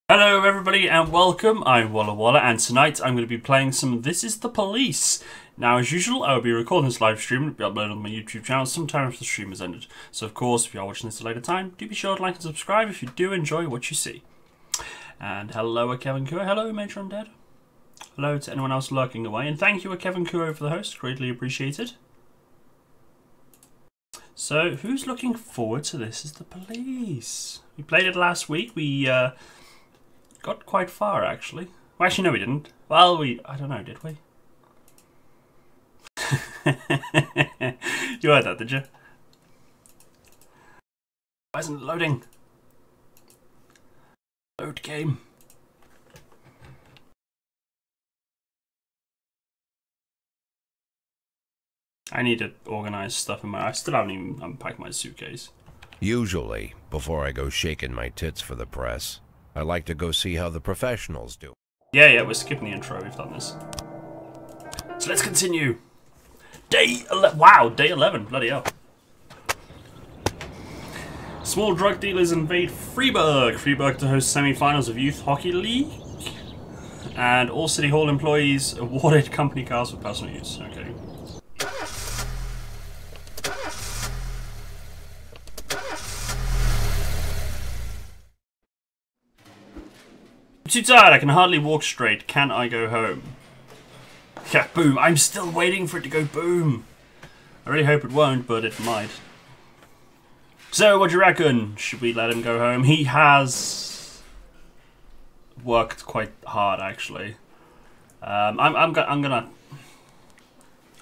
Hello everybody and welcome, I'm Walla and tonight I'm going to be playing some This Is the Police. Now as usual I will be recording this live stream and it'll be uploaded on my YouTube channel sometime after the stream has ended. So of course if you are watching this at a later time, do be sure to like and subscribe if you do enjoy what you see. And hello Kevin Kua, hello Major Undead. Hello to anyone else lurking away and thank you Kevin Kua for the host, greatly appreciated. So who's looking forward to This Is the Police? We played it last week, we got quite far, actually. Well, actually, no, we didn't. Well, I don't know, did we? You heard that, did you? Why isn't it loading? Load game. I need to organize stuff in my... I still haven't even unpacked my suitcase. Usually, before I go shaking my tits for the press, I like to go see how the professionals do. Yeah, we're skipping the intro. We've done this. So let's continue. Wow, day 11. Bloody hell. Small drug dealers invade Freiburg. Freiburg to host semi-finals of Youth Hockey League. And all City Hall employees awarded company cars for personal use. Okay. I'm too tired, I can hardly walk straight. Can I go home? Yeah, boom. I'm still waiting for it to go boom. I really hope it won't, but it might. So, what do you reckon? Should we let him go home? He has worked quite hard, actually. I'm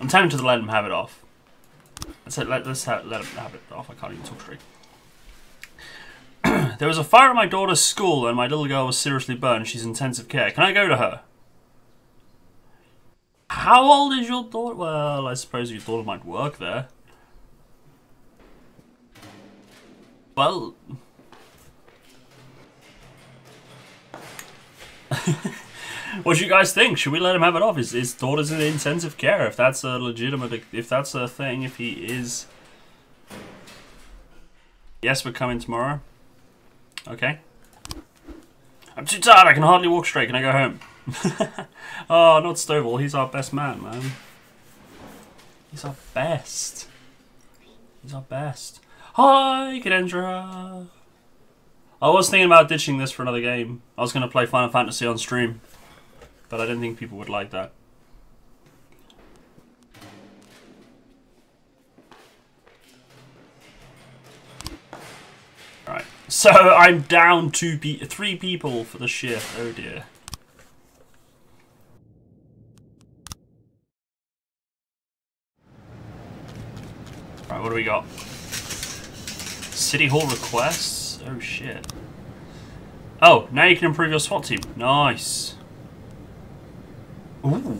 tempted to let him have it off. Let him have it off. I can't even talk straight. There was a fire at my daughter's school and my little girl was seriously burned. She's in intensive care. Can I go to her? How old is your daughter? Well, I suppose your daughter might work there. Well... what do you guys think? Should we let him have it off? His daughter's in intensive care. If that's a legitimate... If that's a thing, if he is... Yes, we're coming tomorrow. Okay. I'm too tired, I can hardly walk straight. Can I go home? Oh, not Stovall. He's our best man, man. He's our best. He's our best. Hi, Cadendra. I was thinking about ditching this for another game. I was going to play Final Fantasy on stream. But I didn't think people would like that. Right. So I'm down 3 people for the shift. Oh dear. Right, what do we got? City Hall requests? Oh shit. Oh, now you can improve your SWAT team. Nice. Ooh.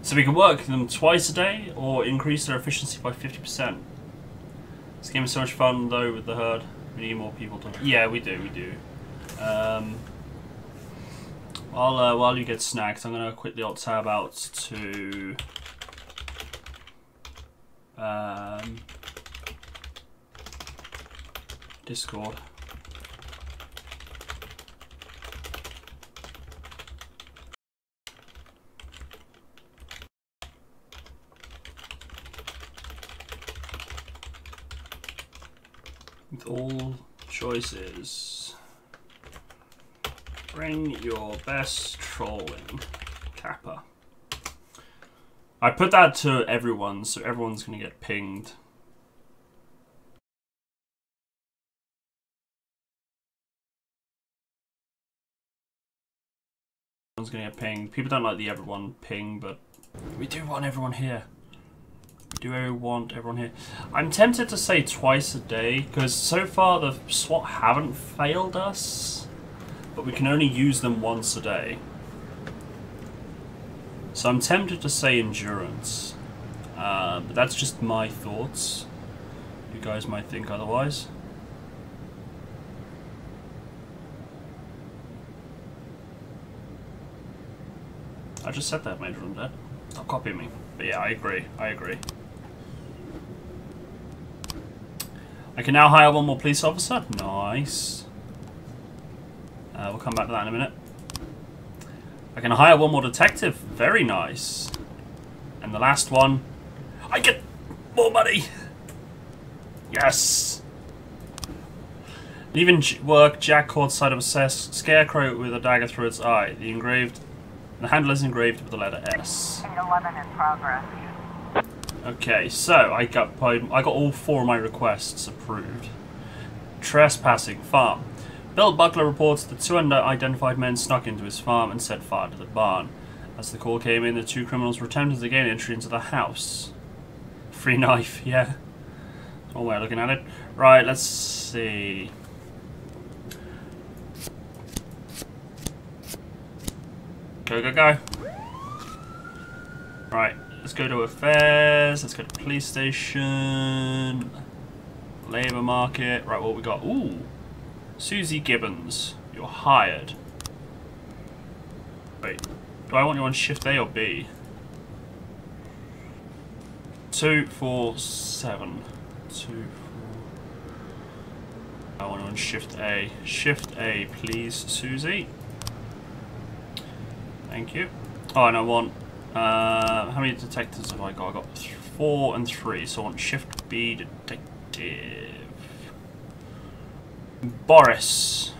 So we can work them twice a day or increase their efficiency by 50%. This game is so much fun though with the herd. We need more people to... Yeah, we do. While you get snacks, I'm going to quickly tab out to... Discord. With all choices, bring your best trolling, Kappa. I put that to everyone, so everyone's gonna get pinged. Everyone's gonna get pinged. People don't like the everyone ping, but we do want everyone here. Do I want everyone here? I'm tempted to say twice a day, because so far the SWAT haven't failed us, but we can only use them once a day. So I'm tempted to say endurance, but that's just my thoughts. You guys might think otherwise. I just said that, Major Undead. Stop copying me. But yeah, I agree. I can now hire one more police officer. Nice. We'll come back to that in a minute. I can hire one more detective. Very nice. And the last one, I get more money. Yes. Even work, Jack caught sight of a scarecrow with a dagger through its eye. The handle is engraved with the letter S. 11 in progress. Okay, so I got all 4 of my requests approved. Trespassing farm. Bill Buckler reports that 2 unidentified men snuck into his farm and set fire to the barn. As the call came in, the 2 criminals were attempting to gain entry into the house. Free knife, yeah. One way of looking at it. Right, let's see. Go, go, go. Right, let's go to affairs. Let's go to police station. Labour market. Right, what we got? Ooh. Susie Gibbons. You're hired. Wait. Do I want you on shift A or B? 247. 2, 4. I want you on shift A. Shift A, please, Susie. Thank you. Oh, and I want... how many detectives have I got? I got 4 and 3, so I want shift B, detective. Boris.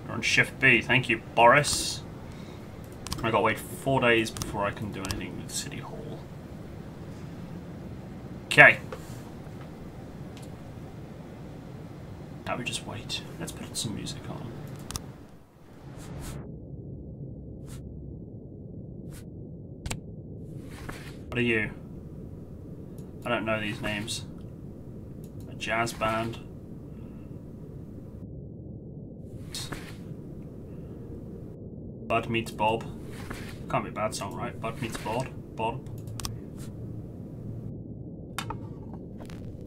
You're on shift B. Thank you, Boris. I gotta wait 4 days before I can do anything with City Hall. Okay. Now we just wait. Let's put some music on. What are you? I don't know these names. A jazz band. Bud meets Bob. Can't be a bad song, right? Bud meets Bob. Bob.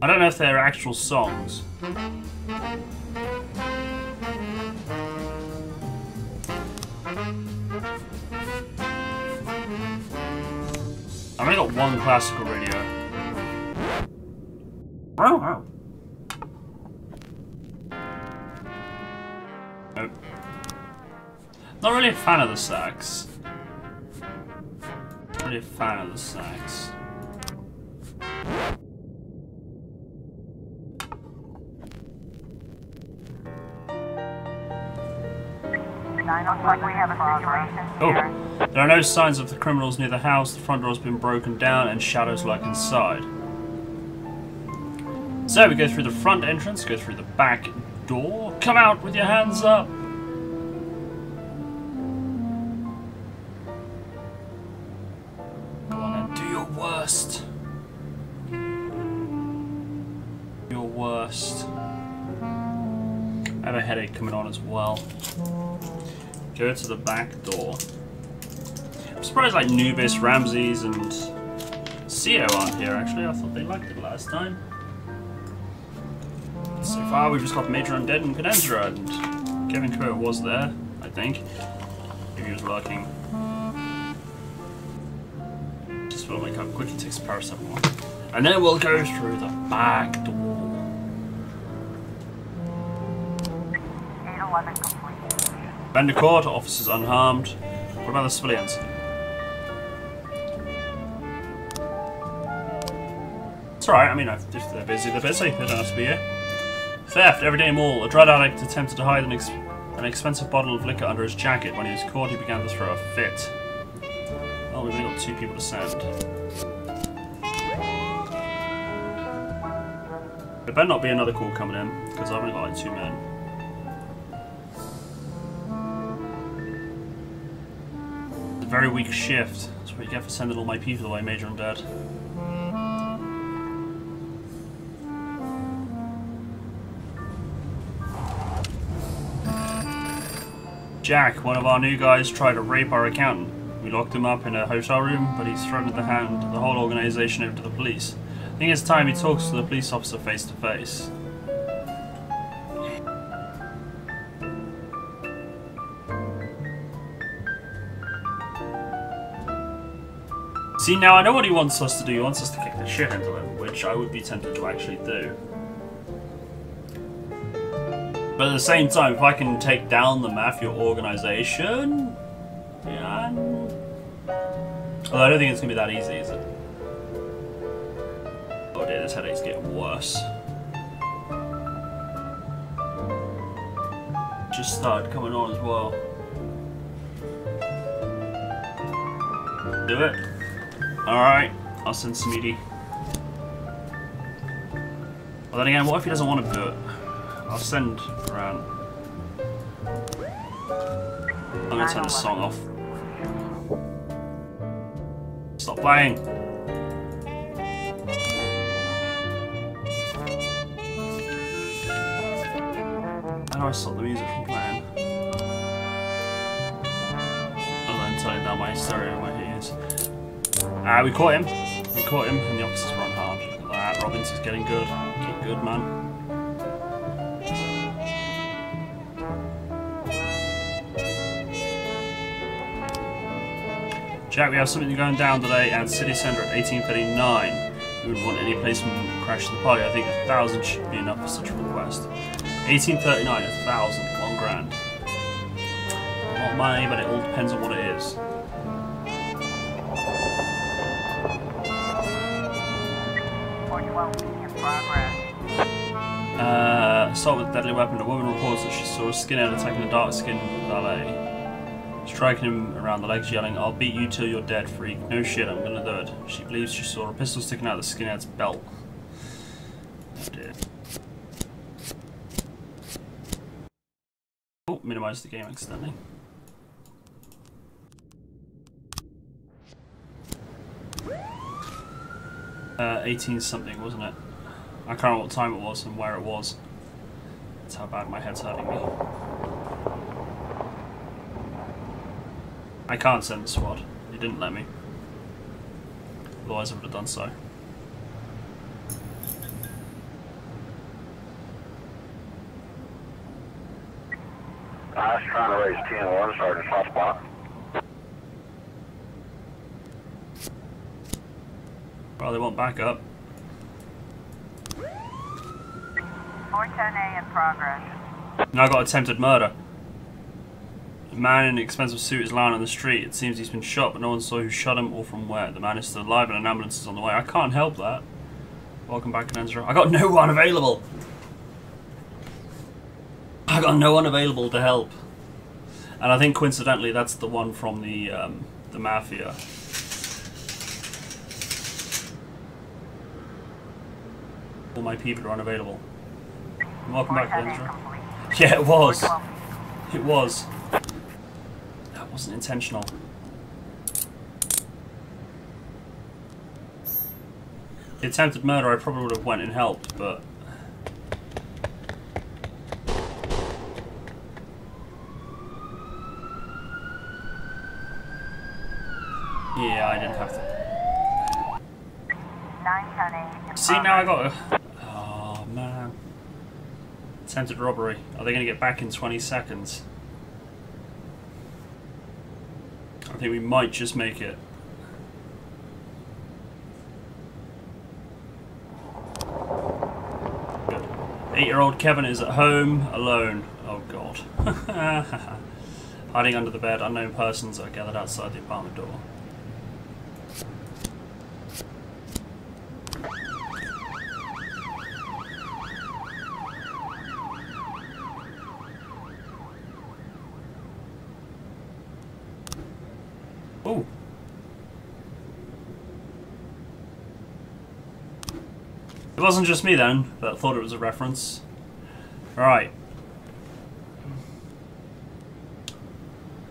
I don't know if they're actual songs. I've only got one classical radio. Nope. Not really a fan of the sax. Not really a fan of the sax. Oh, there are no signs of the criminals near the house. The front door has been broken down and shadows lurk inside. So we go through the front entrance, go through the back door. Come out with your hands up. Come on then, do your worst. Your worst. I have a headache coming on as well. Go to the back door. I'm surprised like Nubis, Ramses, and CO aren't here actually. I thought they liked it last time. So far we've just got Major Undead and Cadendra, and Kevin Kerr was there, I think. Maybe he was lurking. Just will make up quickly takes paracetamol. And then we'll go through the back door. 811 complete. Vendor court, officers unharmed. What about the civilians? It's alright, I mean, if they're busy, they're busy. They don't have to be here. Theft, everyday mall. A drug addict attempted to hide an expensive bottle of liquor under his jacket. When he was caught, he began to throw a fit. Well, we've only got 2 people to send. There better not be another call coming in, because I've only got like 2 men. It's a very weak shift. That's what you get for sending all my people away, Major Undead. Jack, one of our new guys, tried to rape our accountant. We locked him up in a hotel room, but he's threatened to hand the whole organization over to the police. I think it's time he talks to the police officer face to face. See, now I know what he wants us to do. He wants us to kick the shit into him, which I would be tempted to actually do. But at the same time, if I can take down the mafia organization, yeah. Although I don't think it's gonna be that easy, is it? Oh dear, this headache's getting worse. Just started coming on as well. Do it. Alright, I'll send Smeedy. Well then again, what if he doesn't want to do it? I'll send around. I'm gonna turn this song off. Stop playing. How do I stop the music from playing? Other than stereo where he is. We caught him. We caught him, and the officers run hard. Look at that. Robbins is getting good. Get good, man. Jack, we have something going down today at City Centre at 18:39. We wouldn't want any policeman crashing the party. I think 1,000 should be enough for such a request. 18:39, 1,000, $1,000. A lot of money, but it all depends on what it is. Assault with a deadly weapon. A woman reports that she saw a skinhead attacking a dark-skinned valet, striking him around the legs, yelling, "I'll beat you till you're dead, freak." No shit, I'm gonna do it. She believes she saw a pistol sticking out of the skinhead's belt. Oh dear. Oh, minimise the game accidentally. 18 something, wasn't it? I can't remember what time it was and where it was. That's how bad my head's hurting me. I can't send the SWAT. He didn't let me. Otherwise I would have done so. I was trying to raise 10-1, Sergeant hot spot. Well, they want backup. 410A in progress. Now I got attempted murder. A man in an expensive suit is lying on the street. It seems he's been shot, but no one saw who shot him or from where. The man is still alive and an ambulance is on the way. I can't help that. Welcome back, Canensra. I got no one available. I got no one available to help. And I think coincidentally that's the one from the Mafia. All my people are unavailable. Welcome back, Canensra. Yeah, it was. It was. That wasn't intentional. The attempted murder, I probably would have went and helped, but... yeah, I didn't have to. 910A. See, now I got a... oh, man. Attempted robbery. Are they going to get back in 20 seconds? I think we might just make it. Good. 8-year-old Kevin is at home, alone. Oh god. Hiding under the bed, unknown persons are gathered outside the apartment door. Oh. It wasn't just me then that thought it was a reference. Alright.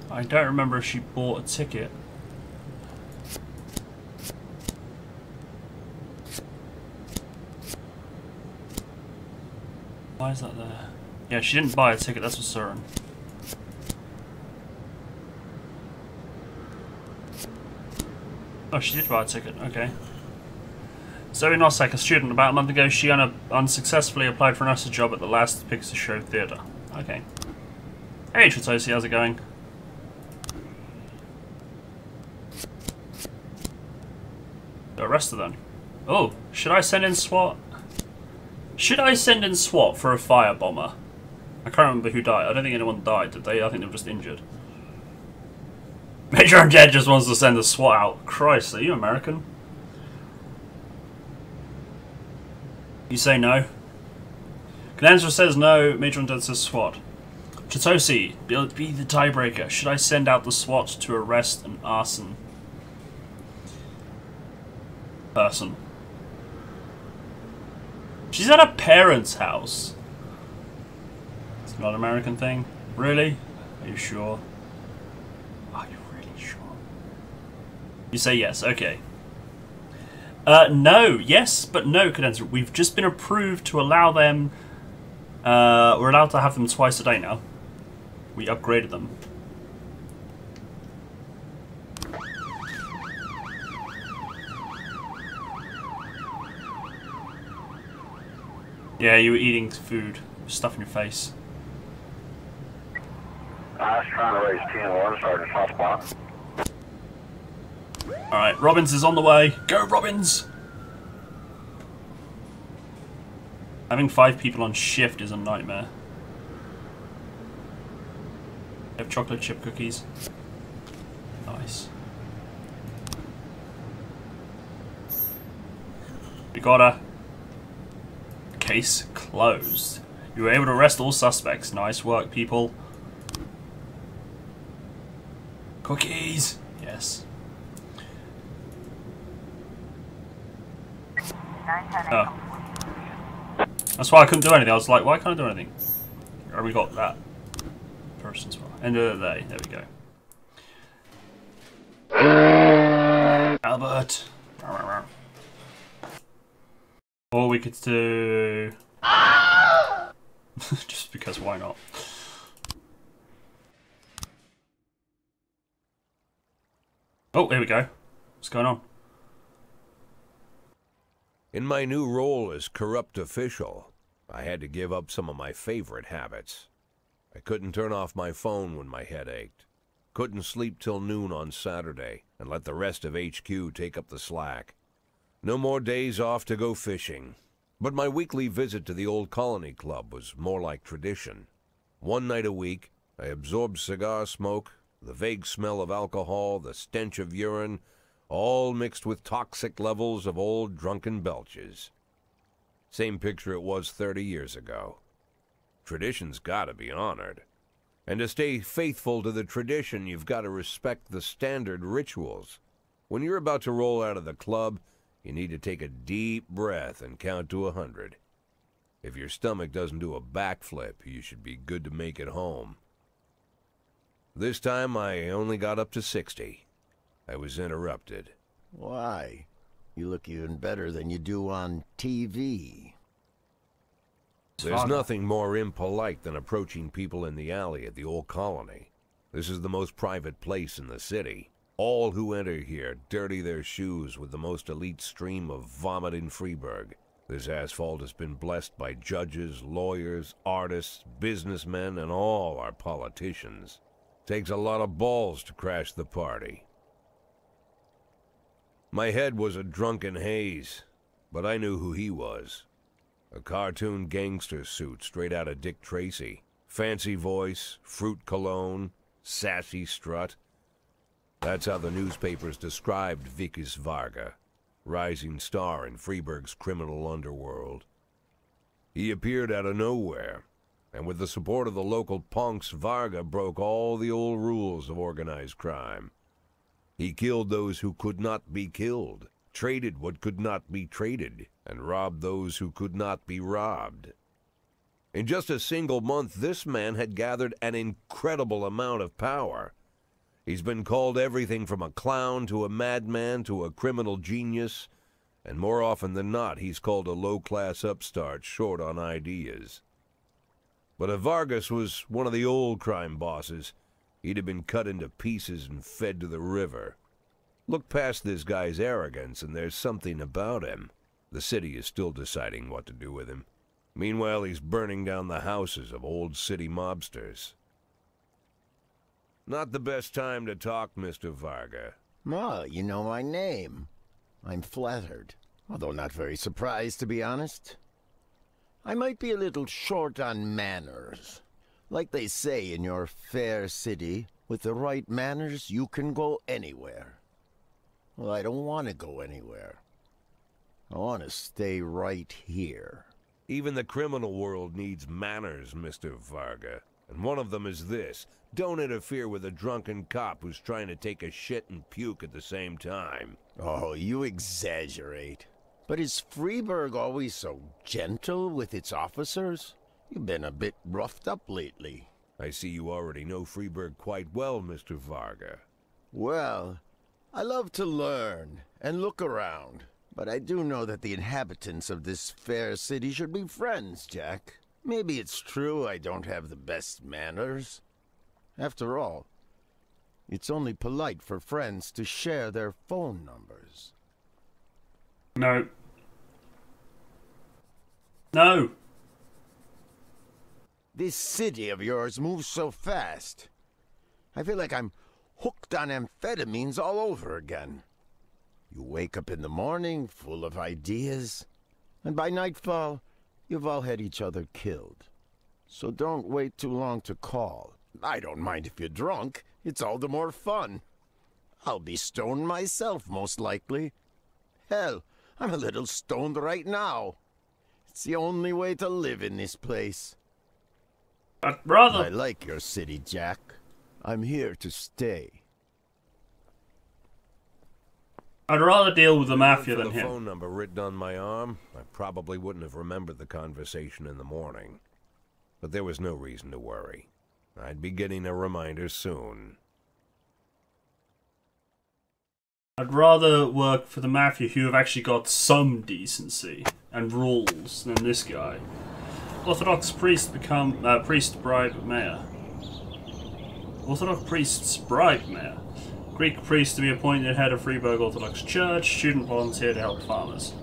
I don't remember if she bought a ticket. Why is that there? Yeah, she didn't buy a ticket, that's for certain. Oh, she did buy a ticket, okay. Zoe Nosek, a student. About a month ago, she unsuccessfully applied for an usher job at the last Pixar Show Theatre. Okay. Hey, Tritosi, how's it going? Arrest her then. Oh, should I send in SWAT? Should I send in SWAT for a firebomber? I can't remember who died. I don't think anyone died, did they? I think they were just injured. Major Undead just wants to send the SWAT out. Christ, are you American? You say no? Canensra says no, Major Undead says SWAT. Chitosi, be the tiebreaker. Should I send out the SWAT to arrest an arson person? She's at her parents' house. It's not an American thing? Really? Are you sure? Are you really sure? You say yes, okay. No, yes, but no, Canensra. We've just been approved to allow them... we're allowed to have them twice a day now. We upgraded them. Yeah, you were eating food. Stuff in your face. I was trying to raise 10-1, Sergeant Hotspot. Alright, Robbins is on the way. Go, Robbins! Having 5 people on shift is a nightmare. They have chocolate chip cookies. Nice. We got a case closed. You were able to arrest all suspects. Nice work, people. Cookies! Yes. Oh. That's why I couldn't do anything. I was like, why can't I do anything? Oh, we got that person as well. End of the day. There we go. Albert. Or we could do... just because, why not? Oh, here we go. What's going on? In my new role as corrupt official, I had to give up some of my favorite habits. I couldn't turn off my phone when my head ached. Couldn't sleep till noon on Saturday and let the rest of HQ take up the slack. No more days off to go fishing. But my weekly visit to the old Colony Club was more like tradition. One night a week, I absorbed cigar smoke, the vague smell of alcohol, the stench of urine, all mixed with toxic levels of old drunken belches. Same picture it was 30 years ago. Tradition's gotta be honored. And to stay faithful to the tradition, you've got to respect the standard rituals. When you're about to roll out of the club, you need to take a deep breath and count to 100. If your stomach doesn't do a backflip, you should be good to make it home. This time, I only got up to 60. I was interrupted. Why? You look even better than you do on TV. There's nothing more impolite than approaching people in the alley at the old Colony. This is the most private place in the city. All who enter here dirty their shoes with the most elite stream of vomit in Freeburg. This asphalt has been blessed by judges, lawyers, artists, businessmen, and all our politicians. Takes a lot of balls to crash the party. My head was a drunken haze, but I knew who he was. A cartoon gangster suit straight out of Dick Tracy. Fancy voice, fruit cologne, sassy strut. That's how the newspapers described Vikas Varga, rising star in Freeburg's criminal underworld. He appeared out of nowhere, and with the support of the local punks, Varga broke all the old rules of organized crime. He killed those who could not be killed, traded what could not be traded, and robbed those who could not be robbed. In just a single month, this man had gathered an incredible amount of power. He's been called everything from a clown to a madman to a criminal genius, and more often than not, he's called a low-class upstart short on ideas. But if Vargas was one of the old crime bosses, he'd have been cut into pieces and fed to the river. Look past this guy's arrogance, and there's something about him. The city is still deciding what to do with him. Meanwhile, he's burning down the houses of old city mobsters. Not the best time to talk, Mr. Varga. Well, you know my name. I'm flattered, although not very surprised, to be honest. I might be a little short on manners. Like they say in your fair city, with the right manners, you can go anywhere. Well, I don't want to go anywhere. I want to stay right here. Even the criminal world needs manners, Mr. Varga. And one of them is this. Don't interfere with a drunken cop who's trying to take a shit and puke at the same time. Oh, you exaggerate. But is Freeburg always so gentle with its officers? You've been a bit roughed up lately. I see you already know Freeburg quite well, Mr. Varga. Well, I love to learn and look around. But I do know that the inhabitants of this fair city should be friends, Jack. Maybe it's true I don't have the best manners. After all, it's only polite for friends to share their phone numbers. No. No! This city of yours moves so fast. I feel like I'm hooked on amphetamines all over again. You wake up in the morning full of ideas, and by nightfall, you've all had each other killed. So don't wait too long to call. I don't mind if you're drunk. It's all the more fun. I'll be stoned myself, most likely. Hell, I'm a little stoned right now. It's the only way to live in this place. I'd rather... I like your city, Jack. I'm here to stay. I'd rather deal with the mafia than the him. phone number written on my arm, I probably wouldn't have remembered the conversation in the morning. But there was no reason to worry. I'd be getting a reminder soon. I'd rather work for the mafia who have actually got some decency and rules than this guy. Orthodox priest bribe mayor. Orthodox priests bribe mayor. Greek priest to be appointed head of Freiburg Orthodox Church. Student volunteer to help farmers.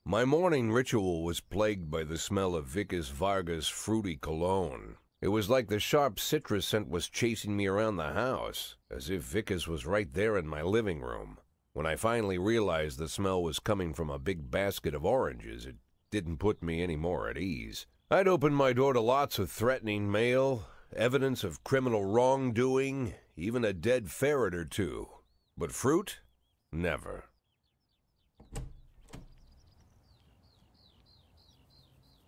My morning ritual was plagued by the smell of Vickers Varga's fruity cologne. It was like the sharp citrus scent was chasing me around the house, as if Vickers was right there in my living room. When I finally realized the smell was coming from a big basket of oranges, it didn't put me any more at ease. I'd opened my door to lots of threatening mail, evidence of criminal wrongdoing, even a dead ferret or two. But fruit? Never.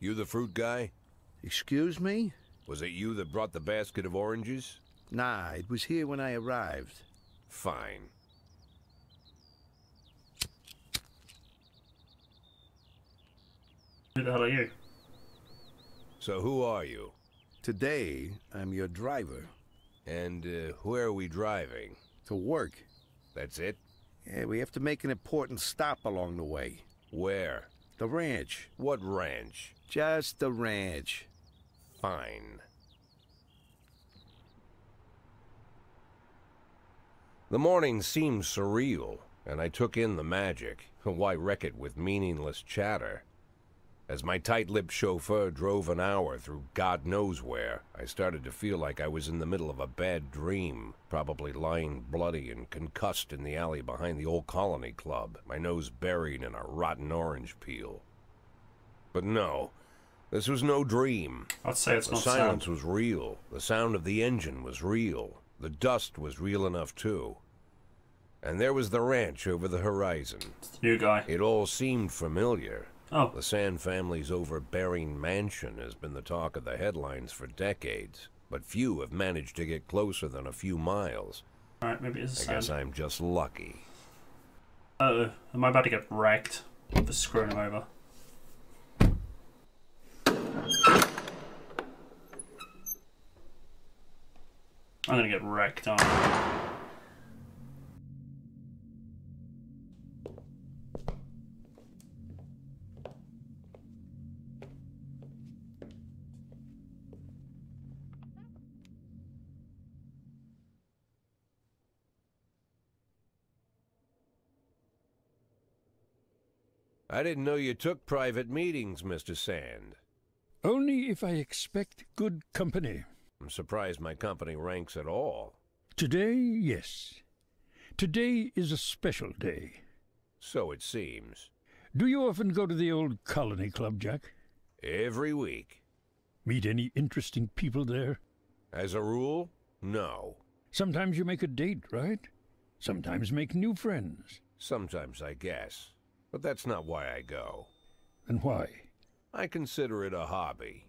You the fruit guy? Excuse me? Was it you that brought the basket of oranges? Nah, it was here when I arrived. Fine. Who the hell are you? So who are you? Today, I'm your driver. And where are we driving? To work. That's it? Yeah, we have to make an important stop along the way. Where? The ranch. What ranch? Just the ranch. Fine. The morning seemed surreal, and I took in the magic. Why wreck it with meaningless chatter? As my tight-lipped chauffeur drove an hour through God knows where, I started to feel like I was in the middle of a bad dream, probably lying bloody and concussed in the alley behind the old Colony Club, my nose buried in a rotten orange peel. But no, this was no dream. I'd say it's The not silence sound. was real. The sound of the engine was real. The dust was real enough, too. And there was the ranch over the horizon. It's the new guy. It all seemed familiar. Oh, The Sand family's overbearing mansion has been the talk of the headlines for decades, but few have managed to get closer than a few miles. alright, maybe it's a I guess sound. I'm just lucky. Uh-oh, am I about to get wrecked? For screwing him over. I'm gonna get wrecked, aren't I? I didn't know you took private meetings, Mr. Sand. Only if I expect good company. I'm surprised my company ranks at all. Today, yes. Today is a special day. So it seems. Do you often go to the old Colony Club, Jack? Every week. Meet any interesting people there? As a rule, no. Sometimes you make a date, right? Sometimes make new friends. Sometimes, I guess. But that's not why I go. And why? I consider it a hobby.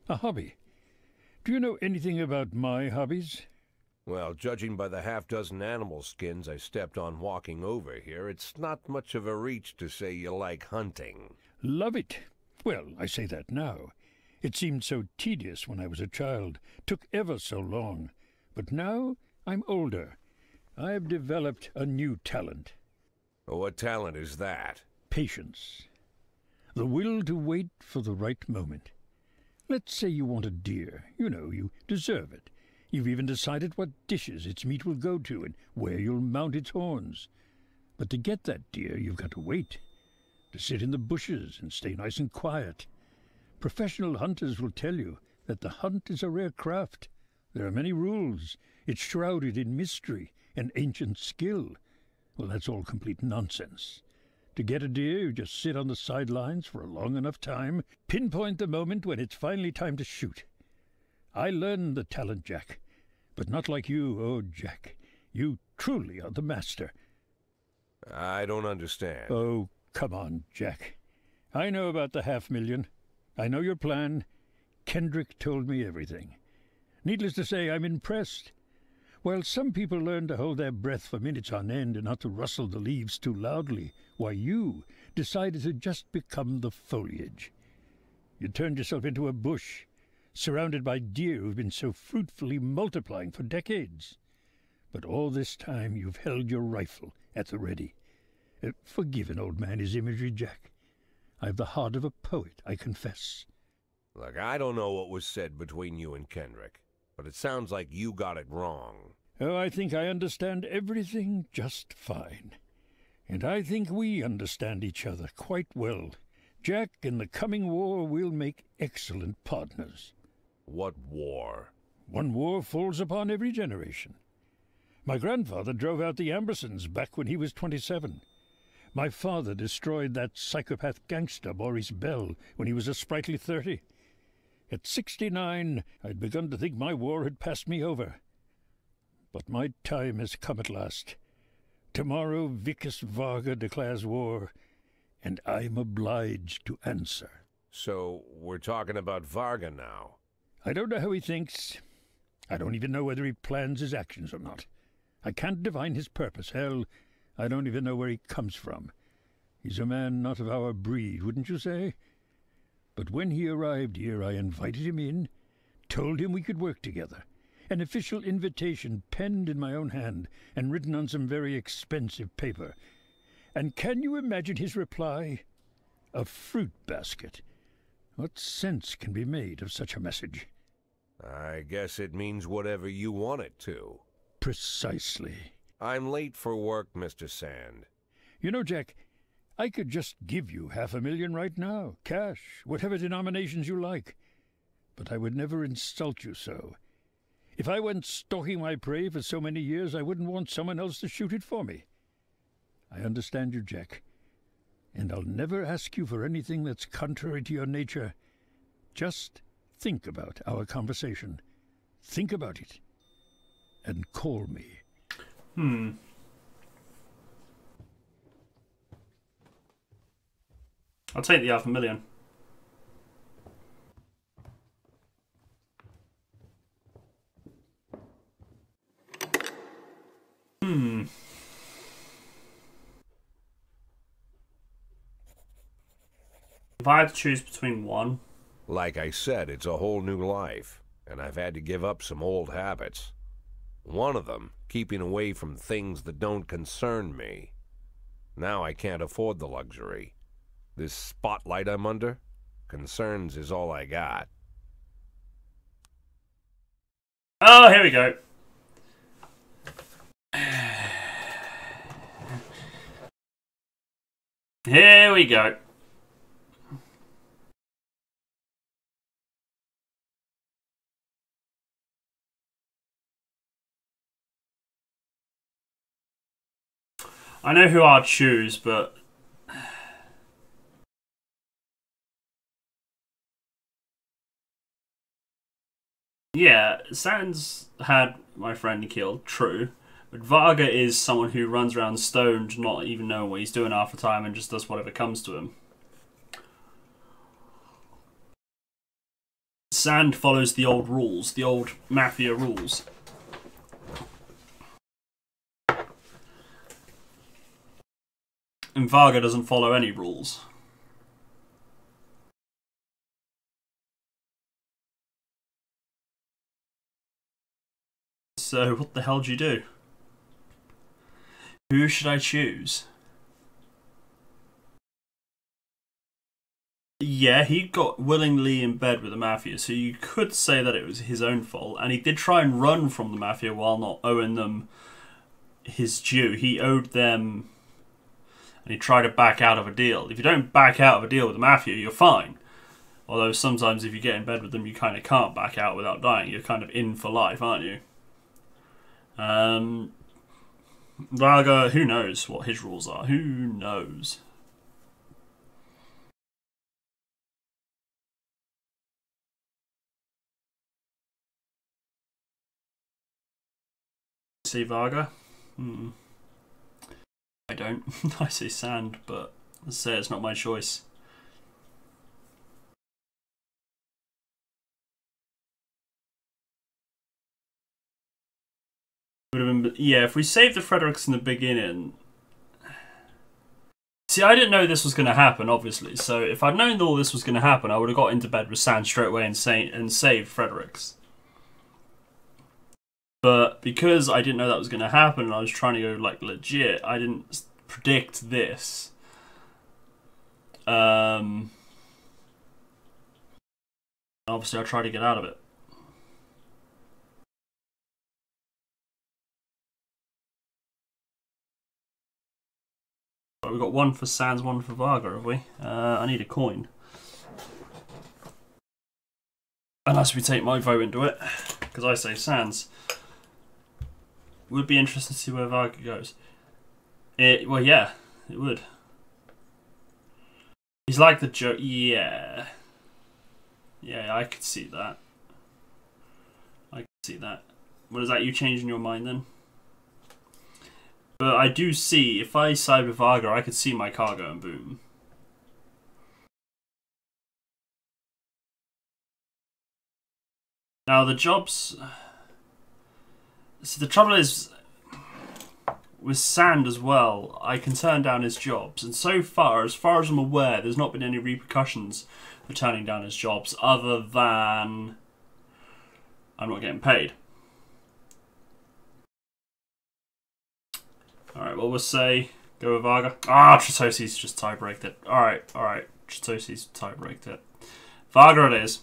A hobby. Do you know anything about my hobbies? Well, judging by the half-dozen animal skins I stepped on walking over here, it's not much of a reach to say you like hunting. Love it. Well, I say that now. It seemed so tedious when I was a child. Took ever so long. But now I'm older. I've developed a new talent. What talent is that? Patience. The will to wait for the right moment. Let's say you want a deer. You know, you deserve it. You've even decided what dishes its meat will go to and where you'll mount its horns. But to get that deer, you've got to wait. To sit in the bushes and stay nice and quiet. Professional hunters will tell you that the hunt is a rare craft. There are many rules. It's shrouded in mystery and ancient skill. Well, that's all complete nonsense. To get a deer, you just sit on the sidelines for a long enough time, pinpoint the moment when it's finally time to shoot. I learned the talent, Jack, but not like you, oh, Jack. You truly are the master. I don't understand. Oh, come on, Jack. I know about the $500,000. I know your plan. Kendrick told me everything. Needless to say, I'm impressed. While some people learn to hold their breath for minutes on end and not to rustle the leaves too loudly, why you decided to just become the foliage. You turned yourself into a bush, surrounded by deer who've been so fruitfully multiplying for decades. But all this time you've held your rifle at the ready. Forgive an old man his imagery, Jack. I've the heart of a poet, I confess. Look, I don't know what was said between you and Kendrick, but it sounds like you got it wrong. Oh, I think I understand everything just fine. And I think we understand each other quite well. Jack, in the coming war, we'll make excellent partners. What war? One war falls upon every generation. My grandfather drove out the Ambersons back when he was 27. My father destroyed that psychopath gangster Maurice Bell when he was a sprightly 30. At 69, I'd begun to think my war had passed me over. But my time has come at last. Tomorrow Vickis Varga declares war, and I'm obliged to answer. So, we're talking about Varga now. I don't know how he thinks. I don't even know whether he plans his actions or not. I can't divine his purpose. Hell, I don't even know where he comes from. He's a man not of our breed, wouldn't you say? But when he arrived here, I invited him in, told him we could work together. An official invitation penned in my own hand and written on some very expensive paper. And can you imagine his reply? A fruit basket. What sense can be made of such a message? I guess it means whatever you want it to. Precisely. I'm late for work, Mr. Sand. You know, Jack, I could just give you $500,000 right now, cash, whatever denominations you like. But I would never insult you so. If I went stalking my prey for so many years, I wouldn't want someone else to shoot it for me. I understand you, Jack, and I'll never ask you for anything that's contrary to your nature. Just think about our conversation. Think about it, and call me. I'll take the $500,000. If I had to choose between one... Like I said, it's a whole new life, and I've had to give up some old habits. One of them, keeping away from things that don't concern me. Now I can't afford the luxury. This spotlight I'm under, concerns is all I got. Oh, here we go. Here we go. I know who I'd choose, but... yeah, Sans had my friend killed, true. But Varga is someone who runs around stoned, not even knowing what he's doing half the time, and just does whatever comes to him. Sand follows the old rules, the old mafia rules. And Varga doesn't follow any rules. So, what the hell do you do? Who should I choose? Yeah, he got willingly in bed with the Mafia, so you could say that it was his own fault. And he did try and run from the Mafia while not owing them his due. He owed them, and he tried to back out of a deal. If you don't back out of a deal with the Mafia, you're fine. Although sometimes if you get in bed with them, you kind of can't back out without dying. You're kind of in for life, aren't you? Varga, who knows what his rules are? Who knows? See Varga? I don't. I say sand, but let's say it's not my choice. Would have been, yeah, if we saved the Fredericks in the beginning. See, I didn't know this was going to happen, obviously. So if I'd known all this was going to happen, I would have got into bed with Sand straight away and saved Fredericks. But because I didn't know that was going to happen and I was trying to go like legit, I didn't predict this. Obviously, I tried to get out of it. We've got one for Sands, one for Varga, have we? I need a coin. Unless we take my vote into it, because I say Sands. Would be interesting to see where Varga goes. Well, yeah, it would. He's like the joke. Yeah. Yeah, I could see that. I could see that. What is that? You changing your mind then? But I do see, if I side with Varga, I could see my car going boom. Now the jobs... See, the trouble is, with Sand as well, I can turn down his jobs. And so far as I'm aware, there's not been any repercussions for turning down his jobs, other than I'm not getting paid. Alright, well, we'll say go with Varga. Ah, Tritosi's just tie-braked it. Alright, Tritosi's tie-braked it. Varga it is.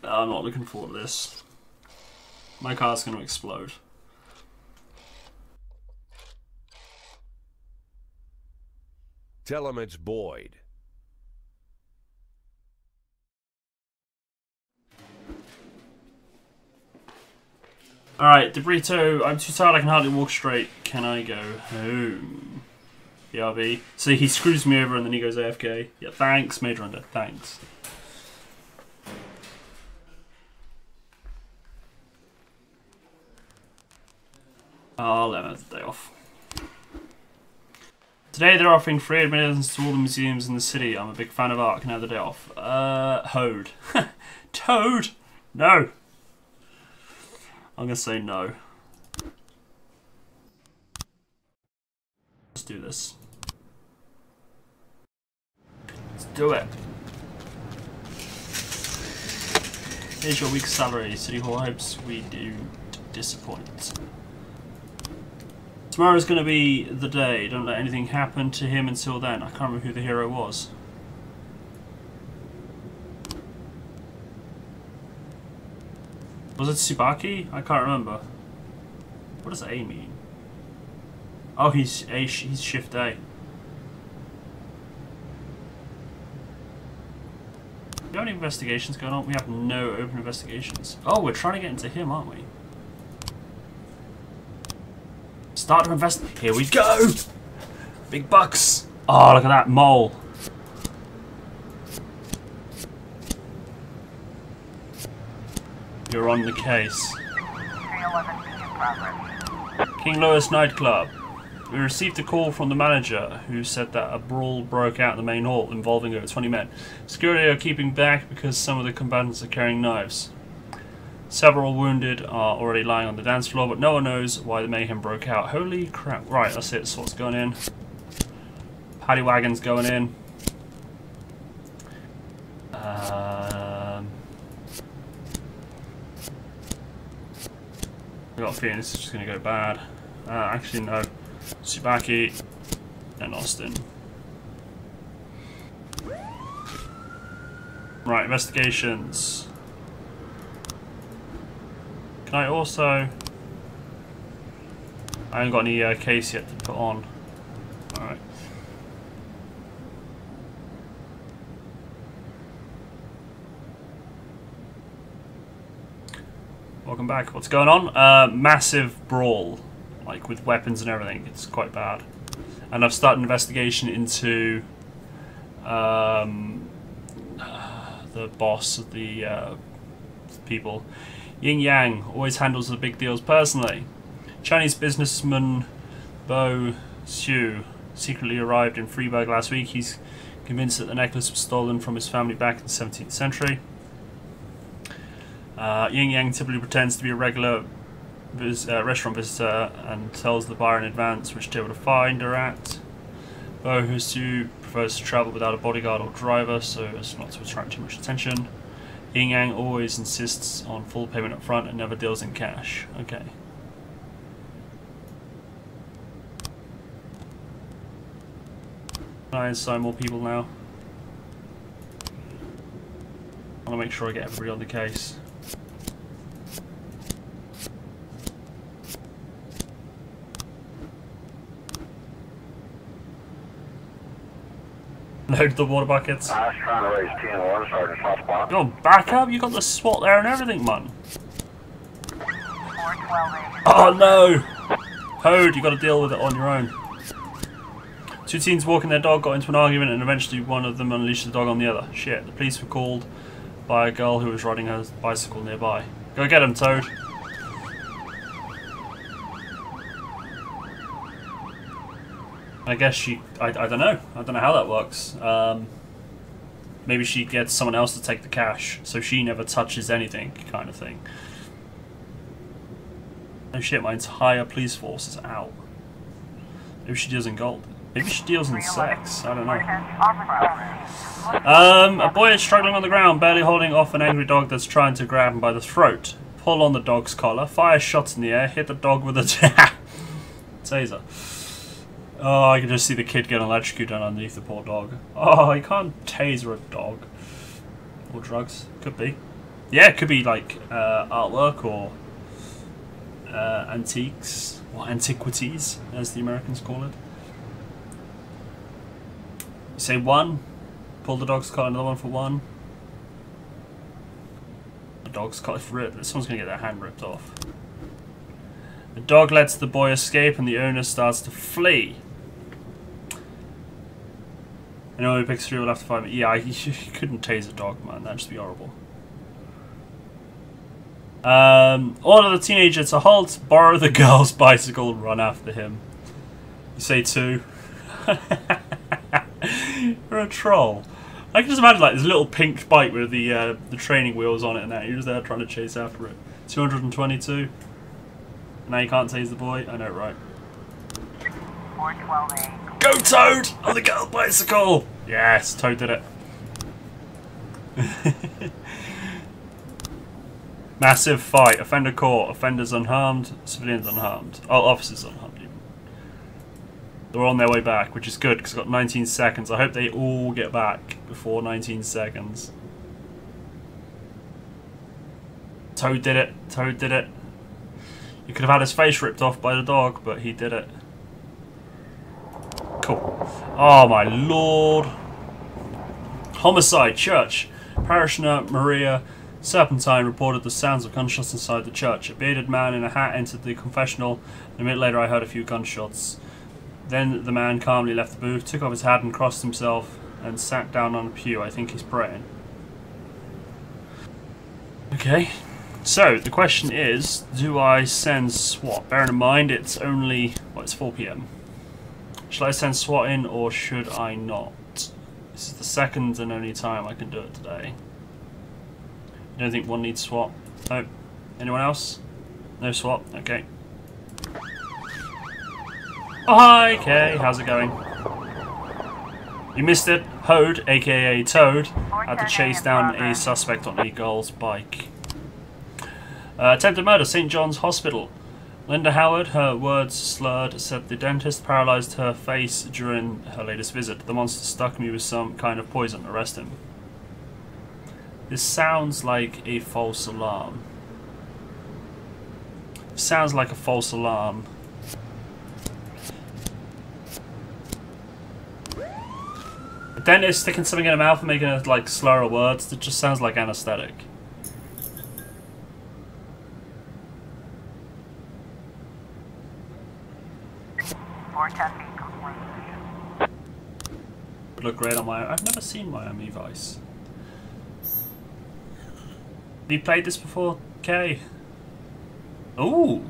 I'm not looking forward to this. My car's going to explode. Tell him it's Boyd. Alright, Debrito, I'm too tired, I can hardly walk straight. Can I go home? BRB. See, he screws me over and then he goes AFK. Yeah, thanks, Major Undead, thanks. I'll let him have the day off. Today they're offering free admittance to all the museums in the city. I'm a big fan of art, can I have the day off? Hode. Toad! No! I'm gonna say no. Let's do this. Let's do it. Here's your week's salary. City Hall hopes we do disappoint. Tomorrow's gonna be the day. Don't let anything happen to him until then. I can't remember who the hero was. Was it Tsubaki? I can't remember. What does A mean? Oh, he's shift A. Do we have any investigations going on? We have no open investigations. Oh, we're trying to get into him, aren't we? Start to invest. Here we go! Big bucks! Oh, look at that mole. You're on the case. King Louis nightclub. We received a call from the manager who said that a brawl broke out in the main hall involving over 20 men. Security are keeping back because some of the combatants are carrying knives. Several wounded are already lying on the dance floor, but no one knows why the mayhem broke out. Holy crap. Right, that's it. SWAT's going in. Paddy wagon's going in. I got a feeling this is just going to go bad. Actually, no. Tsubaki, and Austin. Right, investigations. Can I also... I haven't got any case yet to put on. Alright. Welcome back. What's going on? Massive brawl. Like with weapons and everything. It's quite bad. And I've started an investigation into the boss of the people. Yin Yang always handles the big deals personally. Chinese businessman Bo Xiu secretly arrived in Freiburg last week. He's convinced that the necklace was stolen from his family back in the 17th century. Yin Yang typically pretends to be a regular restaurant visitor and tells the buyer in advance which table to find her at. Bo Xiu prefers to travel without a bodyguard or driver so as not to attract too much attention. Yin Yang always insists on full payment up front and never deals in cash. Okay. Can I assign more people now? I want to make sure I get everybody on the case. Load the water buckets. I was trying to raise 10-1, Sergeant Softball. Go back up, you got the SWAT there and everything, man. Oh no! Hode, you got to deal with it on your own. Two teens walking their dog got into an argument and eventually one of them unleashed the dog on the other. Shit, the police were called by a girl who was riding her bicycle nearby. Go get him, Toad. I guess she... I don't know. I don't know how that works. Maybe she gets someone else to take the cash, so she never touches anything, kind of thing. Oh shit, my entire police force is out. Maybe she deals in gold. Maybe she deals in sex. I don't know. A boy is struggling on the ground, barely holding off an angry dog that's trying to grab him by the throat. Pull on the dog's collar, fire shots in the air, hit the dog with a taser. Oh, I can just see the kid getting electrocuted underneath the poor dog. Oh, you can't taser a dog. Or drugs. Could be. Yeah, it could be like artwork or antiques. Or antiquities, as the Americans call it. You say one, pull the dog's collar, another one for one. The dog's collar is ripped. Someone's going to get their hand ripped off. The dog lets the boy escape and the owner starts to flee. Anyone who picks through will have to fight me. Yeah, you couldn't tase a dog, man. That'd just be horrible. Order the teenager to halt, borrow the girl's bicycle, and run after him. You say two. You're a troll. I can just imagine like this little pink bike with the training wheels on it and that. You're just there trying to chase after it. 222. Now you can't tase the boy. I know, right? 412A. Go Toad on the girl bicycle! Yes, Toad did it. Massive fight. Offender caught. Offenders unharmed. Civilians unharmed. Oh, officers unharmed even. They're on their way back, which is good because I've got 19 seconds. I hope they all get back before 19 seconds. Toad did it. Toad did it. He could have had his face ripped off by the dog, but he did it. Cool. Oh my lord. Homicide, church. Parishioner Maria Serpentine reported the sounds of gunshots inside the church. A bearded man in a hat entered the confessional, and a minute later I heard a few gunshots. Then the man calmly left the booth, took off his hat and crossed himself, and sat down on a pew. I think he's praying. Okay. So, the question is, do I send SWAT? Bearing in mind it's only, well, it's 4 PM. Shall I send SWAT in or should I not? This is the second and only time I can do it today. I don't think one needs SWAT. No. Anyone else? No SWAT? Okay. Oh, hi, Kay. How's it going? You missed it. Hode, aka Toad, had to chase down a suspect on a girl's bike. Attempted murder, St. John's Hospital. Linda Howard, her words slurred, said the dentist paralysed her face during her latest visit. The monster stuck me with some kind of poison. Arrest him. This sounds like a false alarm. Sounds like a false alarm. A dentist sticking something in her mouth and making it like slur of words. That just sounds like anaesthetic. Would look great on my. I've never seen Miami Vice. Have you played this before, Kay? Ooh.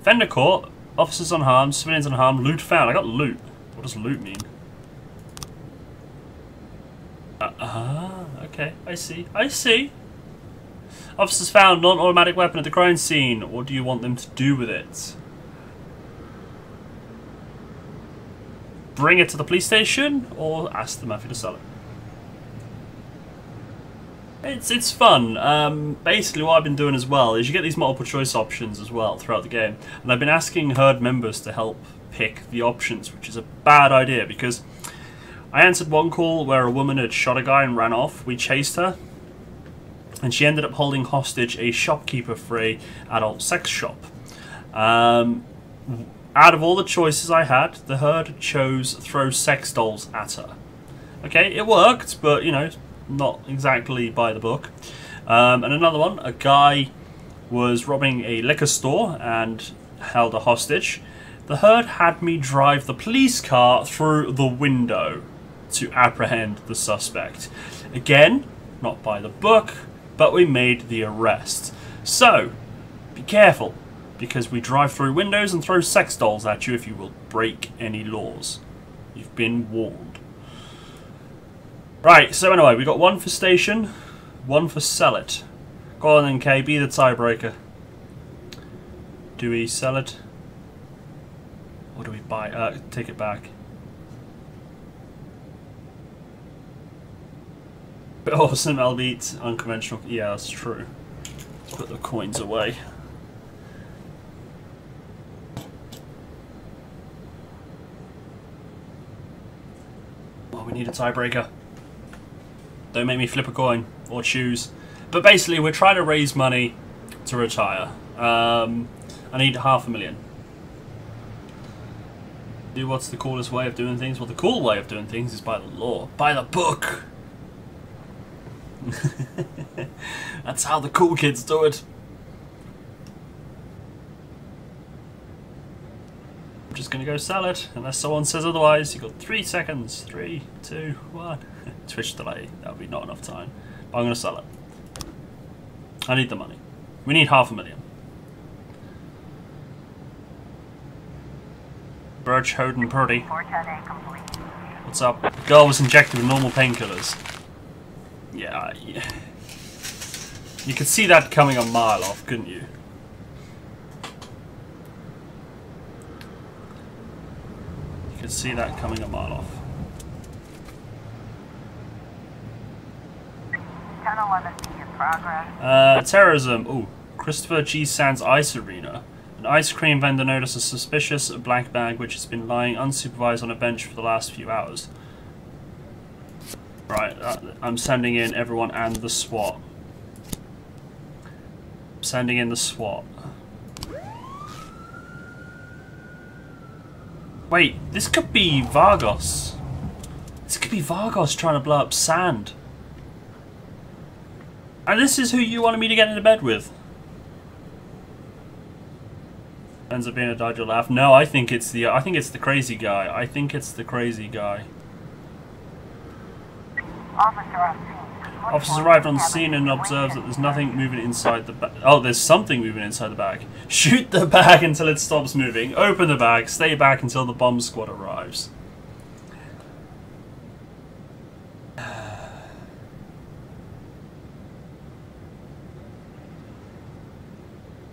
Fender caught. Officers unharmed. Civilians unharmed. Loot found. I got loot. What does loot mean? Okay. I see. I see. Officers found non-automatic weapon at the crime scene. What do you want them to do with it? Bring it to the police station or ask the mafia to sell it? It's fun. Basically what I've been doing as well is you get these multiple choice options as well throughout the game, and I've been asking herd members to help pick the options, which is a bad idea because I answered one call where a woman had shot a guy and ran off. We chased her and she ended up holding hostage a shopkeeper for a adult sex shop. Out of all the choices I had, the herd chose throw sex dolls at her. Okay, it worked, but you know, not exactly by the book. And another one, a guy was robbing a liquor store and held a hostage. The herd had me drive the police car through the window to apprehend the suspect. Again, not by the book, but we made the arrest. So, be careful, because we drive through windows and throw sex dolls at you if you will break any laws. You've been warned. Right, so anyway, we got one for station, one for sell it. Go on then, Kay, be the tiebreaker. Do we sell it? Or do we buy take it back? Bit awesome, albeit unconventional. Yeah, that's true. Let's put the coins away. Oh, we need a tiebreaker. Don't make me flip a coin or choose. But basically, we're trying to raise money to retire. I need $500,000. What's the coolest way of doing things? Well, the cool way of doing things is by the law. By the book! That's how the cool kids do it. I'm just gonna go sell it, unless someone says otherwise. You've got 3 seconds. 3, 2, 1. Twitch delay. That would be not enough time. But I'm gonna sell it. I need the money. We need $500,000. Birch, Hoden, Purdy. What's up? The girl was injected with normal painkillers. Yeah. You could see that coming a mile off, couldn't you? You could see that coming a mile off. 10-11 in progress. Terrorism. Ooh. Christopher G. Sands Ice Arena. An ice cream vendor noticed a suspicious black bag which has been lying unsupervised on a bench for the last few hours. Right, I'm sending in everyone and the SWAT. Sending in the SWAT. Wait, this could be Vargos. This could be Vargos trying to blow up sand. And this is who you wanted me to get into bed with. Ends up being a dodge or laugh. No, I think it's the crazy guy. I think it's the crazy guy. Officers arrived on the scene and observes that there's nothing moving inside the bag. Oh, there's something moving inside the bag. Shoot the bag until it stops moving. Open the bag. Stay back until the bomb squad arrives.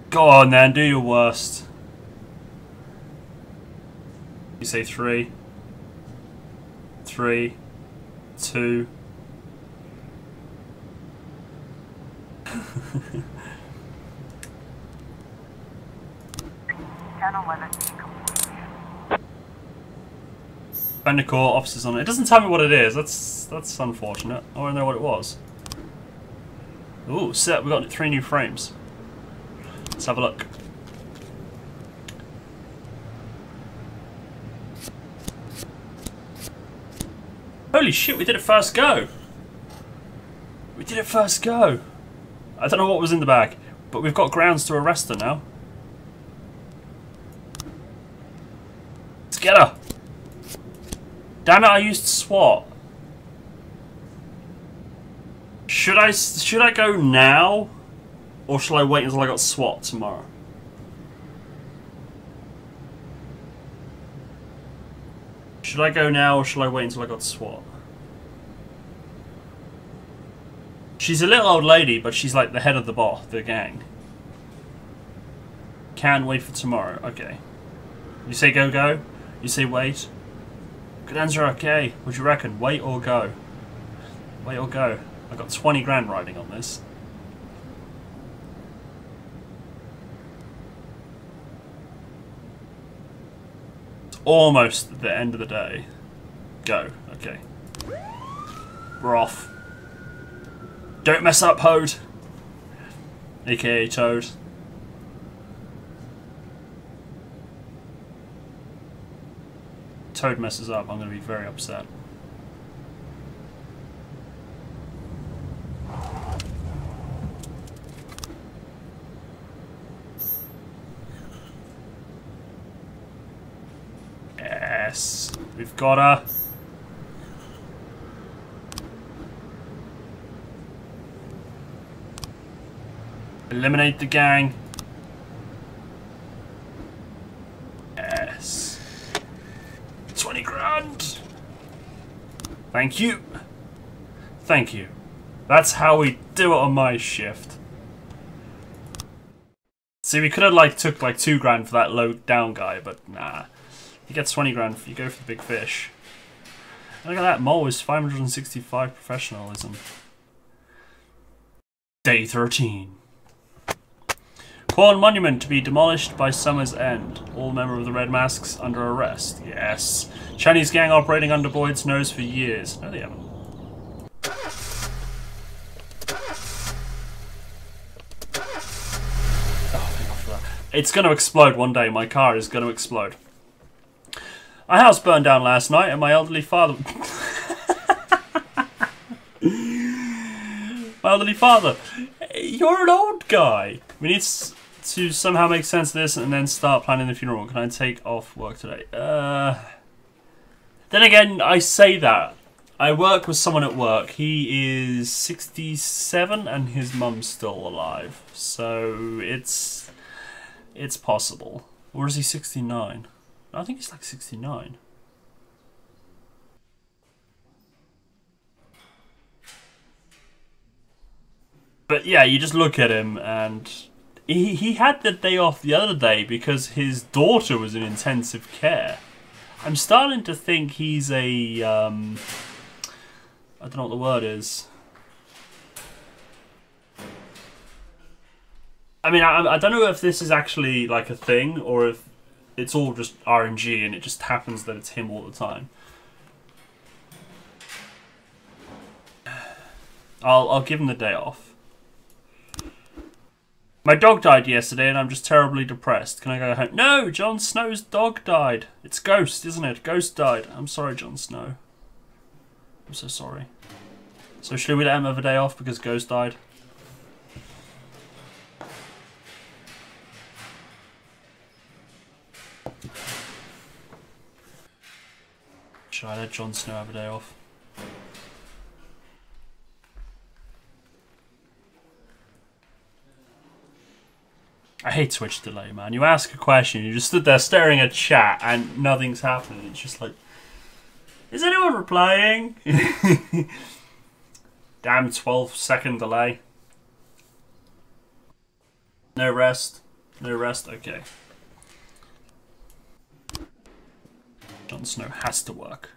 Go on then, do your worst. You say 3, 3, 2. 1011 complete. Bendicore officers on it. It doesn't tell me what it is. That's unfortunate. I want to know what it was. Ooh, set. We got 3 new frames. Let's have a look. Holy shit, we did it first go! We did it first go! I don't know what was in the bag, but we've got grounds to arrest her now. Let's get her! Damn it, I used SWAT. Should I go now? Or shall I wait until I got SWAT tomorrow? Should I go now or shall I wait until I got SWAT? She's a little old lady, but she's like the head of the gang. Can't wait for tomorrow. Okay. You say go, go? You say wait? Good answer, okay. What do you reckon? Wait or go? Wait or go? I got 20 grand riding on this. Almost the end of the day. Go. Okay. We're off. Don't mess up, Hode. AKA Toad. Toad messes up, I'm going to be very upset. Yes, we've got her. Eliminate the gang. Yes. 20 grand. Thank you. Thank you. That's how we do it on my shift. See, we could have like took like 2 grand for that low down guy, but nah. He gets 20 grand if you go for the big fish. Look at that, Mole is 565 professionalism. Day 13. Corn Monument to be demolished by summer's end. All members of the Red Masks under arrest. Yes. Chinese gang operating under Boyd's nose for years. No, they haven't. Oh, thank God for that. It's going to explode one day. My car is going to explode. My house burned down last night and my elderly father... My elderly father. You're an old guy. We need to somehow make sense of this and then start planning the funeral. Can I take off work today? Then again, I say that. I work with someone at work. He is 67 and his mum's still alive. So it's possible. Or is he 69? I think he's like 69. But yeah, you just look at him and he had the day off the other day because his daughter was in intensive care. I'm starting to think he's a I don't know what the word is. I mean, I don't know if this is actually like a thing or if it's all just RNG and it just happens that it's him all the time. I'll give him the day off. My dog died yesterday and I'm just terribly depressed. Can I go home? No! Jon Snow's dog died. It's Ghost, isn't it? Ghost died. I'm sorry, Jon Snow. I'm so sorry. So should we let him have a day off because Ghost died? Should I let Jon Snow have a day off? I hate Twitch delay, man. You ask a question, you just stood there staring at chat and nothing's happening. It's just like, is anyone replying? Damn 12-second delay. No rest. No rest, okay. Jon Snow has to work.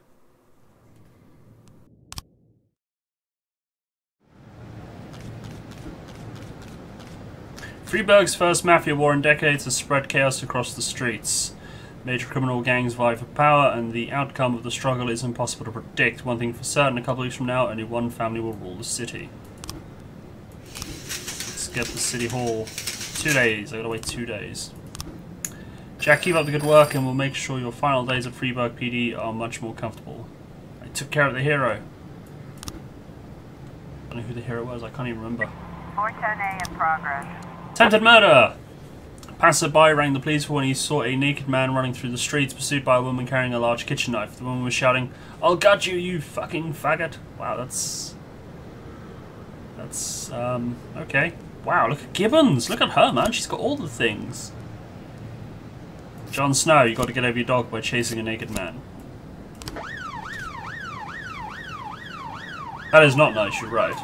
Freiburg's first mafia war in decades has spread chaos across the streets. Major criminal gangs vie for power, and the outcome of the struggle is impossible to predict. One thing for certain, a couple of weeks from now, only one family will rule the city. Let's get the city hall. 2 days. I gotta wait 2 days. Jack, keep up the good work, and we'll make sure your final days at Freiburg PD are much more comfortable. I took care of the hero. I don't know who the hero was. I can't even remember. 410A in progress. Attempted murder! A passerby rang the police when he saw a naked man running through the streets, pursued by a woman carrying a large kitchen knife. The woman was shouting, "I'll gut you, you fucking faggot!" Wow, that's okay. Wow, look at Gibbons! Look at her, man. She's got all the things. Jon Snow, you got to get over your dog by chasing a naked man. That is not nice, you're right.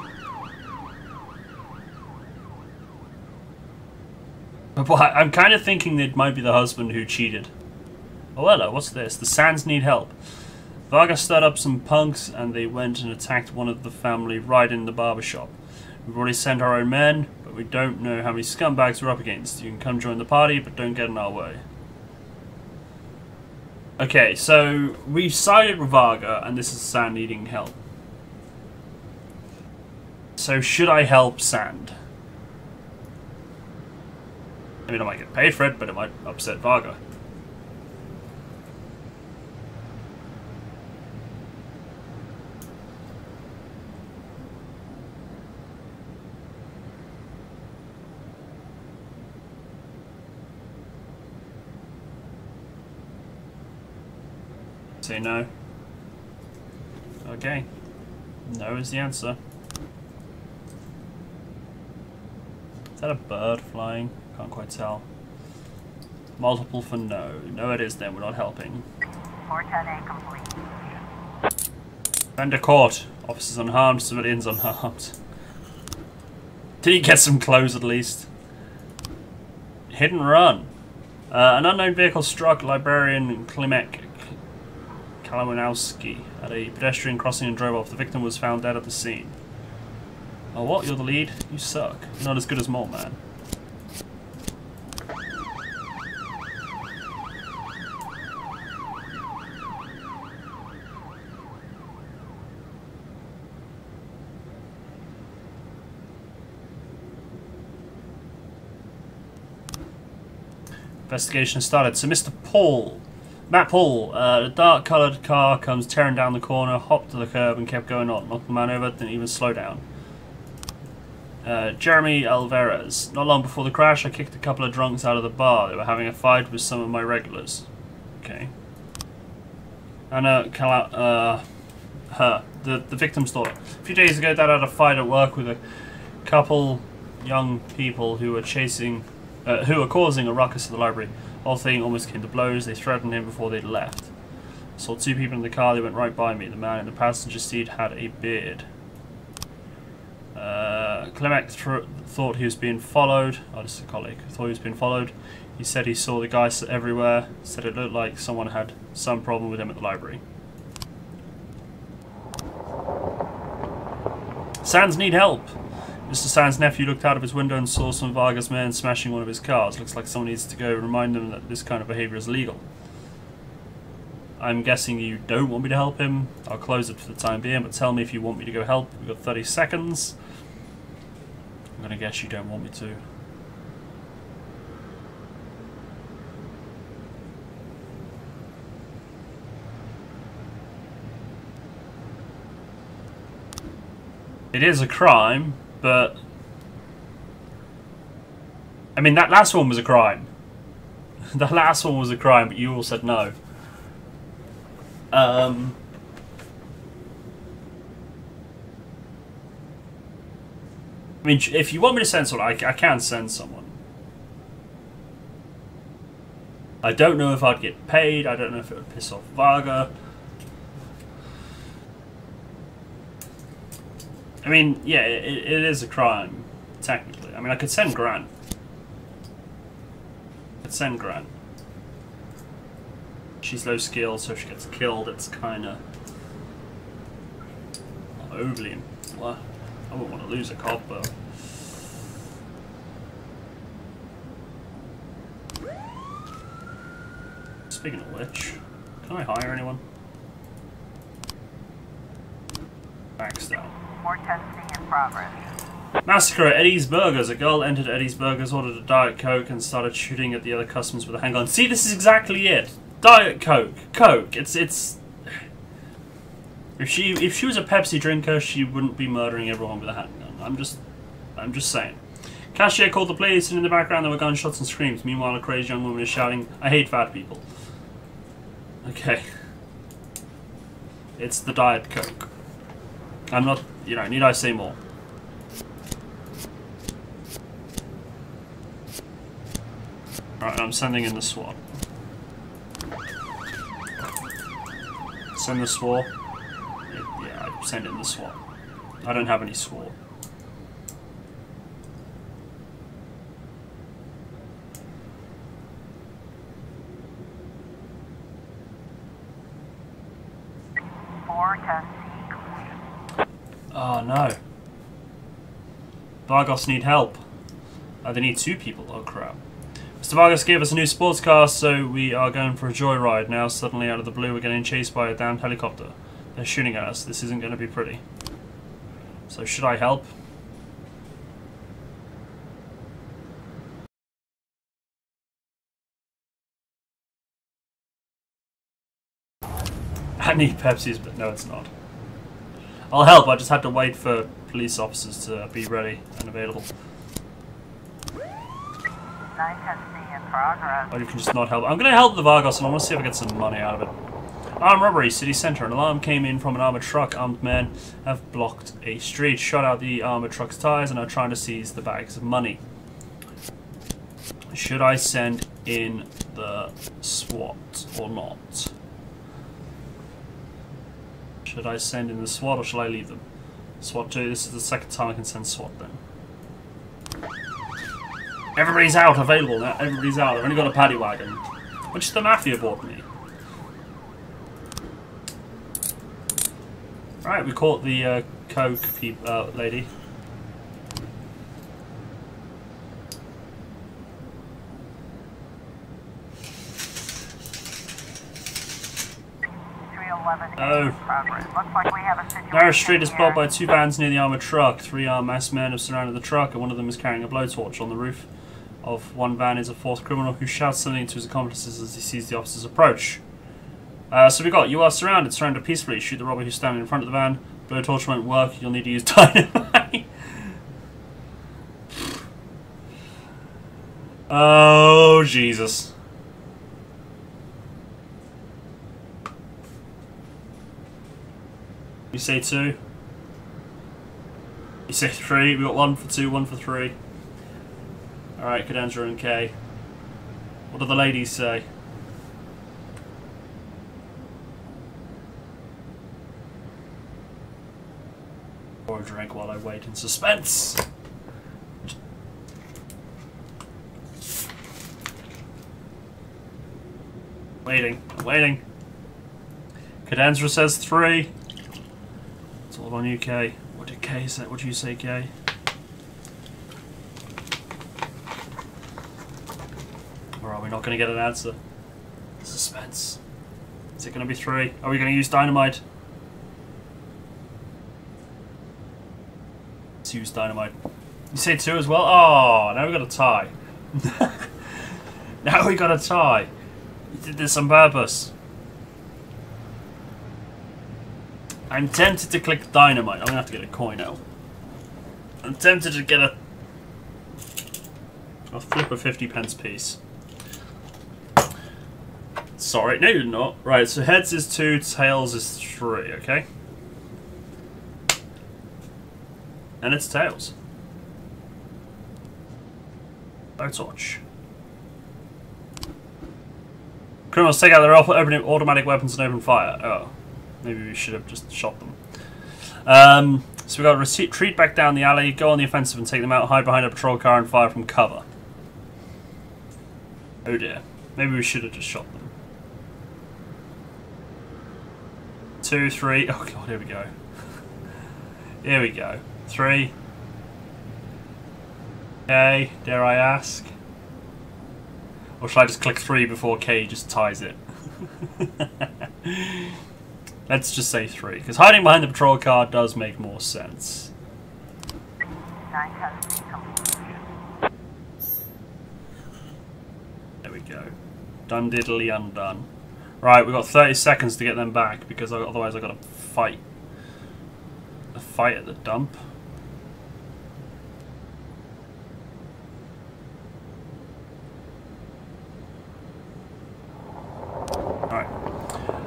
But I'm kind of thinking it might be the husband who cheated. Oh, hello, what's this? The Sands need help. Varga stirred up some punks and they went and attacked one of the family right in the barber shop. We've already sent our own men, but we don't know how many scumbags we're up against. You can come join the party, but don't get in our way. Okay, so we've sided with Varga, and this is Sand needing help. So should I help Sand? I mean, I might get paid for it, but it might upset Varga. Say no. Okay. No is the answer. Is that a bird flying? Can't quite tell. Multiple for no. No it is then, we're not helping. 410A complete. Vendor caught. Officers unharmed, civilians unharmed. Did he get some clothes at least? Hit and run. An unknown vehicle struck librarian Klimek Kalawanowski at a pedestrian crossing and drove off. The victim was found dead at the scene. Oh, what? You're the lead? You suck. You're not as good as Mole Man. Investigation started. So Matt Paul, a dark-coloured car comes tearing down the corner, hopped to the curb and kept going on. Knocked the man over, didn't even slow down. Jeremy Alvarez. Not long before the crash, I kicked a couple of drunks out of the bar. They were having a fight with some of my regulars. Okay. Anna the victim's daughter. A few days ago, Dad had a fight at work with a couple young people who were causing a ruckus at the library. The whole thing almost came to blows. They threatened him before they'd left. I saw two people in the car. They went right by me. The man in the passenger seat had a beard. Klimek thought he was being followed. Oh, this is a colleague. Thought he was being followed. He said he saw the guys everywhere. Said it looked like someone had some problem with him at the library. Sands need help. Mr. Sands' nephew looked out of his window and saw some Vargas men smashing one of his cars. Looks like someone needs to go remind them that this kind of behaviour is legal. I'm guessing you don't want me to help him. I'll close it for the time being, but tell me if you want me to go help. We've got 30 seconds. I'm going to guess you don't want me to. It is a crime, but I mean, that last one was a crime. The last one was a crime, but you all said no. I mean, if you want me to send someone, I can send someone. I don't know if I'd get paid. I don't know if it would piss off Varga. I mean, yeah, it is a crime, technically. I mean, I could send Grant. She's low skill, so if she gets killed, it's kind of overly. Well, I wouldn't want to lose a cop, but speaking of which, can I hire anyone? Backstone. 410C in progress. Massacre at Eddie's Burgers. A girl entered Eddie's Burgers, ordered a Diet Coke, and started shooting at the other customers with a handgun. See, this is exactly it. Diet Coke, Coke. It's. If she was a Pepsi drinker, she wouldn't be murdering everyone with a handgun. I'm just saying. Cashier called the police, and in the background there were gunshots and screams. Meanwhile, a crazy young woman is shouting, "I hate fat people." Okay. It's the Diet Coke. I'm not. You know, need I say more? Alright, I'm sending in the SWAT. Send the SWAT. Yeah, I send in the SWAT. I don't have any SWAT. Oh no. Vargas need help. They need 2 people. Oh crap. Mr. Vargas gave us a new sports car, so we are going for a joyride. Now, suddenly out of the blue, we're getting chased by a damned helicopter. They're shooting at us. This isn't going to be pretty. So should I help? I need Pepsis, but no, it's not. I'll help. I just had to wait for police officers to be ready and available. 910C in progress. Or you can just not help. I'm going to help the Vargas, and I want to see if I get some money out of it. Armed robbery, city centre. An alarm came in from an armoured truck. Armed men have blocked a street, shot out the armoured truck's tyres, and are trying to seize the bags of money. Should I send in the SWAT or not? Should I send in the SWAT or shall I leave them? SWAT 2, this is the second time I can send SWAT then. Everybody's out, available now. Everybody's out. I've only got a paddy wagon, which the mafia bought me. Right, we caught the Coke lady. Oh. Looks like we have a situation Narrow Street is here. blocked by 2 vans near the armoured truck. 3 armed masked men have surrounded the truck, and one of them is carrying a blowtorch. On the roof of one van is a 4th criminal who shouts something to his accomplices as he sees the officers approach. So we got, you are surrounded. Surrender peacefully. Shoot the robber who's standing in front of the van. Blowtorch won't work. You'll need to use dynamite. Oh, Jesus. You say 2. You say 3. We got 1 for 2, 1 for 3. Alright, Cadenza and K. What do the ladies say? Pour a drink while I wait in suspense. Waiting, I'm waiting. Cadenza says 3. It's all on you, K. What did K say? What did you say, K? Or are we not going to get an answer? Suspense. Is it going to be 3? Are we going to use dynamite? Let's use dynamite. You say 2 as well? Oh, now we got a tie. Now we got a tie. You did this on purpose. I'm tempted to click dynamite. I'm gonna have to get a coin out. I'm tempted to get a... I'll flip a 50p piece. Sorry, no you're not. Right, so heads is 2, tails is 3, okay? And it's tails. Blowtorch. Criminals take out their automatic weapons and open fire. Oh. Maybe we should have just shot them. So we got to retreat back down the alley, go on the offensive and take them out, hide behind a patrol car and fire from cover. Oh dear. Maybe we should have just shot them. 2, 3. Oh god, here we go. Here we go. 3. K, dare I ask? Or should I just click 3 before K just ties it? Let's just say 3, because hiding behind the patrol car does make more sense. 9 custody complete. There we go. Done diddly undone. Right, we've got 30 seconds to get them back, because otherwise I've got to fight. A fight at the dump.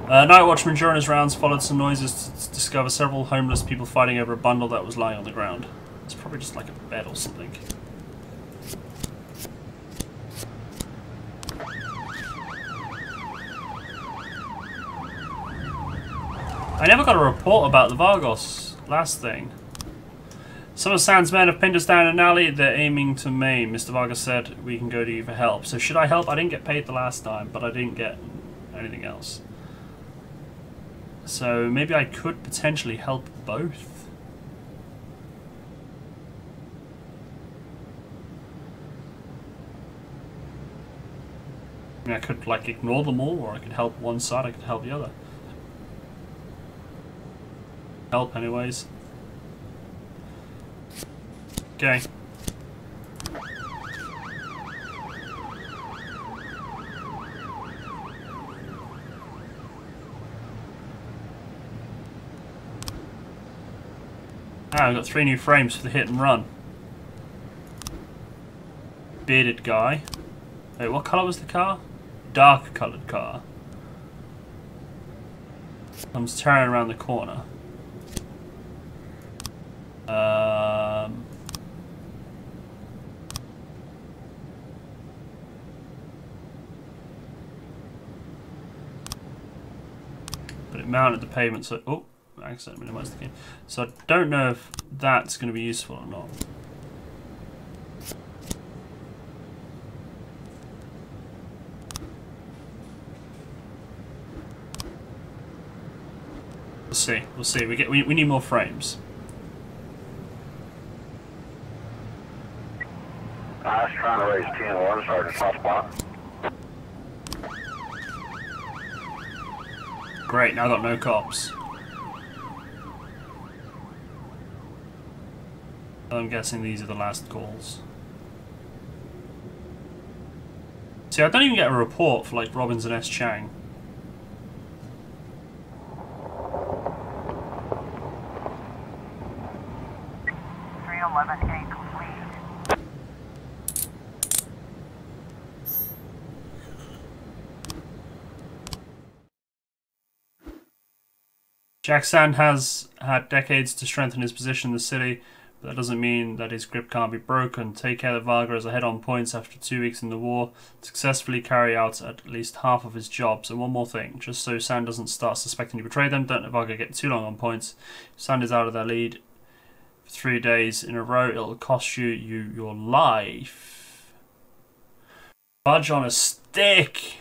Night watchman during his rounds followed some noises to discover several homeless people fighting over a bundle that was lying on the ground. It's probably just like a bed or something. I never got a report about the Vargos last thing. Some of Sand's men have pinned us down in an alley. They're aiming to maim. Mr. Vargas said we can go to you for help. So should I help? I didn't get paid the last time, but I didn't get anything else. So maybe I could potentially help both. I mean, I could like ignore them all, or I could help one side, I could help the other. Help anyways. Okay. Ah, I've got 3 new frames for the hit and run. Bearded guy. Wait, what colour was the car? Dark coloured car. Comes turning around the corner. But it mounted the pavement, so oh, I accidentally minimized the game. So I don't know if that's going to be useful or not. We'll see. We'll see. We need more frames. I was trying to raise 10-1, Sergeant Hotspot. Great, now I've got no cops. I'm guessing these are the last calls. See, I don't even get a report for like Robbins and S. Chang. A complete. Jack Sand has had decades to strengthen his position in the city, but that doesn't mean that his grip can't be broken. Take care that Varga is ahead on points after 2 weeks in the war, successfully carry out at least half of his jobs. And one more thing, just so Sand doesn't start suspecting you betrayed them, don't let Varga get too long on points. If Sand is out of their lead for 3 days in a row, it'll cost you your life. Fudge on a stick!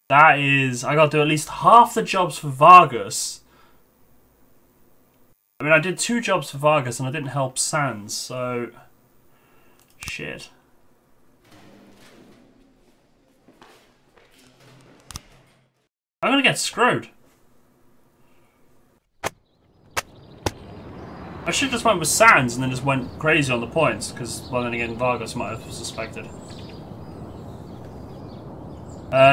That is... I got to do at least half the jobs for Vargas. I mean, I did 2 jobs for Vargas and I didn't help Sands, so... Shit. I'm gonna get screwed. I should have just went with Sands and then just went crazy on the points, because, well, then again, Vargas might have suspected.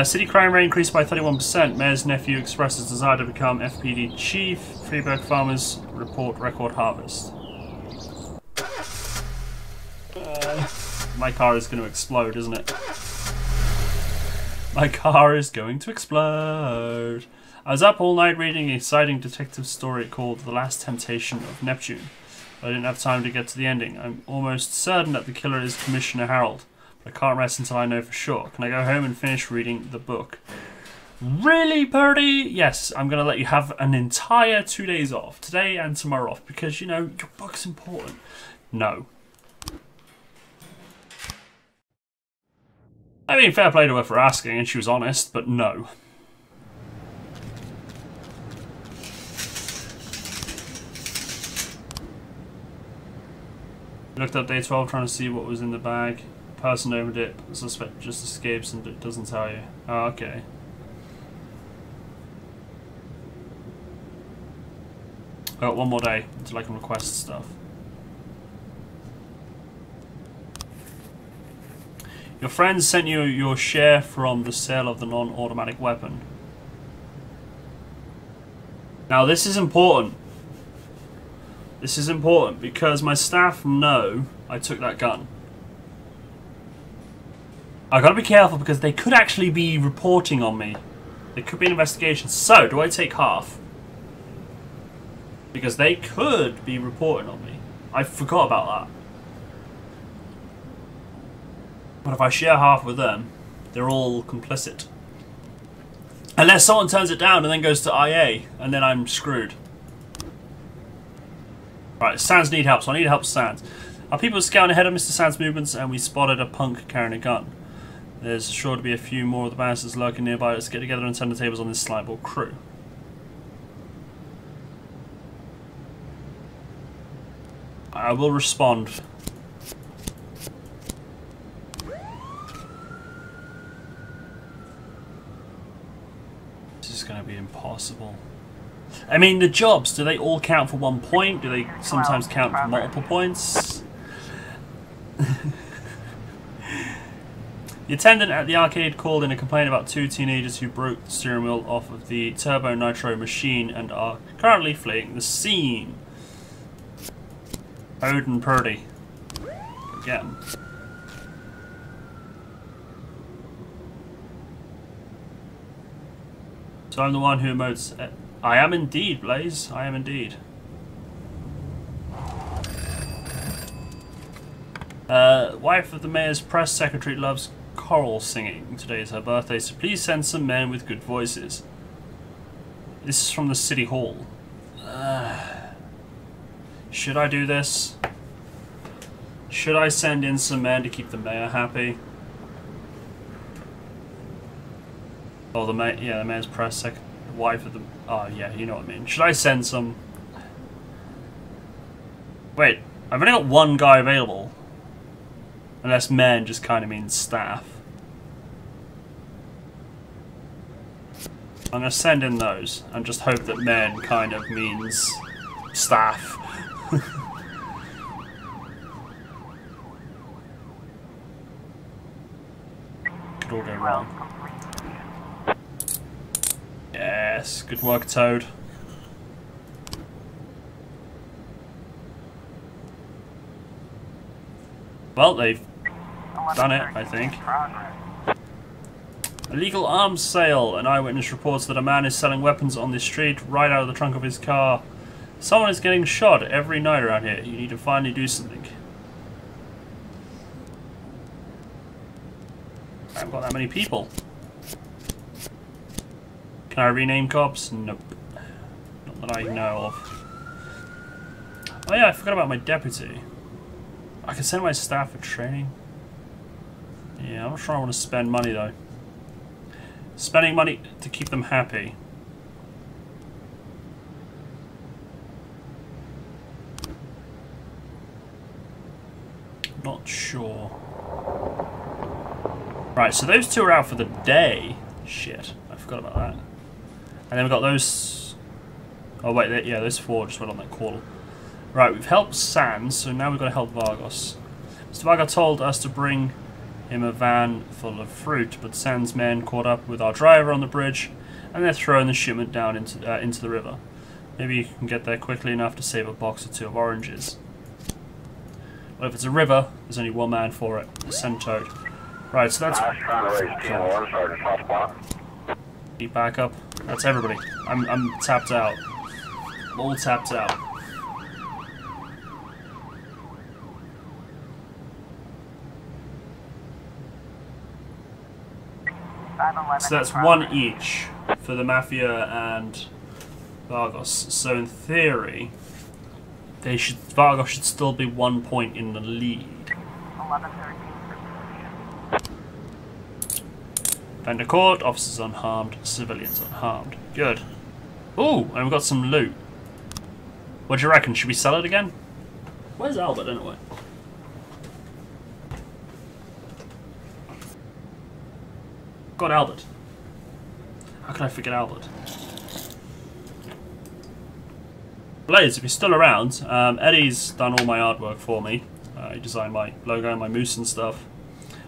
City crime rate increased by 31%. Mayor's nephew expresses desire to become FPD chief. Freeburg farmers report record harvest. My car is going to explode, isn't it? My car is going to explode. I was up all night reading an exciting detective story called The Last Temptation of Neptune. I didn't have time to get to the ending. I'm almost certain that the killer is Commissioner Harold. I can't rest until I know for sure. Can I go home and finish reading the book? Really, Birdie? Yes, I'm going to let you have an entire 2 days off. Today and tomorrow off. Because, you know, your book's important. No. I mean, fair play to her for asking, and she was honest, but no. Looked up day 12 trying to see what was in the bag. Person opened it, suspect just escapes and it doesn't tell you. Oh, okay. I got one more day until I can request stuff. Your friends sent you your share from the sale of the non-automatic weapon. Now this is important. This is important because my staff know I took that gun. I gotta be careful because they could actually be reporting on me. There could be an investigation. So, do I take half? Because they could be reporting on me. I forgot about that. But if I share half with them, they're all complicit. Unless someone turns it down and then goes to IA, and then I'm screwed. Right, Sands need help, so I need help Sands. Our people were scouting ahead of Mr. Sands' movements, and we spotted a punk carrying a gun. There's sure to be a few more of the bastards lurking nearby. Let's get together and turn the tables on this slideball crew. I will respond. This is going to be impossible. I mean, the jobs, do they all count for 1 point? Do they sometimes count for multiple points? The attendant at the arcade called in a complaint about 2 teenagers who broke the steering wheel off of the turbo nitro machine and are currently fleeing the scene. Odin Purdy. Again. So I'm the one who emotes. I am indeed, Blaze. I am indeed. Wife of the mayor's press secretary loves choral singing. Today is her birthday, so please send some men with good voices. This is from the city hall. Should I do this? Should I send in some men to keep the mayor happy? Oh, the mayor, yeah, the mayor's press secretary. Wife of the... Oh, yeah, you know what I mean. Should I send some... Wait, I've only got one guy available. Unless men just kind of means staff. I'm going to send in those and just hope that men kind of means staff. Could all go wrong. Yes, good work, Toad. Well, they've done it, I think. Illegal arms sale. An eyewitness reports that a man is selling weapons on the street right out of the trunk of his car. Someone is getting shot every night around here. You need to finally do something. I haven't got that many people. Can I rename cops? Nope. Not that I know of. Oh yeah, I forgot about my deputy. I can send my staff for training. Yeah, I'm not sure I want to spend money though. Spending money to keep them happy. Not sure. Right, so those two are out for the day. Shit, I forgot about that. And then we've got those... Oh wait, yeah, those 4 just went on that call. Right, we've helped Sans, so now we've got to help Vargas. Mr. Vargas told us to bring him a van full of fruit, but Sans' men caught up with our driver on the bridge, and they're throwing the shipment down into the river. Maybe you can get there quickly enough to save a box or 2 of oranges. Well, if it's a river, there's only one man for it. Send Toad. Right, so that's... I was trying to raise 10-1, Sergeant Hotspot. Keep back up. That's everybody. I'm tapped out. I'm all tapped out. So that's 1 each for the Mafia and Vargas. So in theory, Vargas should still be 1 point in the lead. 11-13 Vendor caught, officers unharmed, civilians unharmed. Good. Ooh, and we've got some loot. What do you reckon? Should we sell it again? Where's Albert anyway? God, Albert. How could I forget Albert? Blaze, if you're still around, Eddie's done all my artwork for me. He designed my logo and my moose and stuff.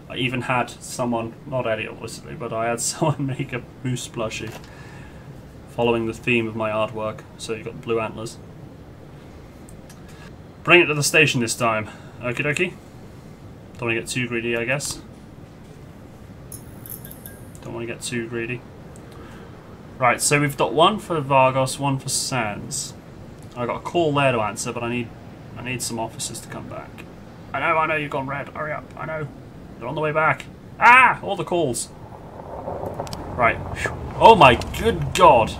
I even had someone, not Eddie obviously, but I had someone make a moose plushie following the theme of my artwork. So you got the blue antlers. Bring it to the station this time. Okie dokie. Don't want to get too greedy, I guess. Don't want to get too greedy. Right, so we've got one for Vargos, one for Sans. I got a call there to answer, but I need some officers to come back. I know, you've gone red. Hurry up, I know. They're on the way back. Ah! All the calls. Right. Oh my good god.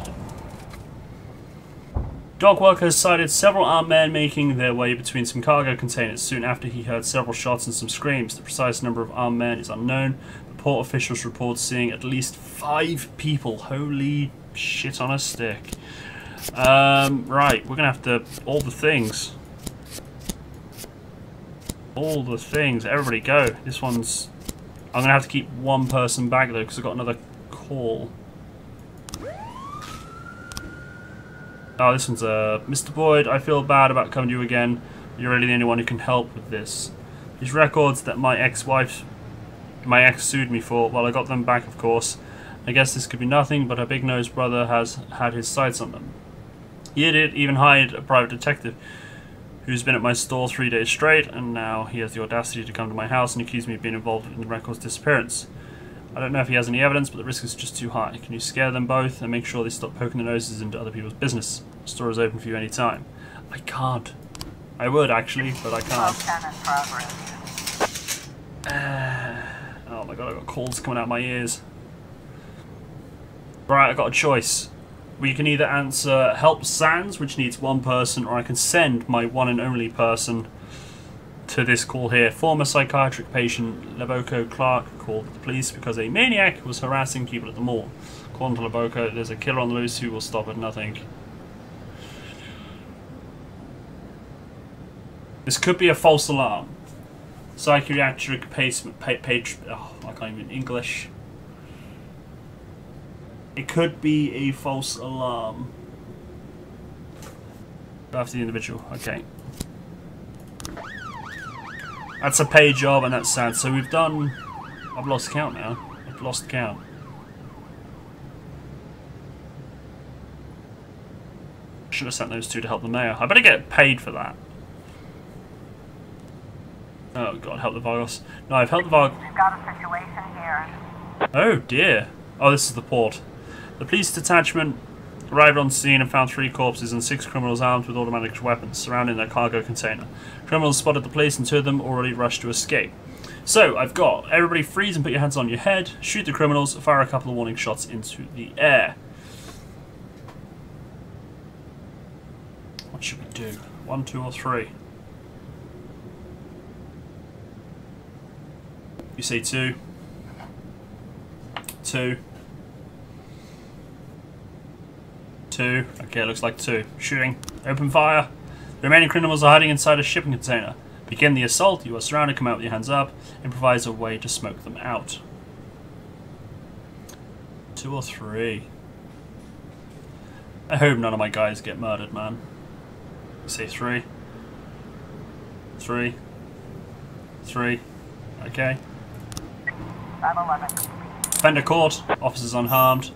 Dog workers sighted several armed men making their way between some cargo containers. Soon after, he heard several shots and some screams. The precise number of armed men is unknown. The port officials report seeing at least 5 people. Holy shit on a stick. Right, we're gonna have to... all the things. All the things. Everybody go. This one's... I'm gonna have to keep one person back though, because I've got another call. Oh, this one's Mr. Boyd, I feel bad about coming to you again. You're really the only one who can help with this. These records that my ex sued me for, well, I got them back, of course. I guess this could be nothing, but her big-nosed brother has had his sights on them. He did even hired a private detective who's been at my store 3 days straight, and now he has the audacity to come to my house and accuse me of being involved in the record's disappearance. I don't know if he has any evidence, but the risk is just too high. Can you scare them both and make sure they stop poking their noses into other people's business? The store is open for you any time. I can't. I would, actually, but I can't. Oh my god, I've got calls coming out my ears. Right, I've got a choice. We can either answer Help Sans, which needs one person, or I can send my one and only person to this call here. Former psychiatric patient Leboco Clark called the police because a maniac was harassing people at the mall. According to Leboco, there's a killer on the loose who will stop at nothing. This could be a false alarm. Psychiatric patient... oh, I can't even English. It could be a false alarm. Go after the individual. Okay. That's a paid job and that's sad. So we've done... I've lost count now. I've lost count. Should have sent those two to help the mayor. I better get paid for that. Oh god, help the Vargos. No, I've helped the Vargos. We've got a situation here. Oh dear. Oh, this is the port. The police detachment arrived on scene and found 3 corpses and 6 criminals armed with automatic weapons surrounding their cargo container. Criminals spotted the police and 2 of them already rushed to escape. So, I've got everybody freeze and put your hands on your head, shoot the criminals, fire a couple of warning shots into the air. What should we do? 1, 2, or 3? You say 2. 2. 2. Okay, it looks like 2. Shooting. Open fire. The remaining criminals are hiding inside a shipping container. Begin the assault. You are surrounded. Come out with your hands up. Improvise a way to smoke them out. 2 or 3. I hope none of my guys get murdered, man. Say 3. 3. 3. Okay. 511. Offender caught. Officers unharmed.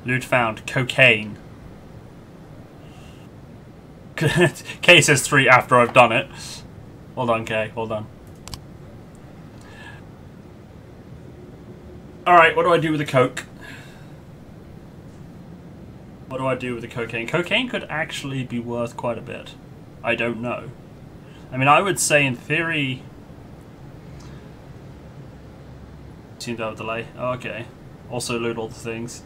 Loot found. Cocaine. K says 3 after I've done it. Well done, K. Well done. Alright, what do I do with the coke? What do I do with the cocaine? Cocaine could actually be worth quite a bit. I don't know. I mean, I would say in theory... Seem to have a delay. Oh, okay. Also loot all the things.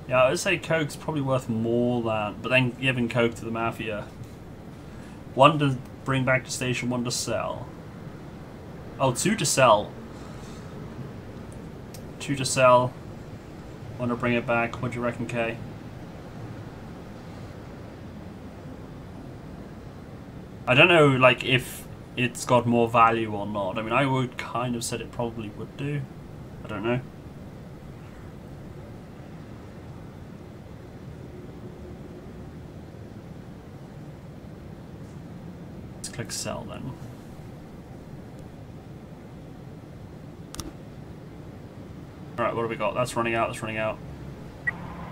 Yeah, I would say coke's probably worth more than... But then giving coke to the mafia. 1 to bring back to station, 1 to sell. Oh, 2 to sell. 2 to sell. 1 to bring it back. What do you reckon, Kay? I don't know, like, if it's got more value or not. I mean, I would kind of said it probably would do. I don't know. Click sell then. Alright, what do we got? That's running out, that's running out.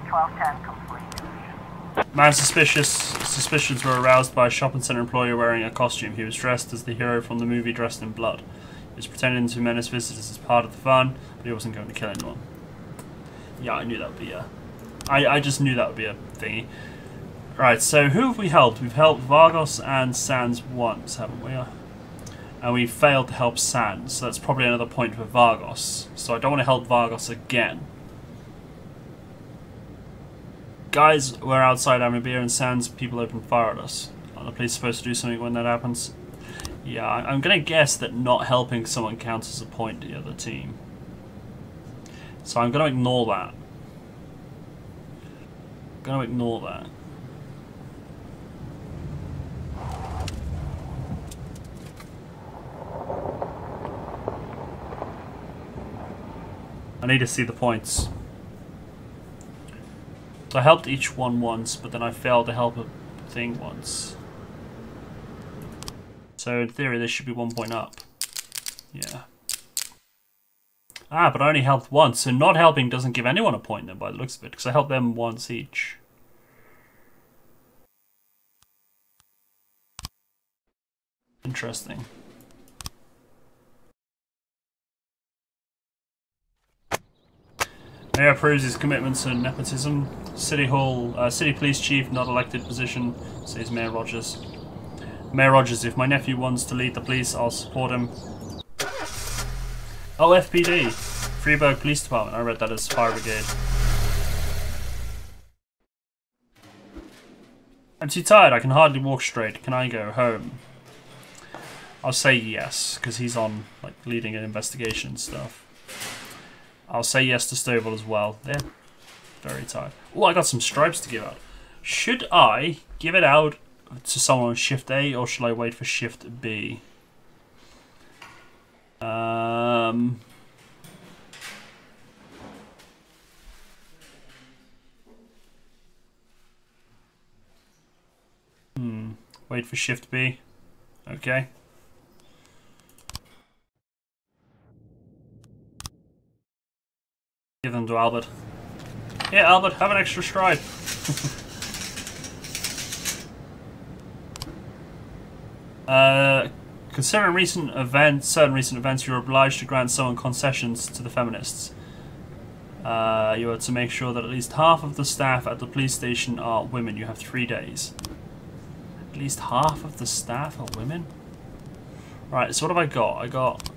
1210 complete. Man's suspicions were aroused by a shopping centre employee wearing a costume. He was dressed as the hero from the movie Dressed in Blood. He was pretending to menace visitors as part of the fun, but he wasn't going to kill anyone. Yeah, I knew that would be a... I just knew that would be a thingy. Right, so who have we helped? We've helped Vargos and Sans once, haven't we? And we failed to help Sans, so that's probably another point for Vargos. So I don't want to help Vargos again. Guys, we're outside having a beer and Sans people open fire at us. Are the police supposed to do something when that happens? Yeah, I'm going to guess that not helping someone counts as a point to the other team. So I'm going to ignore that. I'm going to ignore that. I need to see the points. So I helped each one once, but then I failed to help a thing once. So in theory, this should be 1 point up. Yeah. Ah, but I only helped once, so not helping doesn't give anyone a point then by the looks of it, because I helped them once each. Interesting. Mayor approves his commitments to nepotism. City police chief, not elected position, says Mayor Rogers. Mayor Rogers, if my nephew wants to lead the police, I'll support him. Oh, FPD. Freeburg Police Department. I read that as Fire Brigade. I'm too tired. I can hardly walk straight. Can I go home? I'll say yes, because he's on, like, leading an investigation and stuff. I'll say yes to Stovall as well. They're very tired. Oh, I got some stripes to give out. Should I give it out to someone on Shift A, or should I wait for Shift B? Wait for Shift B. Okay. Give them to Albert. Here, Albert, have an extra stripe. Considering certain recent events, you're obliged to grant someone concessions to the feminists. You are to make sure that at least half of the staff at the police station are women. You have 3 days. At least half of the staff are women? Right, so what have I got? I got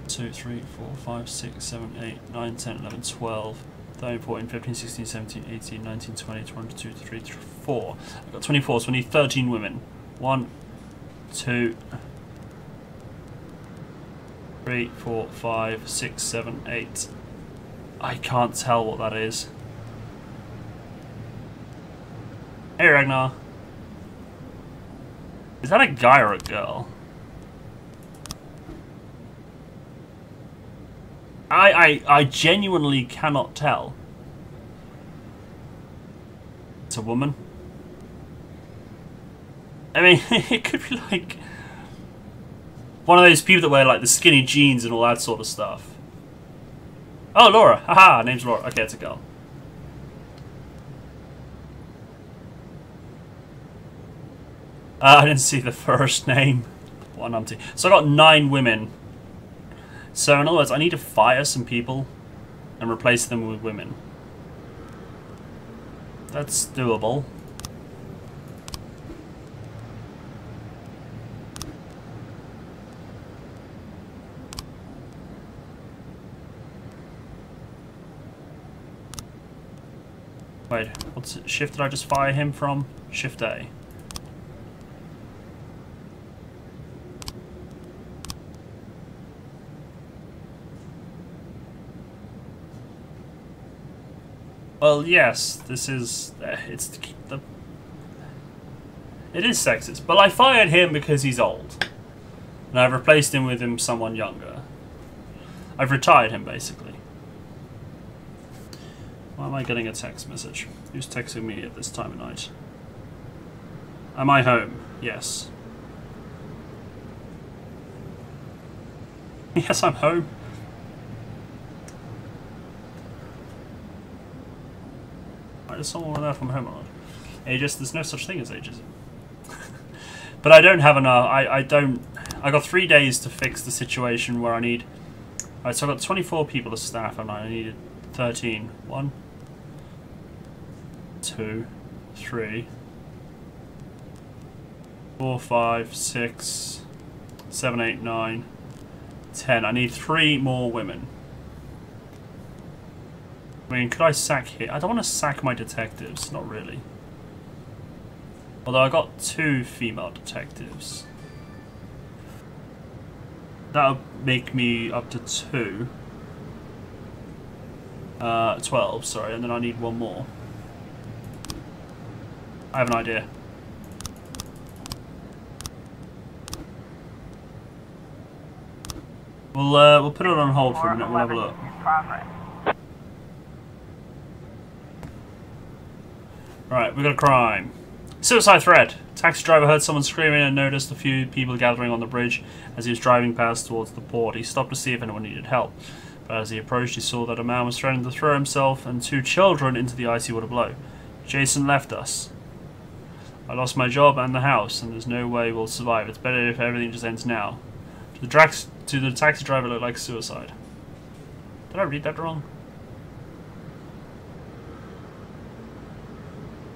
2, 3, 4, 5, 6, 7, 8, 9, 10, 11, 12, 13, 14, 15, 16, 17, 18, 19, 20, 22, 23, 24. I've got 24, so we need 13 women. 1, 2, 3, 4, 5, 6, 7, 8. I can't tell what that is. Hey Ragnar. Is that a guy or a girl? I genuinely cannot tell. It's a woman. I mean, it could be like one of those people that wear like the skinny jeans and all that sort of stuff. Oh, Laura. Haha, her name's Laura. Okay, it's a girl. I didn't see the first name. One umpty. So I got 9 women. So in other words, I need to fire some people and replace them with women. That's doable. Wait, what shift did I just fire him from? Shift A. Well, yes, this is... it's to keep the... It is sexist, but I fired him because he's old. And I've replaced him with someone younger. I've retired him, basically. Why am I getting a text message? Who's texting me at this time of night? Am I home? Yes. Yes, I'm home. Right, there's someone there from home or not? Ageist, there's no such thing as ageism. But I don't have enough. I got 3 days to fix the situation where I need. Alright, so I've got 24 people as staff, and I needed 13. 1, 2, 3, 4, 5, 6, 7, 8, 9, 10. I need 3 more women. I mean, could I sack here? I don't want to sack my detectives, not really. Although I got 2 female detectives. That'll make me up to 2. 12, sorry, and then I need 1 more. I have an idea. We'll put it on hold for a minute. We'll have a look. Right, we got a crime. Suicide threat. Taxi driver heard someone screaming and noticed a few people gathering on the bridge as he was driving past towards the port. He stopped to see if anyone needed help, but as he approached, he saw that a man was threatening to throw himself and 2 children into the icy water below. Jason left us. I lost my job and the house, and there's no way we'll survive. It's better if everything just ends now. To the taxi driver, it looked like suicide. Did I read that wrong?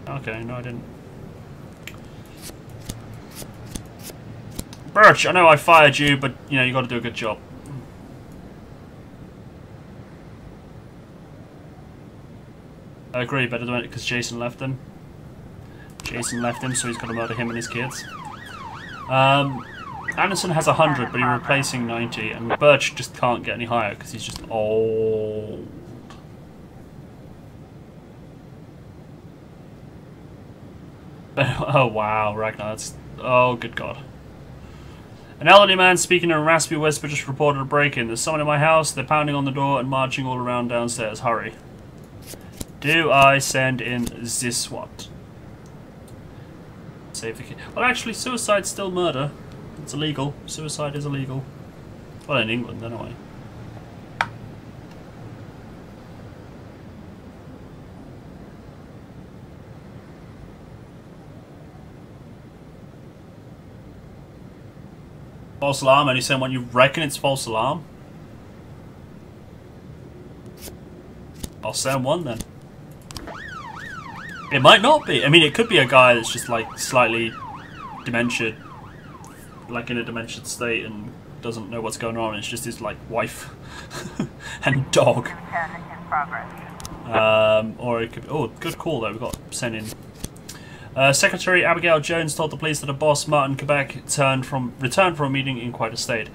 Okay, no I didn't. Birch, I know I fired you, but you know, you gotta do a good job. I agree, better than it because Jason left him. Jason left him, so he's gotta murder him and his kids. Anderson has 100, but he's replacing 90, and Birch just can't get any higher because he's just old. Oh wow, Ragnar, that's... oh good god. An elderly man speaking in a raspy whisper just reported a break-in. There's someone in my house, they're pounding on the door and marching all around downstairs. Hurry. Do I send in the SWAT? Save the kid. Well actually, suicide's still murder. It's illegal. Suicide is illegal. Well, in England anyway. False alarm, only send one. You reckon it's false alarm? I'll send one then. It might not be. I mean, it could be a guy that's just like slightly dementia, like in a dementia state and doesn't know what's going on. It's just his like wife and dog. Or it could be, oh, good call though. We got sent in. Secretary Abigail Jones told the police that a boss, Martin Quebec, returned from a meeting in quite a state.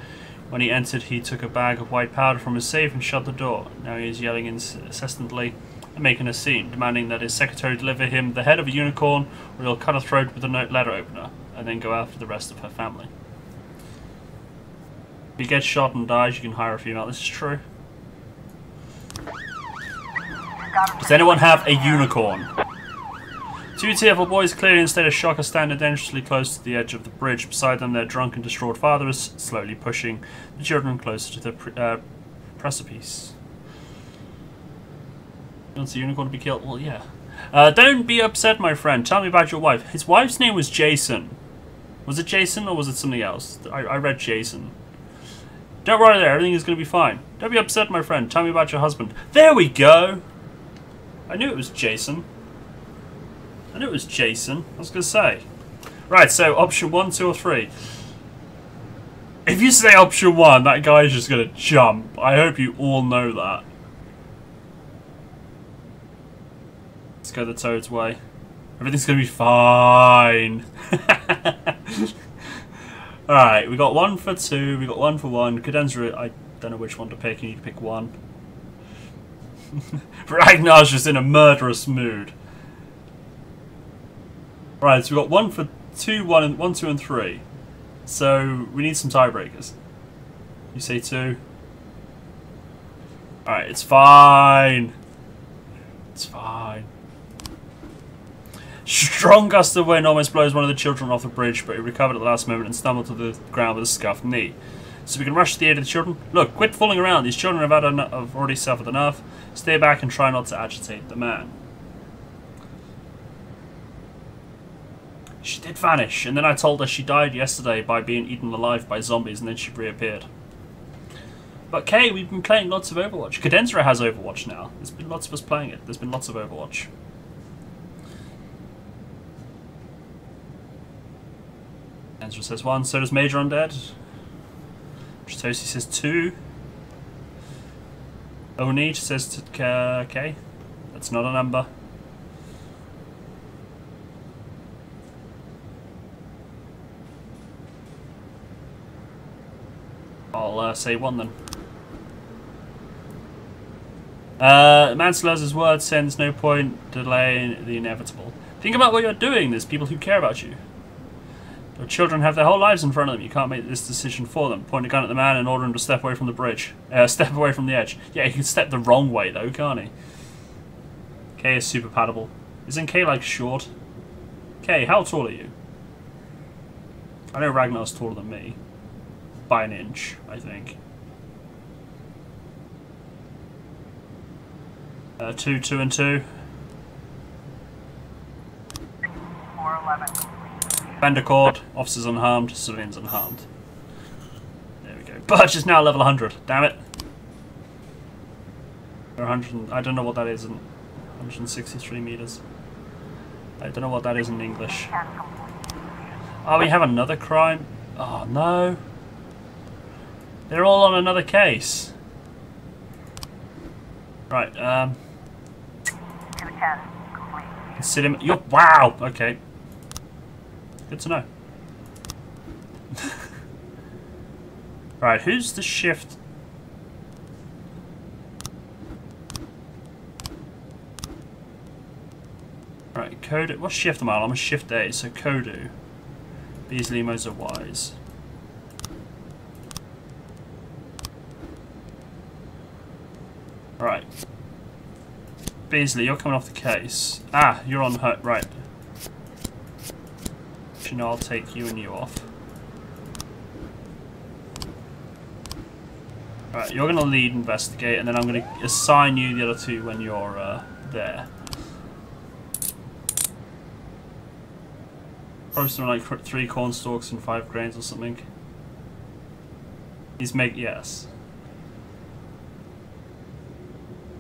When he entered, he took a bag of white powder from his safe and shut the door. Now he is yelling incessantly and making a scene, demanding that his secretary deliver him the head of a unicorn or he'll cut her throat with a letter opener and then go after the rest of her family. If he gets shot and dies, you can hire a female. This is true. Does anyone have a unicorn? 2 tearful boys, clearly in a state of shock, are standing dangerously close to the edge of the bridge. Beside them, their drunk and distraught father is slowly pushing the children closer to the precipice. You want the unicorn to be killed? Well, yeah. Don't be upset, my friend. Tell me about your wife. His wife's name was Jason. Was it Jason or was it something else? I read Jason. Don't worry there. Everything is going to be fine. Don't be upset, my friend. Tell me about your husband. There we go. I knew it was Jason. I knew it was Jason. I was going to say. Right, so option 1, 2, or 3. If you say option 1, that guy is just going to jump. I hope you all know that. Let's go the Toad's way. Everything's going to be fine. Alright, we got 1 for 2, we got 1 for 1. Cadenza, I don't know which one to pick. You need to pick 1. Ragnar's just in a murderous mood. Right, so we got 1 for 2, 1, 2, and 3. So we need some tiebreakers. You say 2. Alright, it's fine. It's fine. Strong gust of wind almost blows one of the children off the bridge, but he recovered at the last moment and stumbled to the ground with a scuffed knee. So we can rush to the aid of the children. Look, quit fooling around. These children have already suffered enough. Stay back and try not to agitate the man. She did vanish, and then I told her she died yesterday by being eaten alive by zombies, and then she reappeared. But Kay, we've been playing lots of Overwatch. Cadenzra has Overwatch now. There's been lots of us playing it. There's been lots of Overwatch. Cadenzra says 1, so does Major Undead. Tritosi says 2. Oni says to Kay. That's not a number. I'll say 1 then. Man slurs his words, saying there's no point delaying the inevitable. Think about what you're doing. There's people who care about you. Your children have their whole lives in front of them. You can't make this decision for them. Point a gun at the man and order him to step away from the bridge. Step away from the edge. Yeah, he can step the wrong way though, can't he? Kay is super paddable. Isn't Kay like short? Kay, how tall are you? I know Ragnar's taller than me. By an inch, I think. 2, 2 and 2. 411. Bender cord, officers unharmed, civilians unharmed. There we go. Birch is now level 100. Damn it. 100. I don't know what that is in 163 meters. I don't know what that is in English. Oh, we have another crime. Oh no. They're all on another case. Right. 210 complete. Consider him. Wow. Okay. Good to know. Right, who's the shift? Right, Kodu. What shift am I on? I'm a shift A, so Kodu. Beasley, Moser, Wise. Right. Beasley, you're coming off the case. Ah, you're on her. Right. I'll take you and you off. Alright, you're going to lead investigate, and then I'm going to assign you the other 2 when you're there. Probably something like 3 corn stalks and 5 grains or something. He's yes.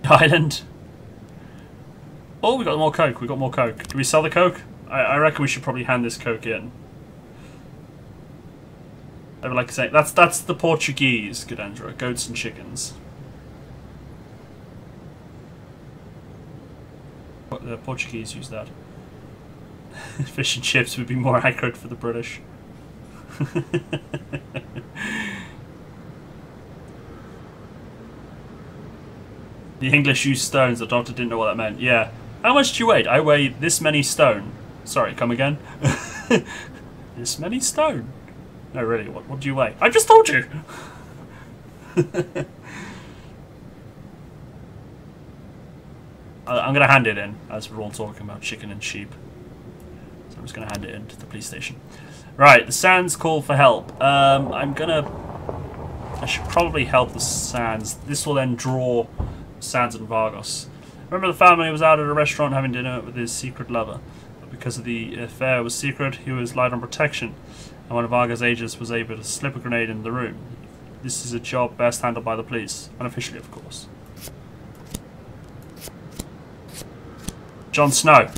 Island. Oh, we got more coke. We got more coke. Do we sell the coke? I reckon we should probably hand this coke in. I would like to say that's the Portuguese, Cadendra. Goats and chickens. The Portuguese use that. Fish and chips would be more accurate for the British. The English use stones. The doctor didn't know what that meant. Yeah. How much do you weigh? I weigh this many stone. Sorry, come again? This many stone? No, really, what do you weigh? I just told you! I'm going to hand it in, as we're all talking about chicken and sheep. So I'm just going to hand it in to the police station. Right, the Sands call for help. I should probably help the Sands. This will then draw Sands and Vargas. Remember, the family was out at a restaurant having dinner with his secret lover. Because of the affair was secret, he was light on protection, and one of Varga's agents was able to slip a grenade in the room. This is a job best handled by the police, unofficially of course. Jon Snow,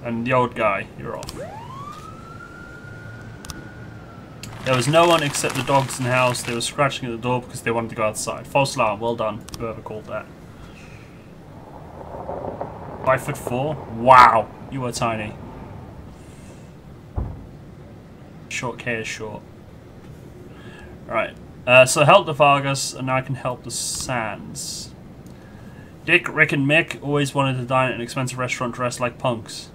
and the old guy, you're off. There was no one except the dogs in the house. They were scratching at the door because they wanted to go outside. False alarm, well done, whoever called that. 5'4"? Wow, you were tiny. Short K is short. Right. So help the Vargas, and now I can help the Sands. Dick, Rick, and Mick always wanted to dine at an expensive restaurant dressed like punks.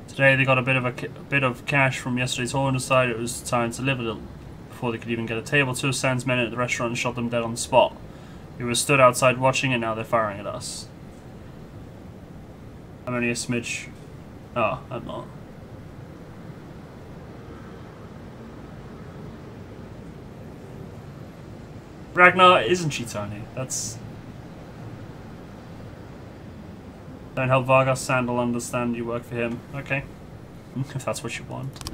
Today they got a bit of cash from yesterday's haul and decided it was time to live a little. Before they could even get a table, 2 Sands men at the restaurant and shot them dead on the spot. We were stood outside watching, and now they're firing at us. I'm only a smidge Oh, I'm not. Ragnar, isn't she Tony? That's... Don't help Vargas Sandal understand you work for him. Okay. If that's what you want.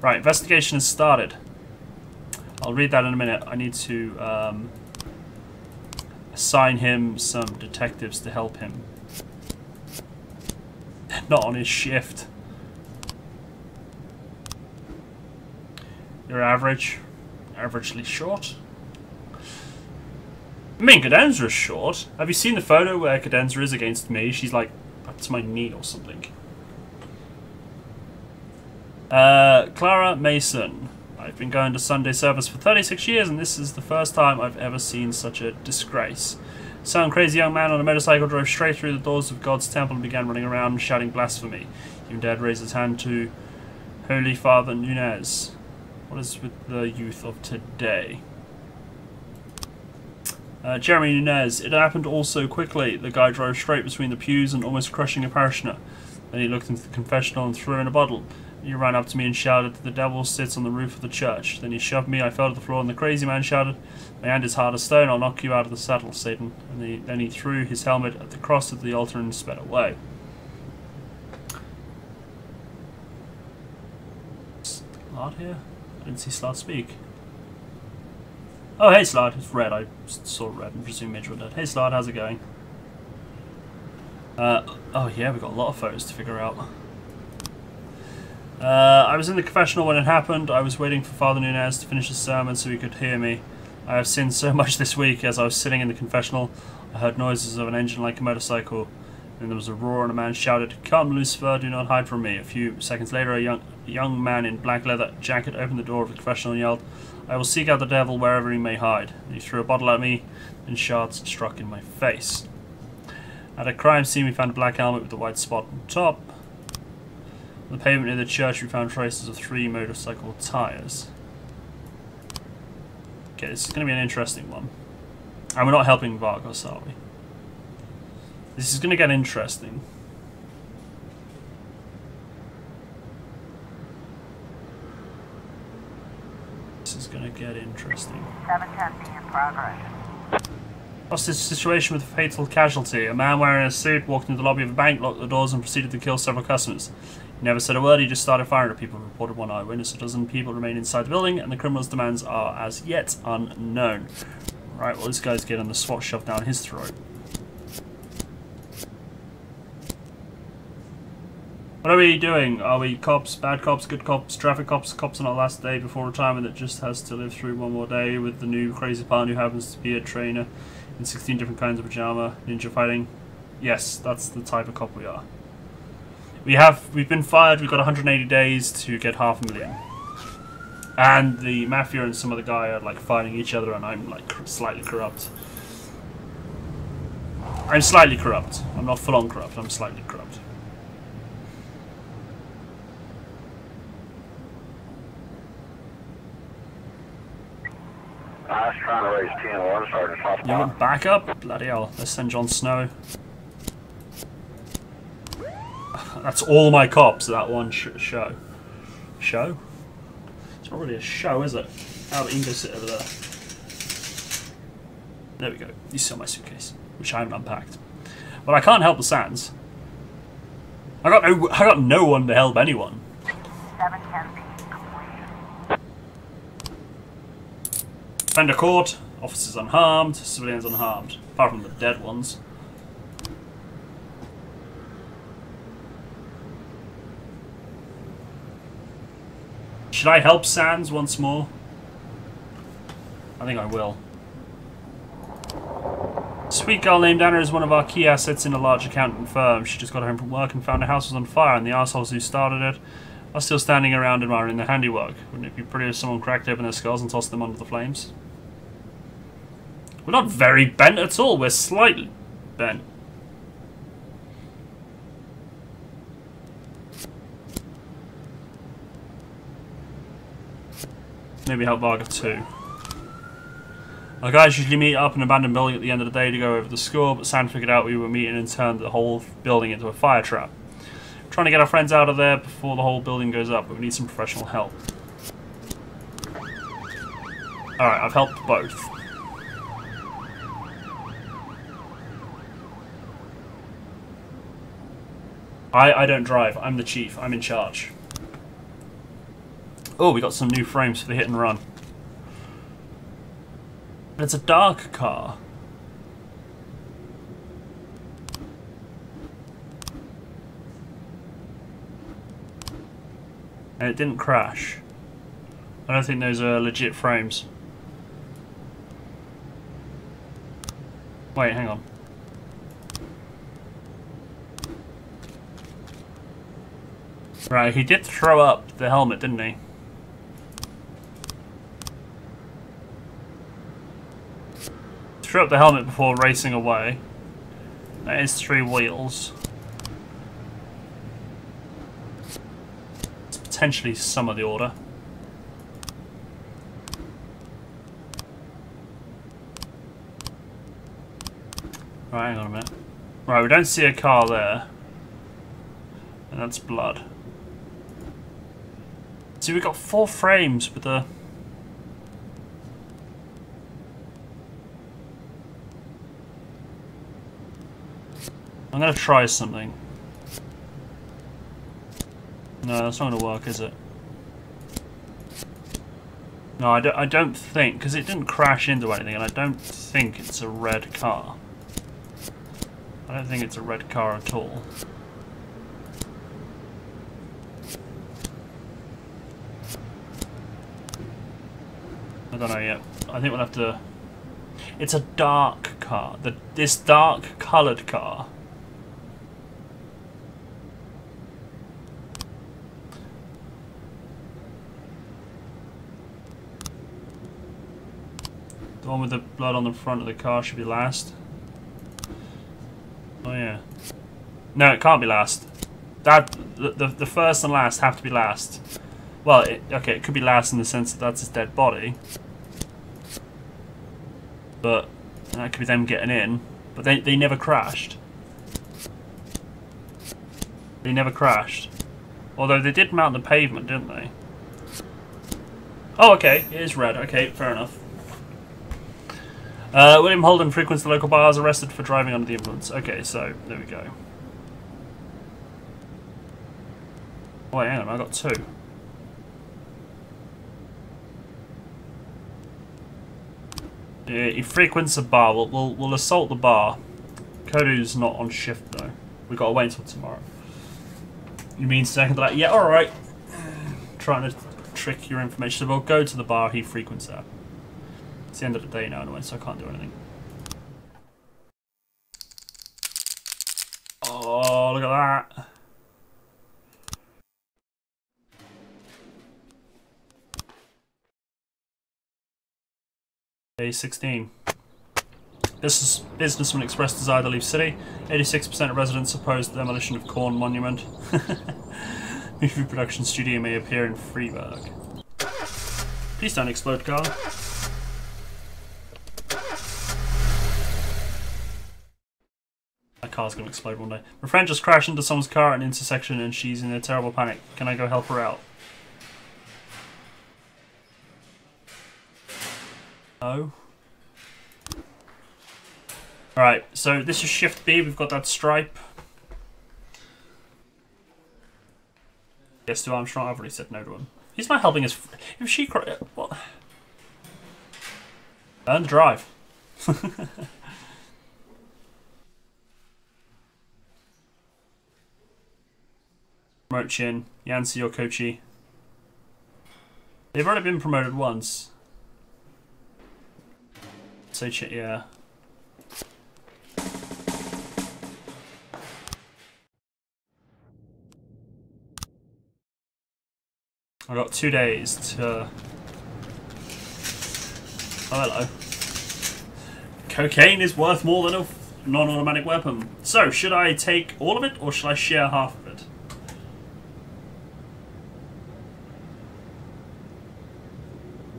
Right, investigation has started. I'll read that in a minute. I need to assign him some detectives to help him. Not on his shift. You're average. Averagely short. I mean, Cadenza is short. Have you seen the photo where Cadenza is against me? She's like up to my knee or something. Clara Mason. I've been going to Sunday service for 36 years and this is the first time I've ever seen such a disgrace. Some crazy young man on a motorcycle drove straight through the doors of God's temple and began running around and shouting blasphemy. Even dared raise his hand to Holy Father Nunez. What is with the youth of today? Jeremy Nunez. It happened all so quickly. The guy drove straight between the pews and almost crushing a parishioner. Then he looked into the confessional and threw in a bottle. He ran up to me and shouted, "The devil sits on the roof of the church." Then he shoved me, I fell to the floor, and the crazy man shouted, "My hand is hard as stone, I'll knock you out of the saddle, Satan." And then he threw his helmet at the cross of the altar and sped away. Slard here? I didn't see Slard speak. Oh, hey Slard, it's red. I saw red and presumed Mitch were dead. Hey Slard, how's it going? Oh yeah, we've got a lot of photos to figure out. I was in the confessional when it happened. I was waiting for Father Nunez to finish his sermon so he could hear me. I have sinned so much this week. As I was sitting in the confessional, I heard noises of an engine like a motorcycle. Then there was a roar and a man shouted, "Come, Lucifer, do not hide from me." A few seconds later, a young man in black leather jacket opened the door of the confessional and yelled, "I will seek out the devil wherever he may hide." And he threw a bottle at me, and shards struck in my face. At a crime scene, we found a black helmet with a white spot on top. On the pavement near the church, we found traces of 3 motorcycle tyres. Okay, this is going to be an interesting one. And we're not helping Vargas, are we? This is going to get interesting. This is going to get interesting. 710 in progress. Hostage situation with a fatal casualty. A man wearing a suit walked into the lobby of a bank, locked the doors and proceeded to kill several customers. He never said a word, he just started firing at people. Reported one eyewitness. A dozen people remain inside the building and the criminal's demands are as yet unknown. Right, well this guy's getting the SWAT shoved down his throat. What are we doing? Are we cops, bad cops, good cops, traffic cops, cops on our last day before retirement that just has to live through one more day with the new crazy partner who happens to be a trainer in 16 different kinds of pajama, ninja fighting? Yes, that's the type of cop we are. We've been fired, we've got 180 days to get $500,000. And the mafia and some other guy are like fighting each other and I'm like slightly corrupt. I'm slightly corrupt. I'm not full on corrupt, I'm slightly corrupt. I was trying to raise 10-1, Sergeant Hotspot. You want backup? Bloody hell, let's send Jon Snow. That's all my cops, that one show. Show? It's not really a show, is it? How about you can go sit over there? There we go. You saw my suitcase, which I haven't unpacked. But I can't help the Sands. I got no one to help anyone. 710 complete. Fender court, officers unharmed, civilians unharmed, apart from the dead ones. Should I help Sands once more? I think I will. Sweet girl named Anna is one of our key assets in a large accounting firm. She just got home from work and found her house was on fire, and the assholes who started it are still standing around admiring their handiwork. Wouldn't it be pretty if someone cracked open their skulls and tossed them under the flames? We're not very bent at all, we're slightly bent. Maybe help Varga too. Our guys usually meet up in an abandoned building at the end of the day to go over the score, but Sam figured out we were meeting and turned the whole building into a fire trap. Trying to get our friends out of there before the whole building goes up, but we need some professional help. Alright, I've helped both. I don't drive. I'm the chief. I'm in charge. Oh, we got some new frames for the hit and run. But it's a dark car. And it didn't crash. I don't think those are legit frames. Wait, hang on. Right, he did throw up the helmet, didn't he? Threw up the helmet before racing away. That is 3 wheels. It's potentially some of the order. Right, hang on a minute. Right, we don't see a car there. And that's blood. See, we've got 4 frames with the... I'm gonna try something. No, that's not gonna work, is it? No, I don't think, because it didn't crash into anything, and I don't think it's a red car. I don't think it's a red car at all. I don't know yet. I think we'll have to... It's a dark car. This dark coloured car. The one with the blood on the front of the car should be last. Oh yeah. No, it can't be last. The first and last have to be last. Well, okay, it could be last in the sense that that's his dead body. But that could be them getting in. But they never crashed. They never crashed. Although they did mount the pavement, didn't they? Oh, okay, it is red. Okay, fair enough. William Holden frequents the local bars, arrested for driving under the influence. Okay, so there we go. Oh, wait, hang on, I got 2. Yeah, he frequents a bar. We'll assault the bar. Kodu's not on shift though. We gotta wait until tomorrow. You mean second to that? Yeah, all right. Trying to trick your information. So we'll go to the bar he frequents at. It's the end of the day now anyway, so I can't do anything. Oh, look at that. Day 16. Businessman expressed desire to leave city. 86% of residents oppose the demolition of Corn Monument. Movie production studio may appear in Freiburg. Please don't explode, car. That car's gonna explode one day. My friend just crashed into someone's car at an intersection and she's in a terrible panic. Can I go help her out? No. Alright, so this is Shift B. We've got that stripe. Yes to Armstrong. I've already said no to him. He's not helping us. If she... What? Learn to drive. Promote Chin. Yancy or Kochi. They've already been promoted once. So yeah. I've got 2 days to... Oh, hello. Cocaine is worth more than a non-automatic weapon. So, should I take all of it, or should I share half of it?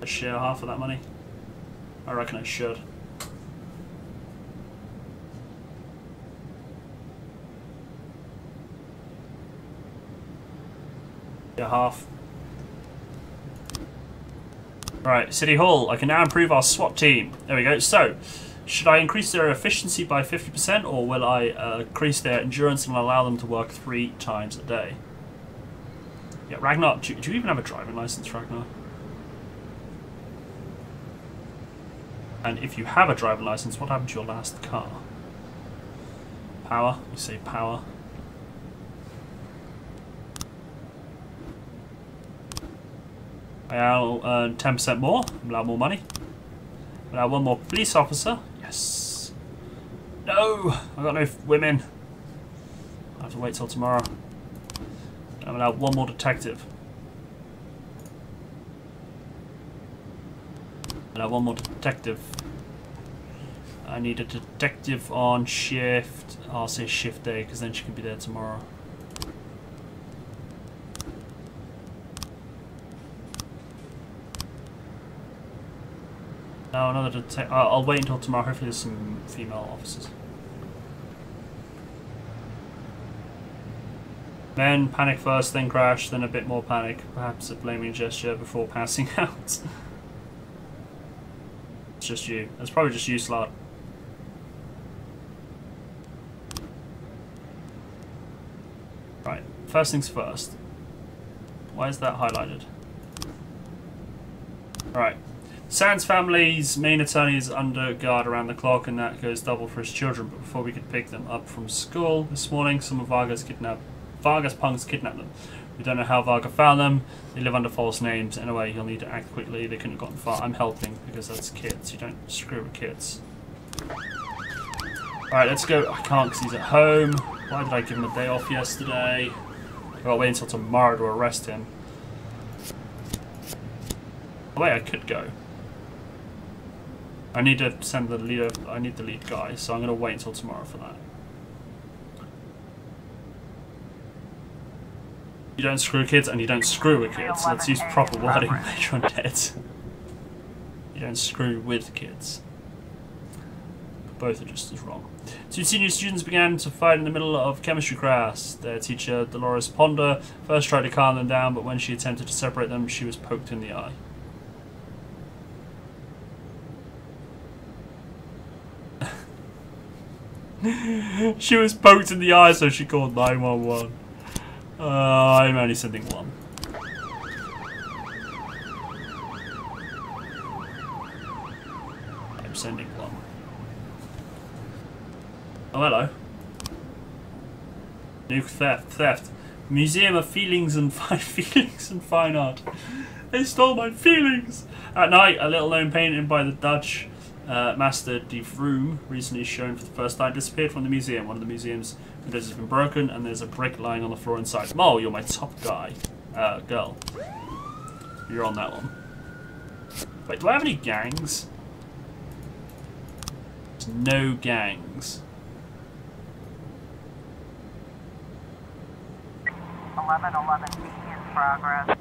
I share half of that money? I reckon I should. Yeah, half. Right, City Hall. I can now improve our SWAT team. There we go. So, should I increase their efficiency by 50% or will I increase their endurance and allow them to work 3 times a day? Yeah, Ragnar, do you even have a driving license, Ragnar? And if you have a driving license, what happened to your last car? Power? You say power. I'll earn 10% more. I'm allowed more money. I'm allowed 1 more police officer. Yes. No! I've got no women. I have to wait till tomorrow. I'm allowed 1 more detective. I'm allowed 1 more detective. I need a detective on shift. I'll say shift day because then she can be there tomorrow. No, another detective. I'll wait until tomorrow. Hopefully there's some female officers. Men panic first, then crash, then a bit more panic. Perhaps a blaming gesture before passing out. It's just you. That's probably just you, slut. Right. First things first. Why is that highlighted? Right. Sands family's main attorney is under guard around the clock, and that goes double for his children. But before we could pick them up from school this morning, some of Varga's punks kidnapped them. We don't know how Varga found them. They live under false names. Anyway, he'll need to act quickly. They couldn't have gotten far. I'm helping because that's kids. You don't screw with kids. Alright, let's go. I can't because he's at home. Why did I give him a day off yesterday? I've got to wait until tomorrow to arrest him. Oh, wait, I could go. I need to send the leader. I need the lead guy, so I'm going to wait until tomorrow for that. You don't screw kids, and you don't screw with kids. Let's use proper wording later on, Dead. You don't screw with kids. Both are just as wrong. 2 senior students began to fight in the middle of chemistry class. Their teacher, Dolores Ponder, first tried to calm them down, but when she attempted to separate them, she was poked in the eye. She was poked in the eye, so she called 911. I'm only sending 1. I'm sending 1. Oh, hello. New theft. Museum of Feelings and Fine Art. They stole my feelings. At night, a little known painting by the Dutch Master de Vroom, recently shown for the first time, disappeared from the museum. One of the museum's windows has been broken, and there's a brick lying on the floor inside. Mo, you're my top guy. Girl. You're on that one. Wait, do I have any gangs? There's no gangs. 1111B in progress.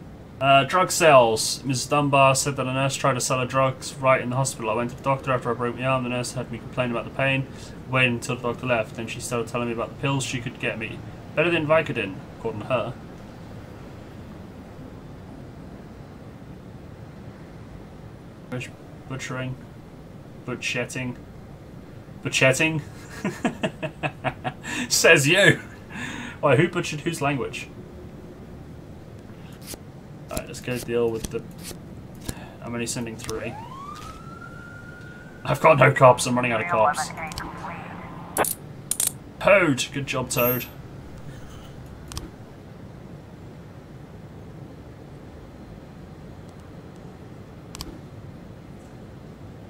Drug sales. Mrs. Dunbar said that a nurse tried to sell her drugs right in the hospital. I went to the doctor after I broke my arm. The nurse had me complain about the pain. Waited until the doctor left. Then she started telling me about the pills she could get me. Better than Vicodin, according to her. Butchering. Butchetting. Butchetting? Says you! Why, who butchered whose language? Alright, let's go deal with the... I'm only sending 3. I've got no cops, I'm running out of cops. Toad! Good job, Toad.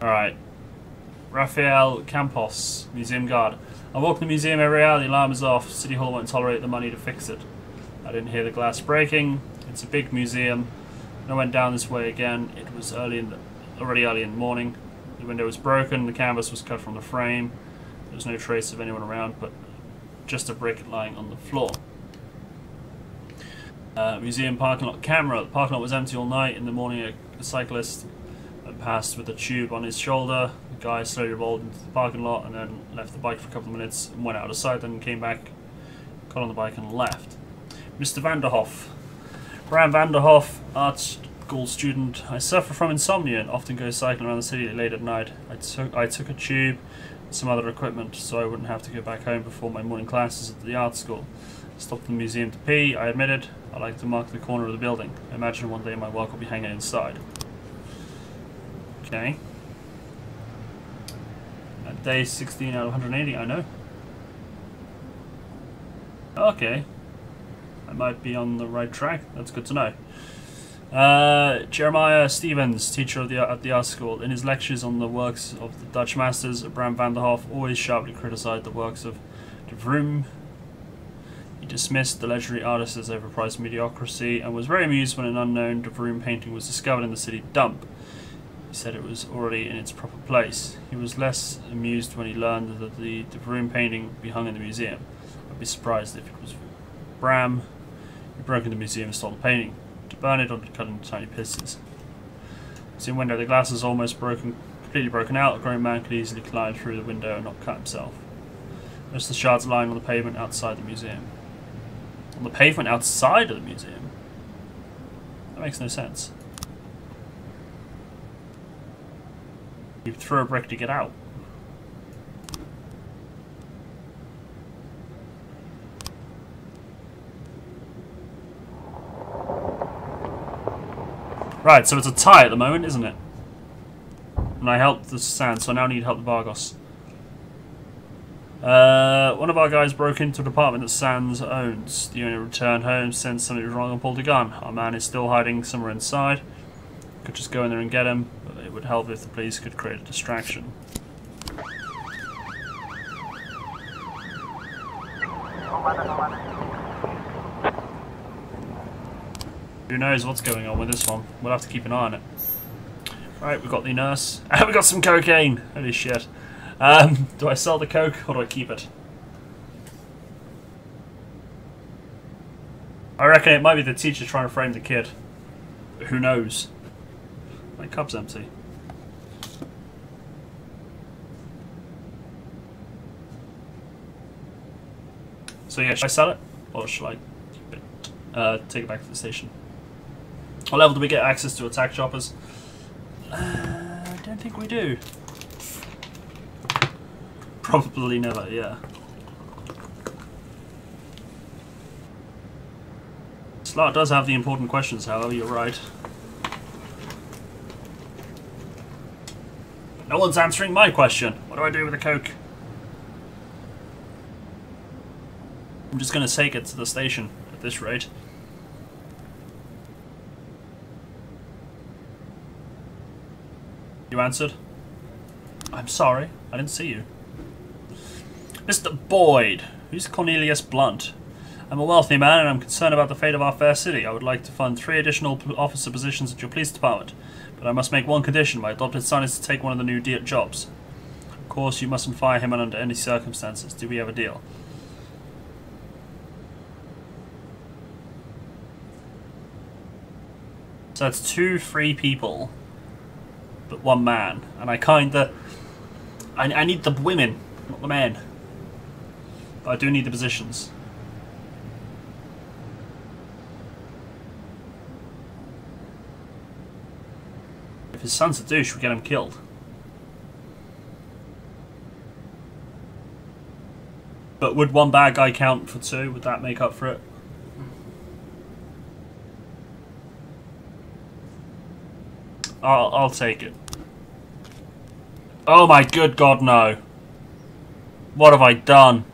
Alright. Rafael Campos, museum guard. I walk the museum every hour, the alarm is off. City Hall won't tolerate the money to fix it. I didn't hear the glass breaking. It's a big museum. When I went down this way again, it was already early in the morning. The window was broken, the canvas was cut from the frame. There was no trace of anyone around, but just a brick lying on the floor. Museum parking lot camera. The parking lot was empty all night. In the morning, a cyclist passed with a tube on his shoulder. The guy slowly rolled into the parking lot and then left the bike for a couple of minutes and went out of sight, then came back, got on the bike and left. Mr. Vanderhoff. Bram Vanderhoff, art school student. I suffer from insomnia and often go cycling around the city late at night. I took a tube and some other equipment so I wouldn't have to go back home before my morning classes at the art school. I stopped in the museum to pee. I admitted I like to mark the corner of the building. I imagine one day my work will be hanging inside. Okay. At day 16 out of 180, I know. Okay. I might be on the right track. That's good to know. Jeremiah Stevens, teacher at the art school. In his lectures on the works of the Dutch masters, Bram van der Hoef always sharply criticized the works of de Vroom. He dismissed the legendary artist as overpriced mediocrity and was very amused when an unknown de Vroom painting was discovered in the city dump. He said it was already in its proper place. He was less amused when he learned that the de Vroom painting would be hung in the museum. I'd be surprised if it was Bram who broke into the museum and stole the painting, to burn it or to cut it into tiny pieces. Museum window, the glass is almost completely broken out. A grown man could easily climb through the window and not cut himself. Most of the shards lying on the pavement outside the museum. On the pavement outside of the museum? That makes no sense. You throw a brick to get out. Right, so it's a tie at the moment, isn't it? And I helped the Sand, so I now need help the Vargos. One of our guys broke into a department that Sands owns. The owner returned home, sensed something was wrong and pulled a gun. Our man is still hiding somewhere inside. Could just go in there and get him, but it would help if the police could create a distraction. 1111. Who knows what's going on with this one? We'll have to keep an eye on it. Right, we've got the nurse. We got some cocaine! Holy shit. Do I sell the coke or do I keep it? I reckon it might be the teacher trying to frame the kid. But who knows? My cup's empty. So yeah, should I sell it? Or should I keep it? Take it back to the station. What level do we get access to attack choppers? I don't think we do. Probably never, yeah. Slot does have the important questions, however, you're right. No one's answering my question. What do I do with the coke? I'm just going to take it to the station at this rate. You answered? I'm sorry, I didn't see you. Mr. Boyd, who's Cornelius Blunt? I'm a wealthy man and I'm concerned about the fate of our fair city. I would like to fund 3 additional officer positions at your police department, but I must make one condition. My adopted son is to take one of the new jobs. Of course, you mustn't fire him under any circumstances. Do we have a deal? So that's 2 free people, but 1 man. And I kinda... I need the women, not the men. But I do need the positions. If his son's a douche, we get him killed. But would 1 bad guy count for 2? Would that make up for it? I'll take it. Oh my good God, no. What have I done?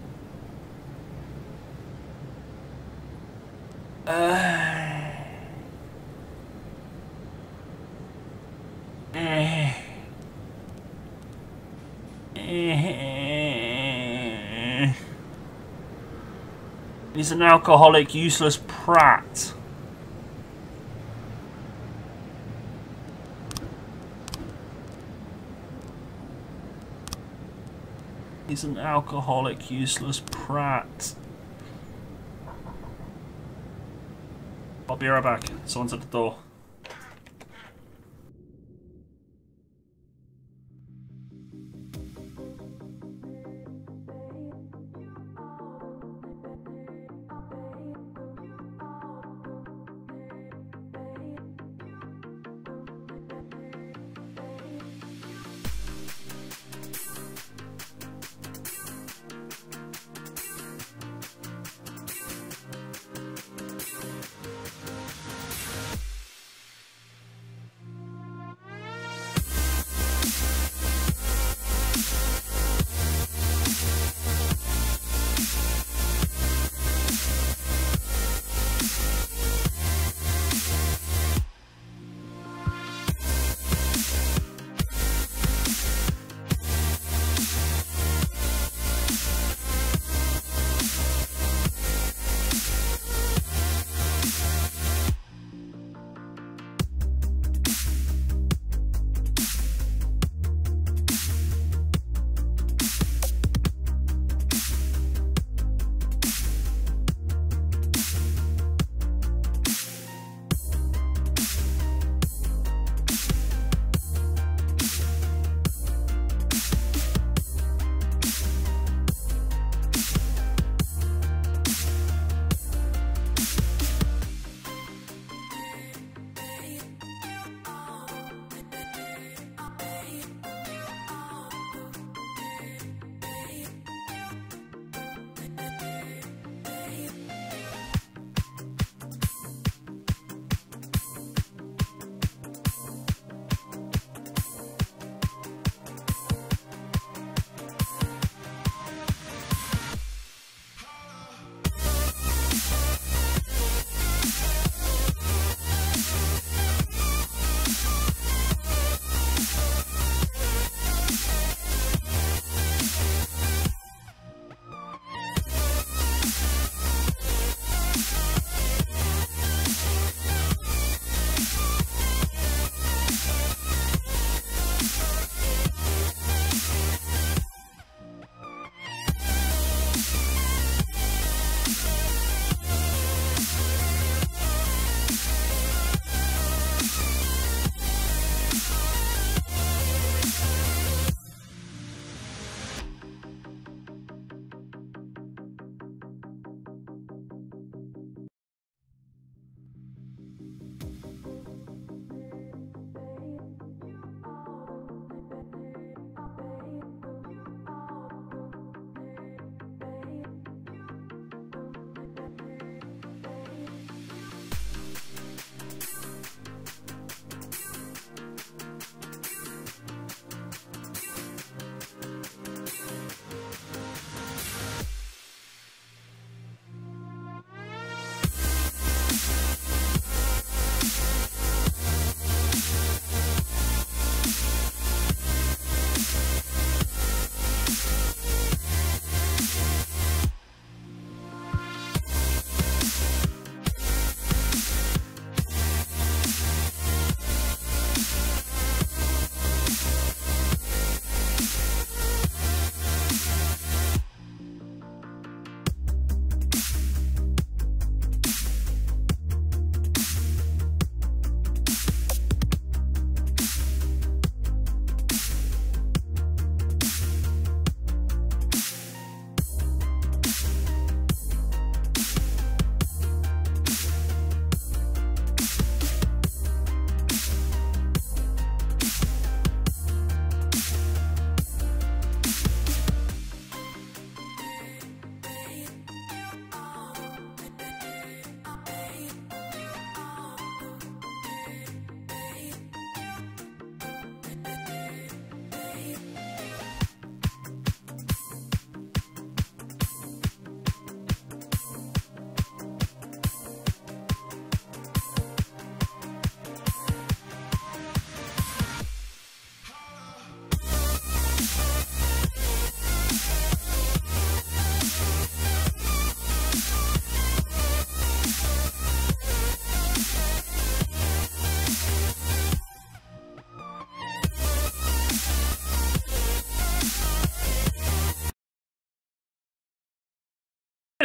He's an alcoholic, useless prat. He's an alcoholic, useless prat. I'll be right back. Someone's at the door.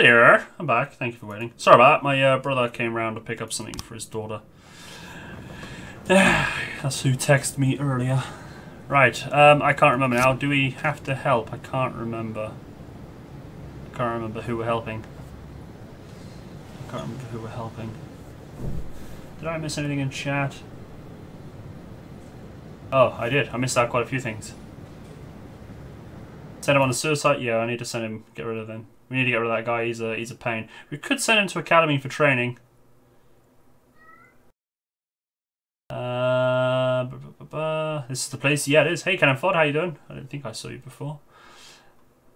there. I'm back. Thank you for waiting. Sorry about that. My brother came round to pick up something for his daughter. That's who texted me earlier. Right. I can't remember now. Do we have to help? I can't remember. I can't remember who we're helping. I can't remember who we're helping. Did I miss anything in chat? Oh, I did. I missed out quite a few things. Send him on a suicide? Yeah, I need to send him. Get rid of him. We need to get rid of that guy. He's a pain. We could send him to academy for training. This is the place. Yeah, it is. Hey, Cannon Ford, how you doing? I don't think I saw you before.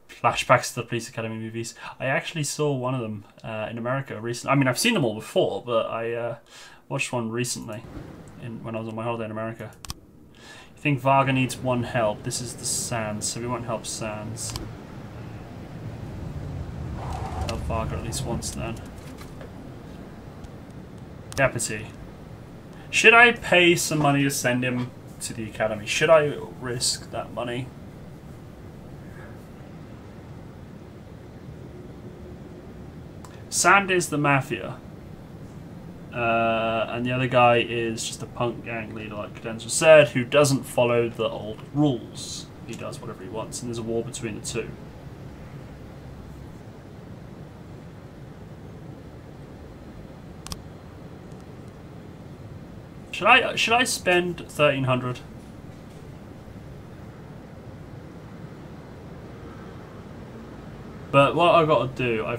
Flashbacks to the Police Academy movies. I actually saw one of them in America recently. I mean, I've seen them all before, but I watched one recently when I was on my holiday in America. You think Varga needs one help? This is the Sands, so we won't help Sands. Help Varga at least once then. Deputy. Should I pay some money to send him to the academy? Should I risk that money? Sand is the mafia. And the other guy is just a punk gang leader, like Cadenza said, who doesn't follow the old rules. He does whatever he wants, and there's a war between the two. Should I spend 1,300? But what I've got to do, I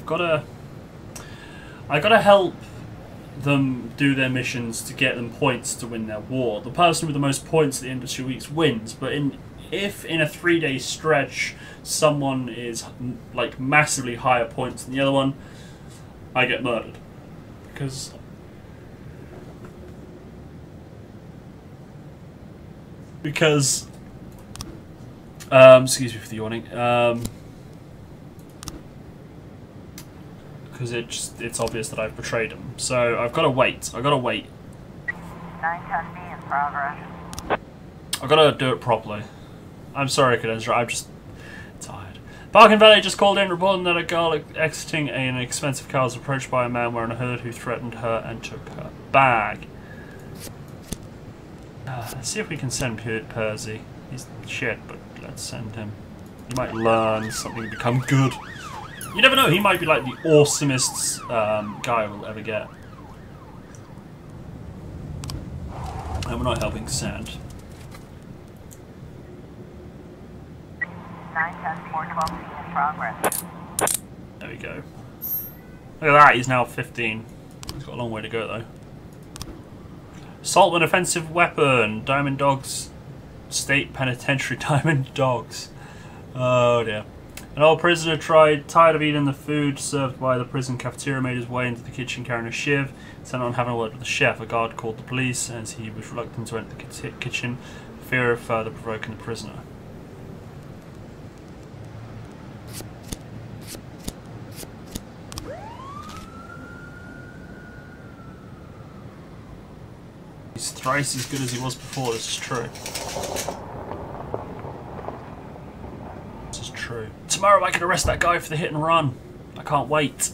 gotta help them do their missions to get them points to win their war. The person with the most points at the end of 2 weeks wins. But if in a 3-day stretch someone is like massively higher points than the other one, I get murdered because. Excuse me for the yawning. Because it's obvious that I've betrayed him. So I've got to wait. I've got to wait. 910B in progress. I've got to do it properly. I'm sorry, Cadenza. I'm just tired. Bargain Valley just called in reporting that a girl exiting an expensive car was approached by a man wearing a hood who threatened her and took her bag. Let's see if we can send Percy. He's shit, but let's send him. He might learn something to become good. You never know, he might be like the awesomest guy we'll ever get. And we're not helping Sand. 910-412 in progress. There we go. Look at that, he's now 15. He's got a long way to go though. Assault with an offensive weapon. Diamond Dogs. State Penitentiary Diamond Dogs. Oh dear. An old prisoner tired of eating the food served by the prison cafeteria, made his way into the kitchen carrying a shiv. Sent on having a word with the chef. A guard called the police as he was reluctant to enter the kitchen for fear of further provoking the prisoner. He's thrice as good as he was before, this is true. This is true. Tomorrow I can arrest that guy for the hit and run. I can't wait.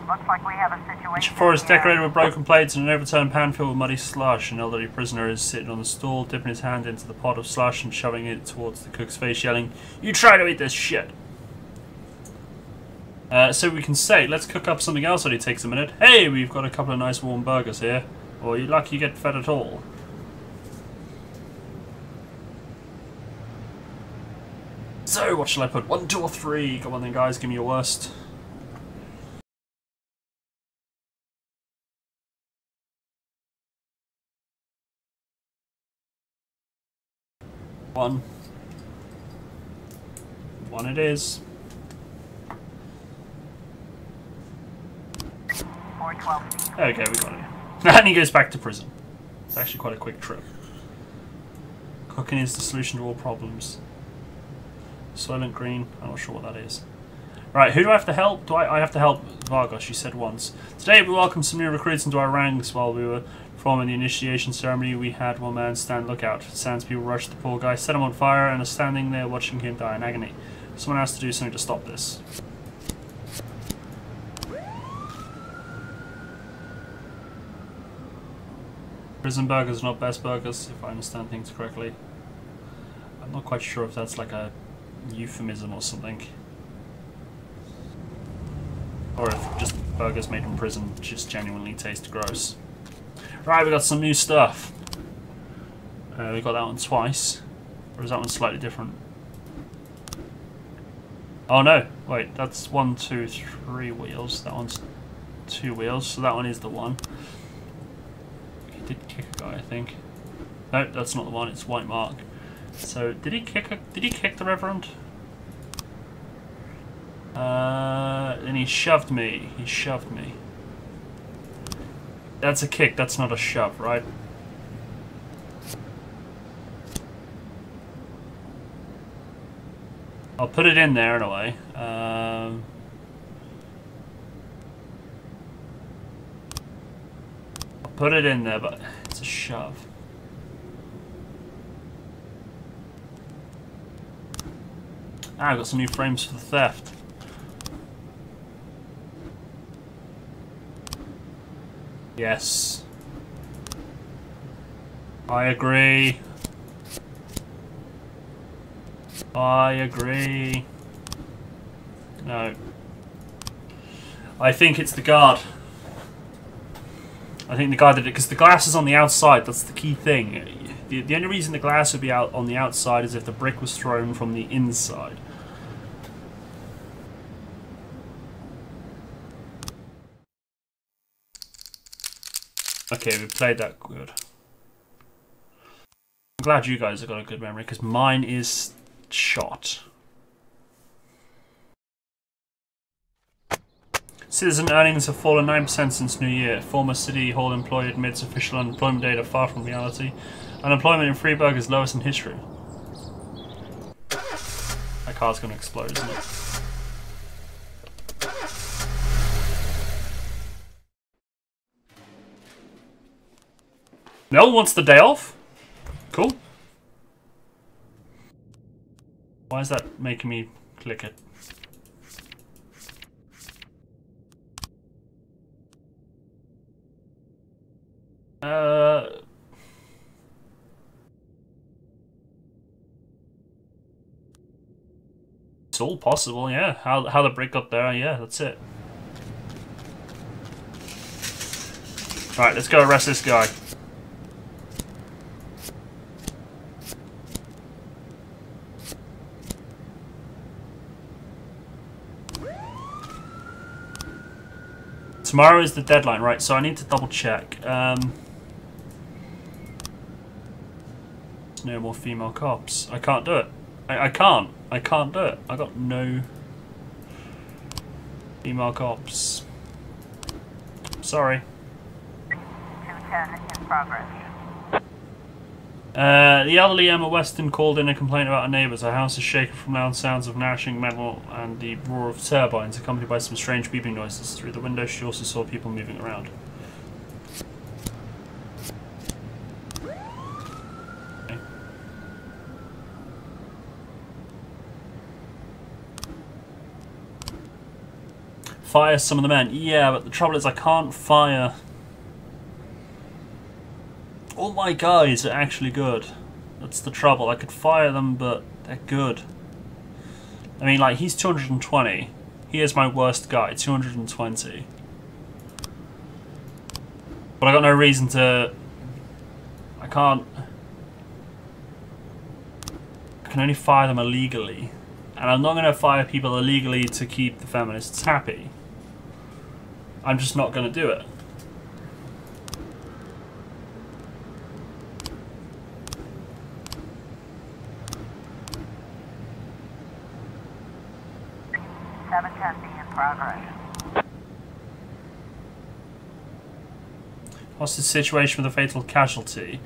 Looks like we have a situation. The floor is decorated with broken plates and an overturned pan filled with muddy slush. An elderly prisoner is sitting on the stool, dipping his hand into the pot of slush and shoving it towards the cook's face, yelling, "You try to eat this shit!" So we can say, let's cook up something else that only takes a minute. Hey, we've got a couple of nice warm burgers here. Or you're lucky you get fed at all. So, what shall I put? 1, 2, or 3? Come on then guys, give me your worst. One it is. 412. There we go, we got it. And he goes back to prison. It's actually quite a quick trip. Cooking is the solution to all problems. Soylent Green, I'm not sure what that is. Right, who do I have to help? I have to help Vargas, she said once. Today we welcomed some new recruits into our ranks while we were Performing the initiation ceremony, we had one man stand lookout. Sounds people rushed the poor guy, set him on fire, and are standing there watching him die in agony. Someone has to do something to stop this. Prison burgers are not best burgers, if I understand things correctly. I'm not quite sure if that's like a euphemism or something. Or if just burgers made in prison just genuinely taste gross. Right, we got some new stuff. We got that one twice. Or is that one slightly different? Oh no, wait, that's 1, 2, 3 wheels. That one's 2 wheels, so that one is the one. He did kick a guy, I think. No, that's not the one, it's White Mark. So did he kick the Reverend? Then he shoved me. He shoved me. That's a kick, that's not a shove, right? I'll put it in there in a way. I'll put it in there, but it's a shove. Ah, I've got some new frames for the theft. Yes. I agree. I agree. No. I think it's the guard. I think the guy did it because the glass is on the outside. That's the key thing. The only reason the glass would be out on the outside is if the brick was thrown from the inside. Okay, we played that good. I'm glad you guys have got a good memory because mine is shot. Citizen earnings have fallen 9% since New Year. Former City Hall employee admits official unemployment data far from reality. Unemployment in Freiburg is lowest in history. That car's going to explode, isn't it? No one wants the day off? Cool. Why is that making me click it? It's all possible, yeah. How the brick got there, yeah, that's it. Alright, let's go arrest this guy. Tomorrow is the deadline, right? So I need to double check. No more female cops. I can't do it. I can't. I can't do it. I got no female cops. Sorry. 210 in progress. The elderly Emma Weston called in a complaint about her neighbours. Her house is shaken from loud sounds of gnashing metal and the roar of turbines, accompanied by some strange beeping noises. Through the window, she also saw people moving around. Okay. Fire some of the men. Yeah, but the trouble is I can't fire... All my guys are actually good. That's the trouble. I could fire them, but they're good. I mean, like, he's 220. He is my worst guy, 220. But I got no reason to... I can't... I can only fire them illegally. And I'm not going to fire people illegally to keep the feminists happy. I'm just not going to do it. Hostage situation with a fatal casualty.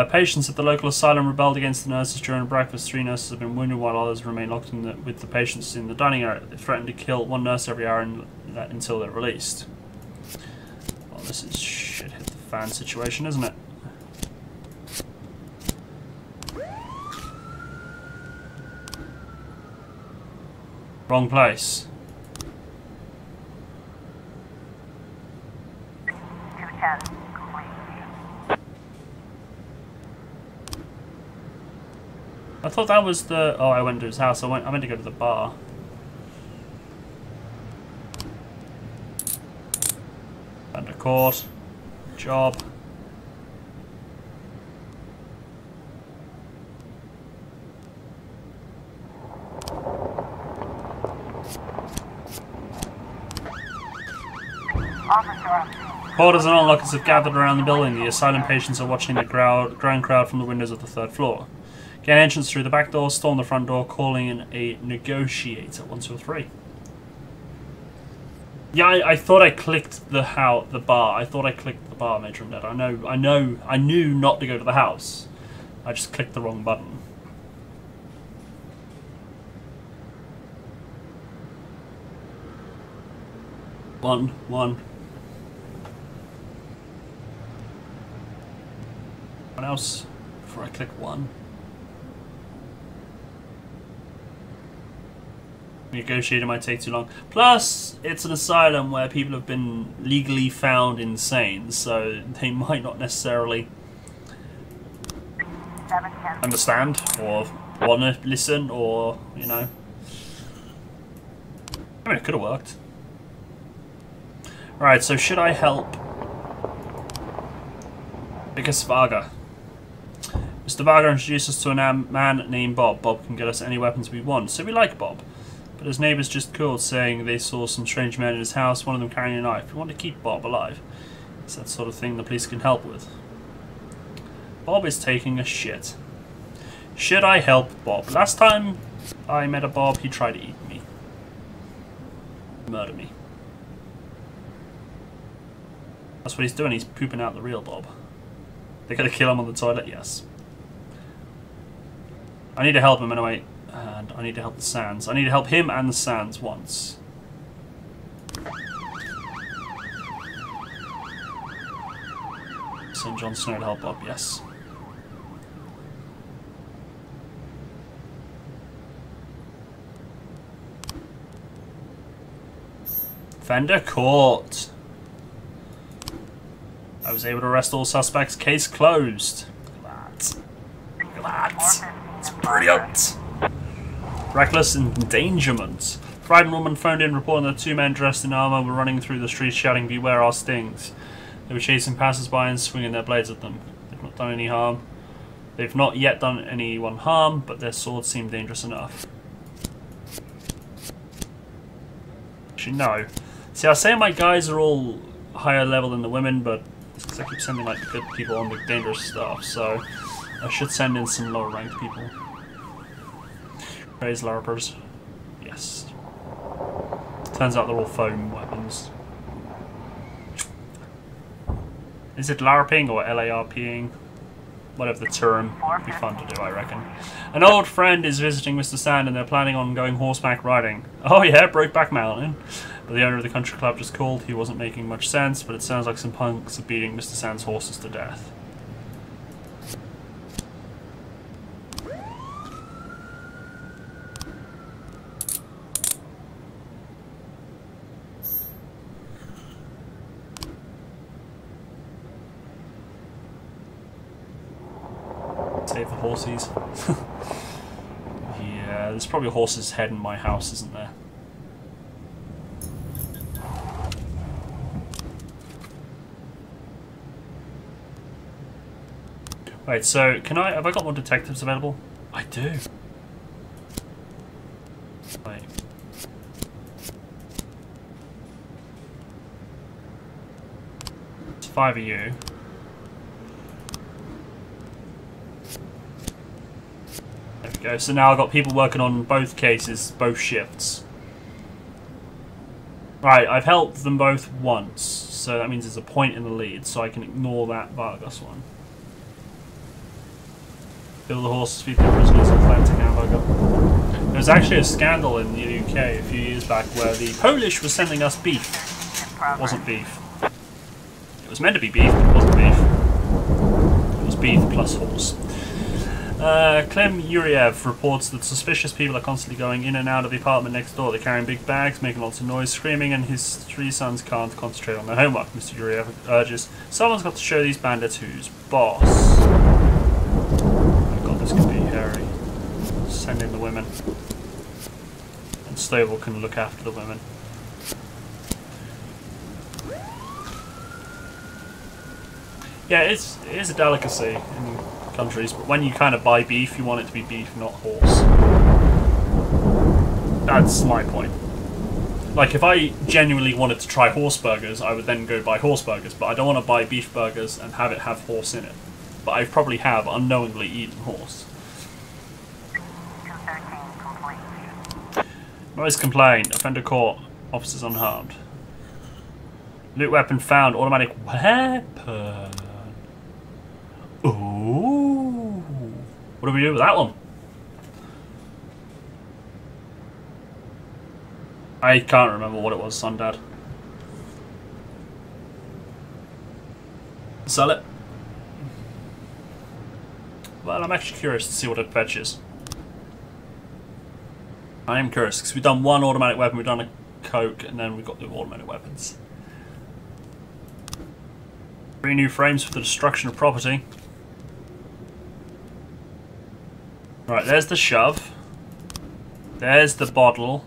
Patients at the local asylum rebelled against the nurses during breakfast. 3 nurses have been wounded while others remain locked in with the patients in the dining area. They threaten to kill 1 nurse every hour until they're released. Well, this is shit. Hit the fan situation, isn't it? Wrong place. 210 complete. I thought that was the... Oh, I went to his house. I meant to go to the bar. Under court. Job. Porters and onlookers have gathered around the building. The asylum patients are watching the growing crowd from the windows of the third floor. Gain entrance through the back door, storm the front door, calling in a negotiator. 1, 2, 3. Yeah, I thought I clicked the bar. I thought I clicked the bar, Major and Dad. I knew not to go to the house. I just clicked the wrong button. One else before I click 1. Negotiating might take too long. Plus, it's an asylum where people have been legally found insane, so they might not necessarily understand or want to listen, or, you know. I mean, it could have worked. Right, so should I help Because Varga. Mr. Varga introduced us to a man named Bob. Bob can get us any weapons we want, so we like Bob. But his neighbours just called, saying they saw some strange men in his house, one of them carrying a knife. We want to keep Bob alive. It's that sort of thing the police can help with. Bob is taking a shit. Should I help Bob? Last time I met a Bob, he tried to eat me. Murder me. That's what he's doing, he's pooping out the real Bob. They're gonna kill him on the toilet? Yes. I need to help him anyway, and I need to help the Sands. I need to help him and the Sands once. Send Jon Snow to help Bob, yes. Fender Court. I was able to arrest all suspects. Case closed. Glad. It's brilliant. Reckless endangerment. Frightened woman phoned in reporting that 2 men dressed in armour were running through the streets shouting, "Beware our stings." They were chasing passers-by and swinging their blades at them. They've not done any harm. They've not yet done anyone harm, but their swords seem dangerous enough. Actually, no. See, I say my guys are all higher level than the women, but it's because I keep sending like good people on the dangerous stuff, so I should send in some lower ranked people. Raise LARPers. Yes. Turns out they're all foam weapons. Is it LARPing or LARPing? Whatever the term. Would be fun to do, I reckon. An old friend is visiting Mr. Sand and they're planning on going horseback riding. Oh yeah, Brokeback Mountain. But the owner of the country club just called. He wasn't making much sense, but it sounds like some punks are beating Mr. Sand's horses to death. Save the horses. Yeah, there's probably a horse's head in my house, isn't there? Wait, so can I? Have I got more detectives available? I do. Wait. It's 5 of you. There we go. So now I've got people working on both cases, both shifts. Right, I've helped them both once, so that means there's a point in the lead, so I can ignore that Vargas one. Kill the horses, feed the prisoners, and planting hamburger. There was actually a scandal in the UK a few years back where the Polish was sending us beef. It wasn't beef. It was meant to be beef, but it wasn't beef. It was beef plus horse. Clem Yuriev reports that suspicious people are constantly going in and out of the apartment next door. They're carrying big bags, making lots of noise, screaming, and his 3 sons can't concentrate on their homework. Mr. Yuriev urges, someone's got to show these bandits who's boss. Oh god, this could be hairy. Send in the women. And Stovall can look after the women. Yeah, it is a delicacy in countries, but when you kind of buy beef, you want it to be beef, not horse. That's my point. Like, if I genuinely wanted to try horse burgers, I would then go buy horse burgers, but I don't want to buy beef burgers and have it have horse in it. But I probably have unknowingly eaten horse. 213 complete. Noise complaint. Offender caught. Officers unharmed. Loot weapon found. Automatic weapon. Ooh. What do we do with that one? I can't remember what it was, son, Dad. Sell it? Well, I'm actually curious to see what it fetches. I am curious, because we've done one automatic weapon, we've done a Coke, and then we've got the automatic weapons. 3 new frames for the destruction of property. Right, there's the shove. There's the bottle.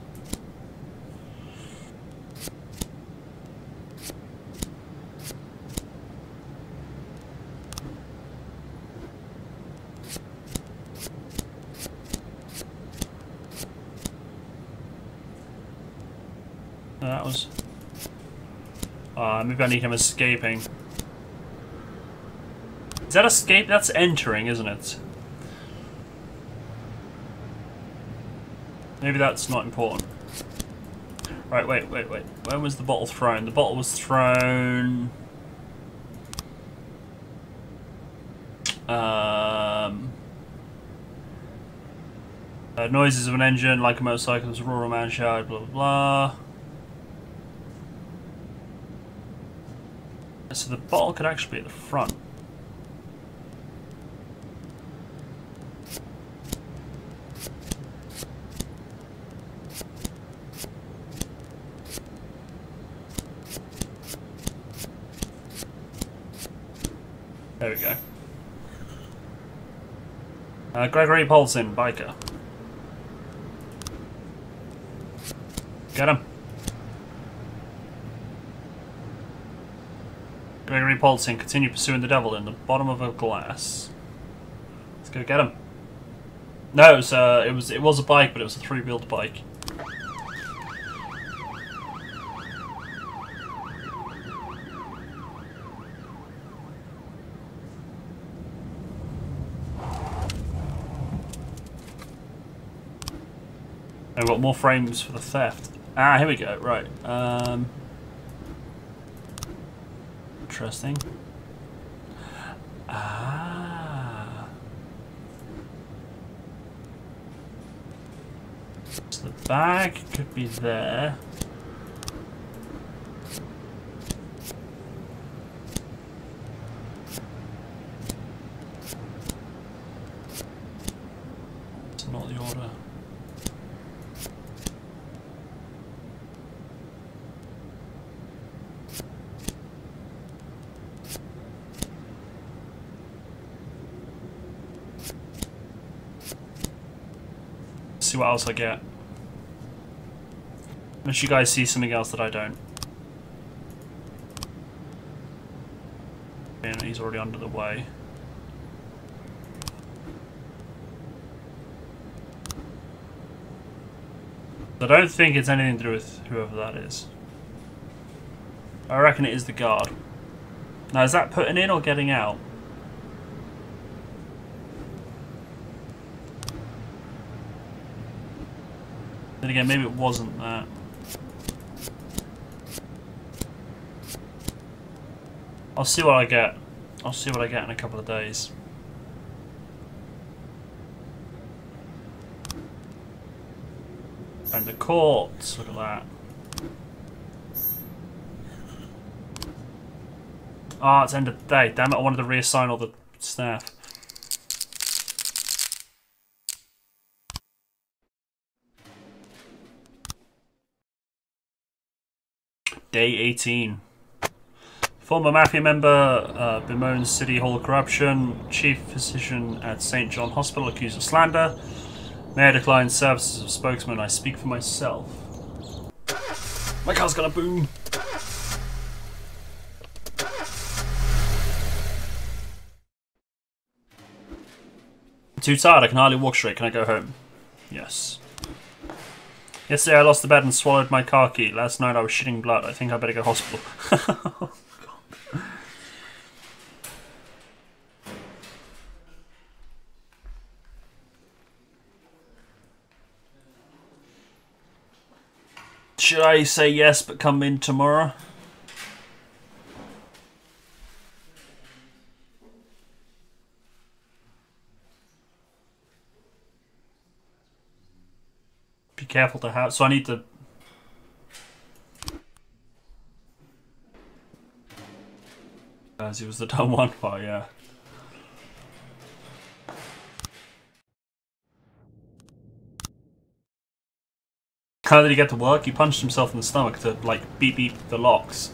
That was... maybe I need him escaping. Is that escape? That's entering, isn't it? Maybe that's not important. Right, wait. When was the bottle thrown? The bottle was thrown... noises of an engine, like a motorcycle, there's a rural man shouted, blah blah blah. So the bottle could actually be at the front. There we go. Gregory Paulson, biker. Get him. Gregory Paulson, continue pursuing the devil in the bottom of a glass. Let's go get him. No, it was a bike, but it was a 3-wheeled bike. I've got more frames for the theft. Ah, here we go. Right. Interesting. Ah. So the bag could be there. It's not the order. See what else I get. Unless you guys see something else that I don't. And he's already under the way. I don't think it's anything to do with whoever that is. I reckon it is the guard. Now, is that putting in or getting out? Then again, maybe it wasn't that. I'll see what I get. I'll see what I get in a couple of days. And the courts, look at that. Ah, it's end of the day. Damn it, I wanted to reassign all the staff. Day 18. Former mafia member bemoans City Hall corruption. Chief physician at St. John Hospital accused of slander. Mayor declines services of spokesman. I speak for myself. My car's gonna boom. I'm too tired. I can hardly walk straight. Can I go home? Yes. Yesterday I lost the bed and swallowed my car key. Last night I was shitting blood. I think I better go to hospital. Should I say yes but come in tomorrow? Be careful to have. So I need to. As he was the dumb one part, yeah. How did he get to work? He punched himself in the stomach to, like, beep the locks.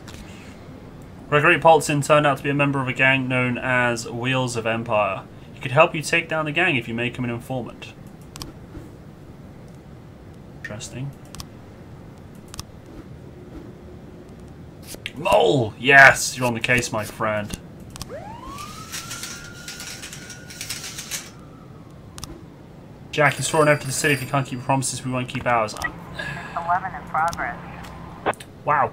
Gregory Polson turned out to be a member of a gang known as Wheels of Empire. He could help you take down the gang if you make him an informant. Interesting. Mole! Yes! You're on the case, my friend. Jack, he's thrown over to the city. If you can't keep promises, we won't keep ours. 11 in progress. Wow.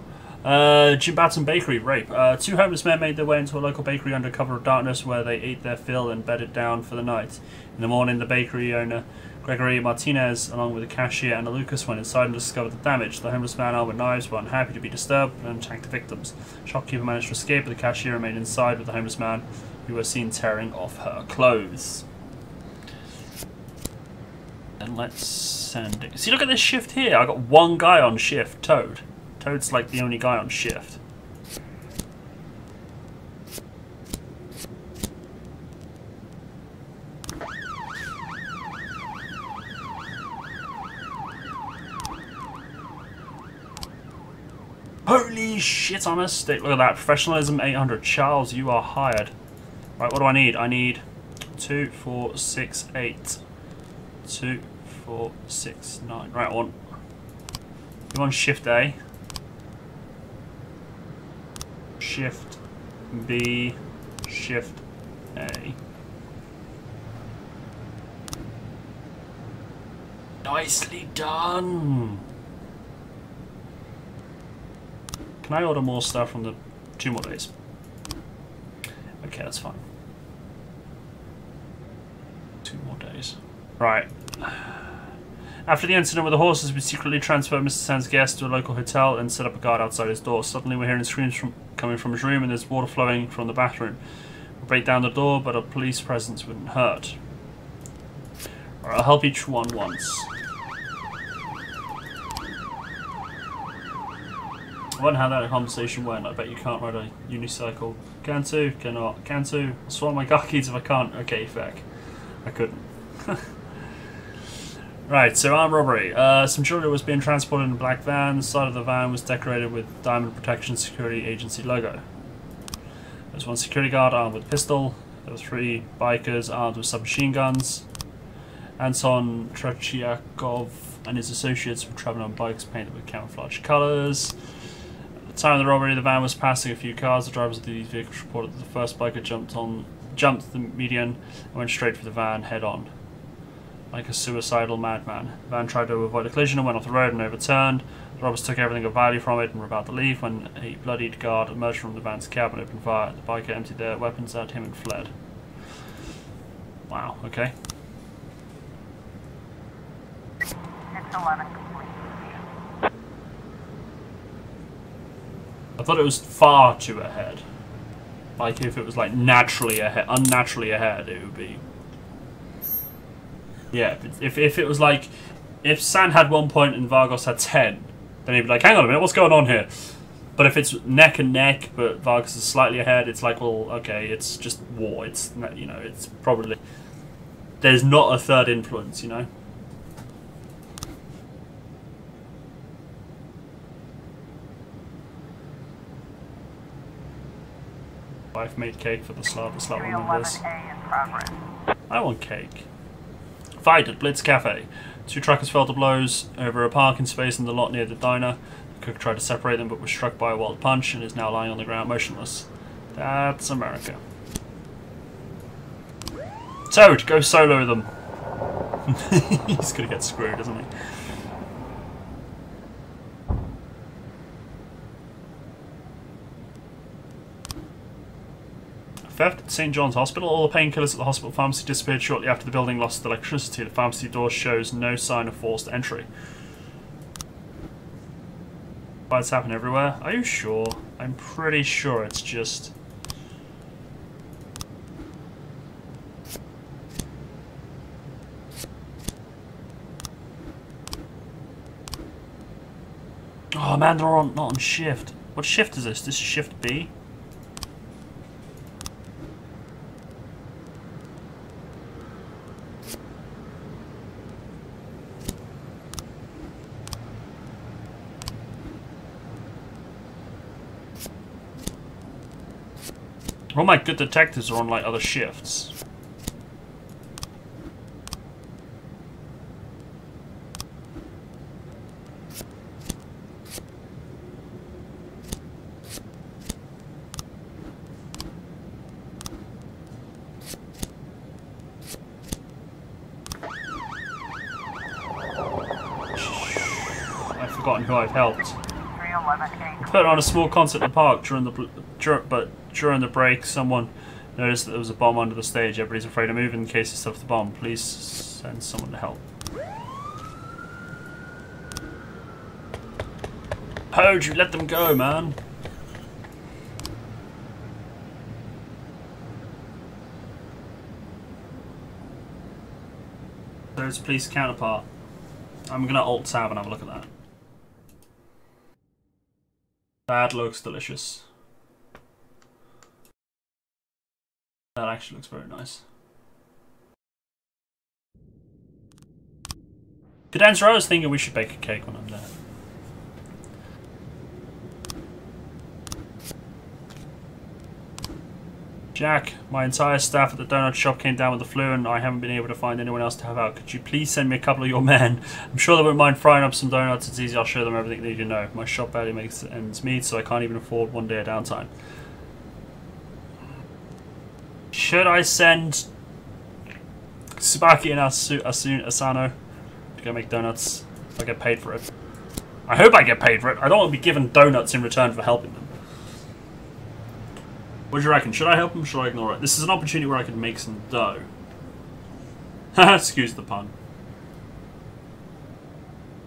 Jim Batson Bakery, rape. Two homeless men made their way into a local bakery under cover of darkness where they ate their fill and bedded down for the night. In the morning, the bakery owner, Gregory Martinez, along with the cashier Anna Lucas, went inside and discovered the damage. The homeless man armed with knives were unhappy to be disturbed and attacked the victims. Shopkeeper managed to escape, but the cashier remained inside with the homeless man, who was seen tearing off her clothes. And let's send it. See, look at this shift here. I got one guy on shift, Toad. Toad's like the only guy on shift. Holy shit, I'm a stick. Look at that. Professionalism 800. Charles, you are hired. Right, what do I need? I need 2, 4, 6, 8. 2, 4, 6, 9. Right, one. You want shift A. Shift B. Shift A. Nicely done. Can I order more stuff from the 2 more days? Okay, that's fine. 2 more days. Right. After the incident with the horses, we secretly transferred Mr. San's guest to a local hotel and set up a guard outside his door. Suddenly we're hearing screams coming from his room and there's water flowing from the bathroom. We break down the door, but a police presence wouldn't hurt. Alright, I'll help each one once. I wonder how that conversation went. I bet you can't ride a unicycle. Can to, cannot, can to. I'll swallow my car keys if I can't. Okay, feck. I couldn't. Right, so armed robbery. Some jewelry was being transported in a black van. The side of the van was decorated with Diamond Protection Security Agency logo. There was one security guard armed with a pistol. There were 3 bikers armed with submachine guns. Anton Tretyakov and his associates were traveling on bikes painted with camouflage colours. At the time of the robbery, the van was passing a few cars. The drivers of these vehicles reported that the first biker jumped the median and went straight for the van head on, like a suicidal madman. The van tried to avoid a collision and went off the road and overturned. The robbers took everything of value from it and were about to leave when a bloodied guard emerged from the van's cab and opened fire. The biker emptied their weapons at him and fled. Wow, okay. It's 11 complete. I thought it was far too ahead. Like if it was like naturally ahead, unnaturally ahead, it would be. Yeah, if it was like, if San had 1 point and Vargos had 10, then he'd be like, hang on a minute, what's going on here? But if it's neck and neck, but Vargas is slightly ahead, it's like, well, okay, it's just war. It's, you know, it's probably... There's not a third influence, you know? Wife made cake for the slab members. 311A in progress. I want cake. Fight at Blitz Cafe. Two truckers fell to blows over a parking space in the lot near the diner. The cook tried to separate them but was struck by a wild punch and is now lying on the ground motionless. That's America. Toad, go solo them. He's gonna get screwed, isn't he? Theft at St. John's Hospital. All the painkillers at the hospital pharmacy disappeared shortly after the building lost electricity. The pharmacy door shows no sign of forced entry. Fires happen everywhere. Are you sure? I'm pretty sure it's just... Oh man, they're not on shift. What shift is this? This is shift B? All my good detectives are on like other shifts. I've forgotten who I've helped. 311A. Put on a small concert in the park during the break. Someone noticed that there was a bomb under the stage. Everybody's afraid to move in case it's of the bomb. Please send someone to help. How'd you let them go, man? There's a police counterpart. I'm gonna Alt-Tab and have a look at that. That looks delicious. That actually looks very nice. Cadenza, I was thinking we should bake a cake when I'm there. Jack, my entire staff at the donut shop came down with the flu and I haven't been able to find anyone else to help out. Could you please send me a couple of your men? I'm sure they wouldn't mind frying up some donuts. It's easy, I'll show them everything they need to know. My shop barely makes ends meet, so I can't even afford one day of downtime. Should I send Tsubaki and Asano to go make donuts if I get paid for it? I hope I get paid for it. I don't want to be given donuts in return for helping them. What do you reckon? Should I help him or should I ignore it? This is an opportunity where I could make some dough. Excuse the pun.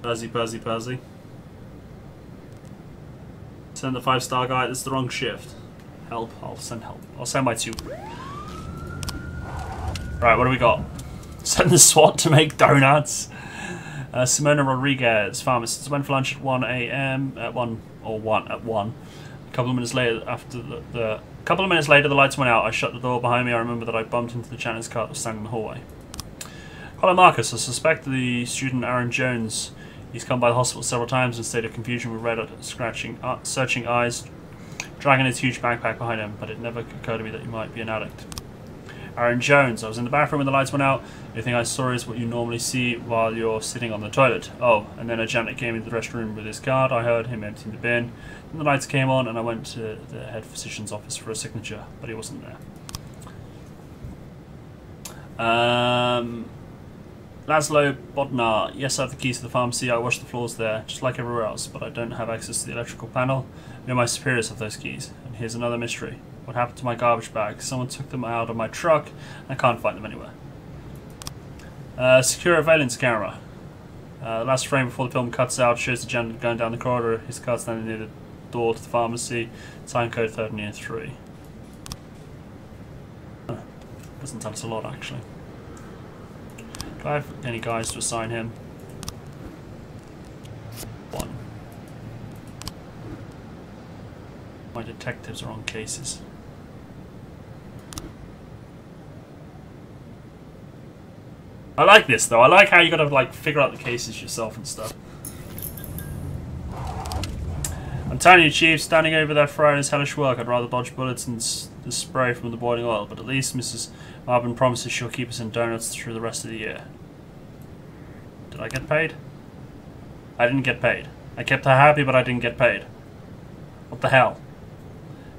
Persy. Send the 5-star guy. This is the wrong shift. Help. I'll send help. I'll send my 2. Right, what do we got? Send the SWAT to make donuts. Simona Rodriguez, pharmacist, went for lunch at 1 a.m. at 1. A couple of minutes later, the lights went out. I shut the door behind me. I remember that I bumped into the janitor's car that was standing in the hallway. Hello, Marcus. I suspect the student Aaron Jones. He's come by the hospital several times in a state of confusion with red, searching eyes, dragging his huge backpack behind him. But it never occurred to me that he might be an addict. Aaron Jones. I was in the bathroom when the lights went out. The only thing I saw is what you normally see while you're sitting on the toilet. Oh, and then a janitor came into the restroom with his card. I heard him emptying the bin. Then the lights came on and I went to the head physician's office for a signature, but he wasn't there. Laszlo Bodnar. Yes, I have the keys to the pharmacy. I wash the floors there, just like everywhere else, but I don't have access to the electrical panel. Only my superiors have those keys. And here's another mystery. What happened to my garbage bags? Someone took them out of my truck. I can't find them anywhere. Secure a valence camera. The last frame before the film cuts out shows the janitor going down the corridor. His car standing near the door to the pharmacy. Time code 1303. Doesn't tell us a lot, actually. Do I have any guys to assign him? 1. My detectives are on cases. I like this though. I like how you gotta like figure out the cases yourself and stuff. I'm telling you, Chief, standing over that fryer is hellish work. I'd rather dodge bullets and the spray from the boiling oil, but at least Mrs. Marvin promises she'll keep us in donuts through the rest of the year. Did I get paid? I didn't get paid. I kept her happy, but I didn't get paid. What the hell?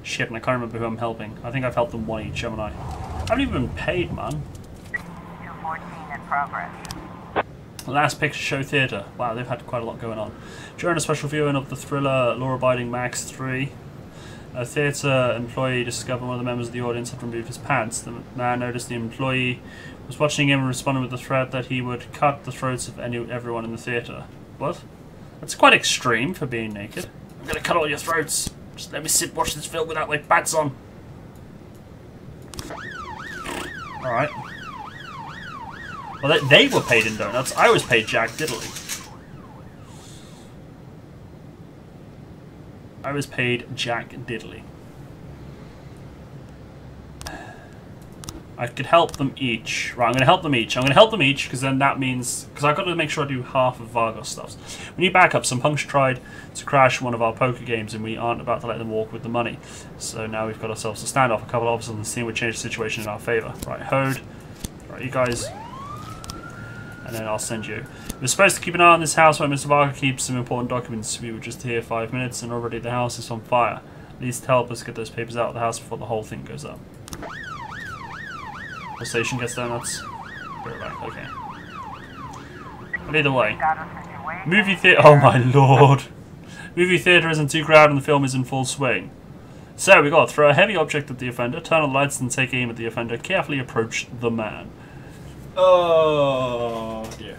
Shit, and I can't remember who I'm helping. I think I've helped them one each, haven't I? I haven't even been paid, man. 214 in progress. Last Picture Show Theatre. Wow, they've had quite a lot going on. During a special viewing of the thriller Law-Abiding Max 3, a theatre employee discovered one of the members of the audience had removed his pants. The man noticed the employee was watching him and responded with the threat that he would cut the throats of everyone in the theatre. What? That's quite extreme for being naked. I'm gonna cut all your throats. Just let me sit watch this film without my pants on. Alright. Well, they were paid in donuts. I was paid Jack Diddley. I was paid Jack Diddley. I could help them each. Right, I'm going to help them each. I'm going to help them each because then that means... Because I've got to make sure I do half of Vargos stuff. We need backup. Some punks tried to crash one of our poker games and we aren't about to let them walk with the money. So now we've got ourselves a standoff. A couple of officers on the scene would change the situation in our favour. Right, Hode. Right, you guys... And then I'll send you. We're supposed to keep an eye on this house where Mr. Varga keeps some important documents. We were just here 5 minutes and already the house is on fire. At least help us get those papers out of the house before the whole thing goes up. The station gets donuts. Go back, okay. But either way. Movie theatre. Oh my lord. Movie theatre isn't too crowded and the film is in full swing. So we got to throw a heavy object at the offender, turn on the lights and take aim at the offender, carefully approach the man. Oh dear.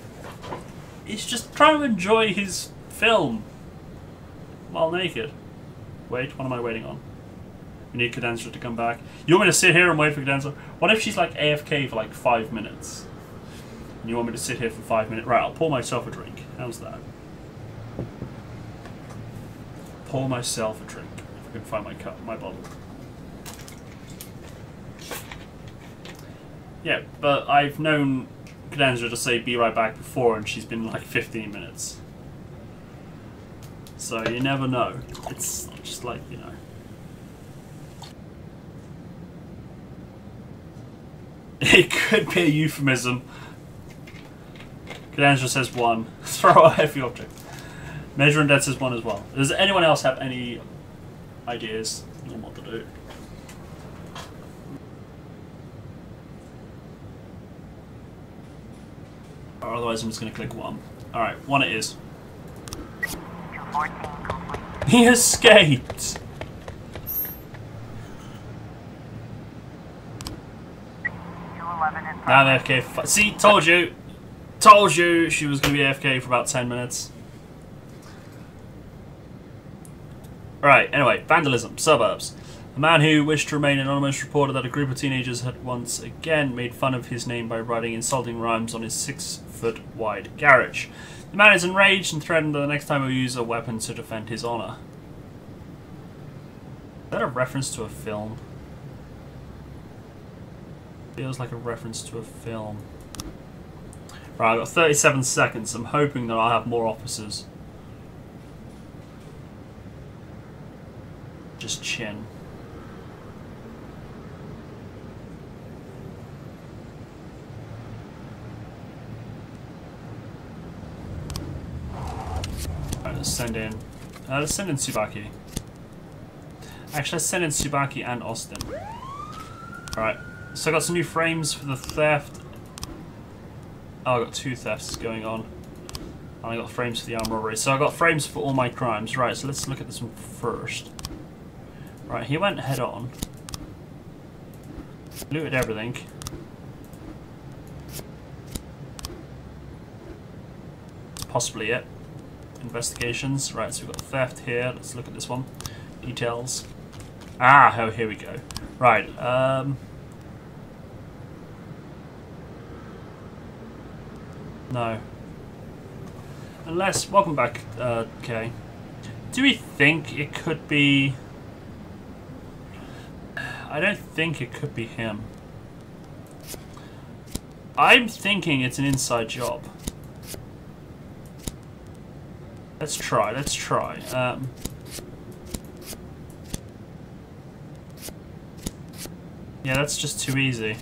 He's just trying to enjoy his film while naked. Wait, what am I waiting on? We need Cadenza to come back. You want me to sit here and wait for Cadenza? What if she's like AFK for like 5 minutes? And you want me to sit here for 5 minutes? Right, I'll pour myself a drink. How's that? Pour myself a drink. If I can find my cup, my bottle. Yeah, but I've known Cadenza to say be right back before and she's been like 15 minutes. So you never know. It's just like, you know. It could be a euphemism. Cadenza says 1. Throw a heavy object. Measure and Dead says 1 as well. Does anyone else have any ideas on what to do? Or otherwise I'm just going to click 1. Alright, 1 it is. 214 complete. He escaped! 211 in Now progress. I'm AFK for see, told you! Told you she was going to be AFK for about 10 minutes. Alright, anyway, vandalism, suburbs. A man who wished to remain anonymous reported that a group of teenagers had once again made fun of his name by writing insulting rhymes on his 6-foot-wide garage. The man is enraged and threatened that the next time he'll use a weapon to defend his honour. Is that a reference to a film? Feels like a reference to a film. Right, I've got 37 seconds. I'm hoping that I'll have more officers. Just chin. Right, let's send in Tsubaki. Actually, let's send in Tsubaki and Austin. Alright, so I got some new frames for the theft. Oh, I got 2 thefts going on. And I got frames for the arm robbery. So I got frames for all my crimes. Right, so let's look at this one first. Right, he went head on. Looted everything. That's possibly it. Investigations. Right, so we've got theft here. Let's look at this one. Details. Ah, oh, here we go. Right, no. Unless, welcome back, Kay. Do we think it could be I don't think it could be him. I'm thinking it's an inside job. Let's try, yeah, that's just too easy.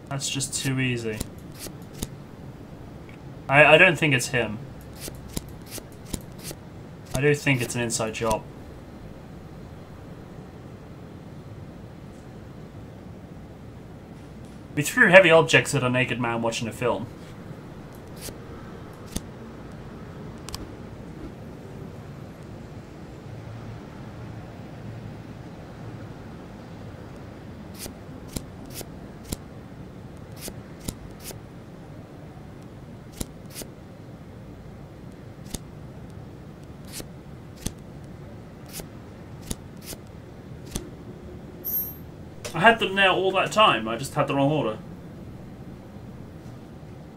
That's just too easy. I don't think it's him. I do think it's an inside job. We threw heavy objects at a naked man watching a film. I had them there all that time, I just had the wrong order.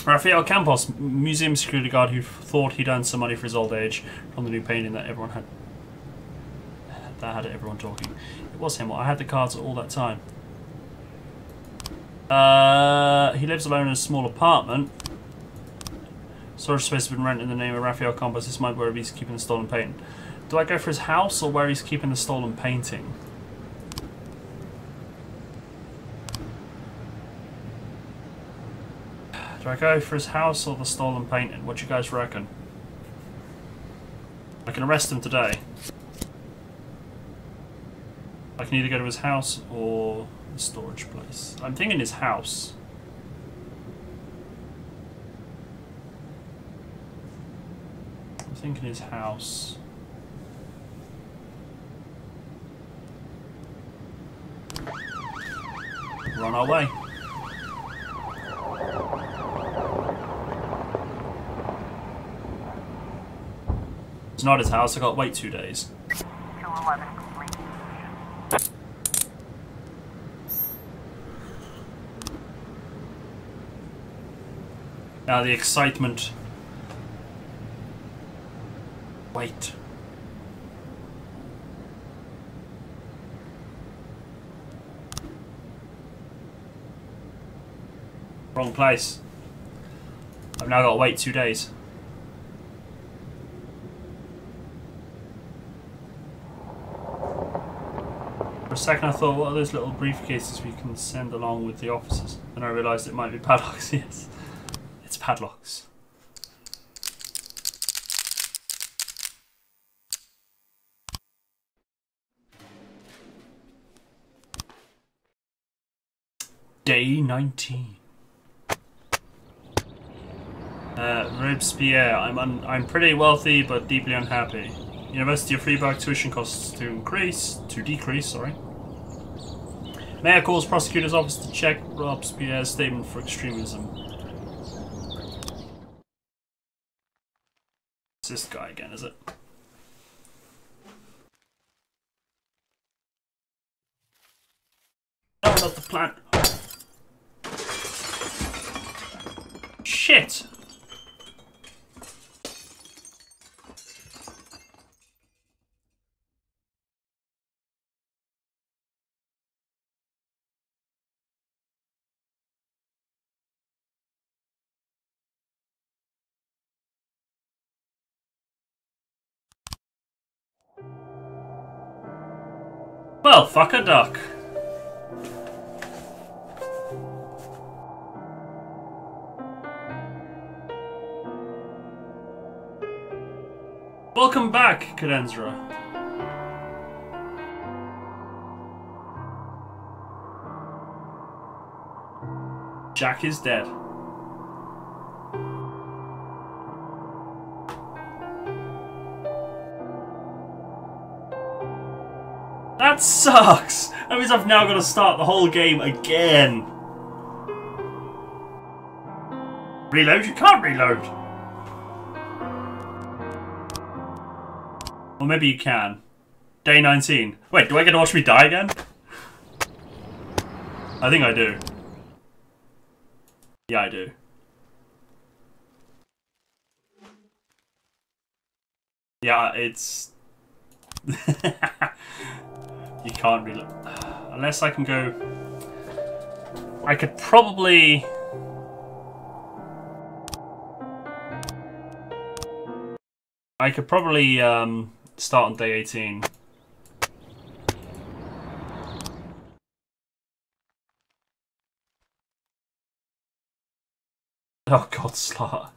Rafael Campos, museum security guard who thought he'd earned some money for his old age from the new painting that everyone had. That had everyone talking. It was him. I had the cards all that time. He lives alone in a small apartment. Storage space has been rented in the name of Rafael Campos. This might be where he's keeping the stolen painting. Do I go for his house or where he's keeping the stolen painting? Do I go for his house or the stolen painting? What do you guys reckon? I can arrest him today. I can either go to his house or the storage place. I'm thinking his house. I'm thinking his house. We're on our way. It's not his house, I got to wait 2 days. 211 complete. Now the excitement. Wait. Wrong place. I've now got to wait 2 days. For a second I thought, what are those little briefcases we can send along with the officers? Then I realised it might be padlocks, yes. It's padlocks. Day 19. Robespierre, I'm pretty wealthy but deeply unhappy. University of Freiburg tuition costs to decrease, sorry. Mayor calls prosecutor's office to check Robespierre's statement for extremism. It's this guy again, is it? No, not the plant. Shit! Well, fuck a duck. Welcome back, Cadenzra. Jack is dead. That sucks! That means I've now got to start the whole game again. Reload? You can't reload! Or maybe you can. Day 19. Wait, do I get to watch me die again? I think I do. Yeah, I do. Yeah, it's... You can't really... Unless I can go... I could probably... start on day 18. Oh god, slot.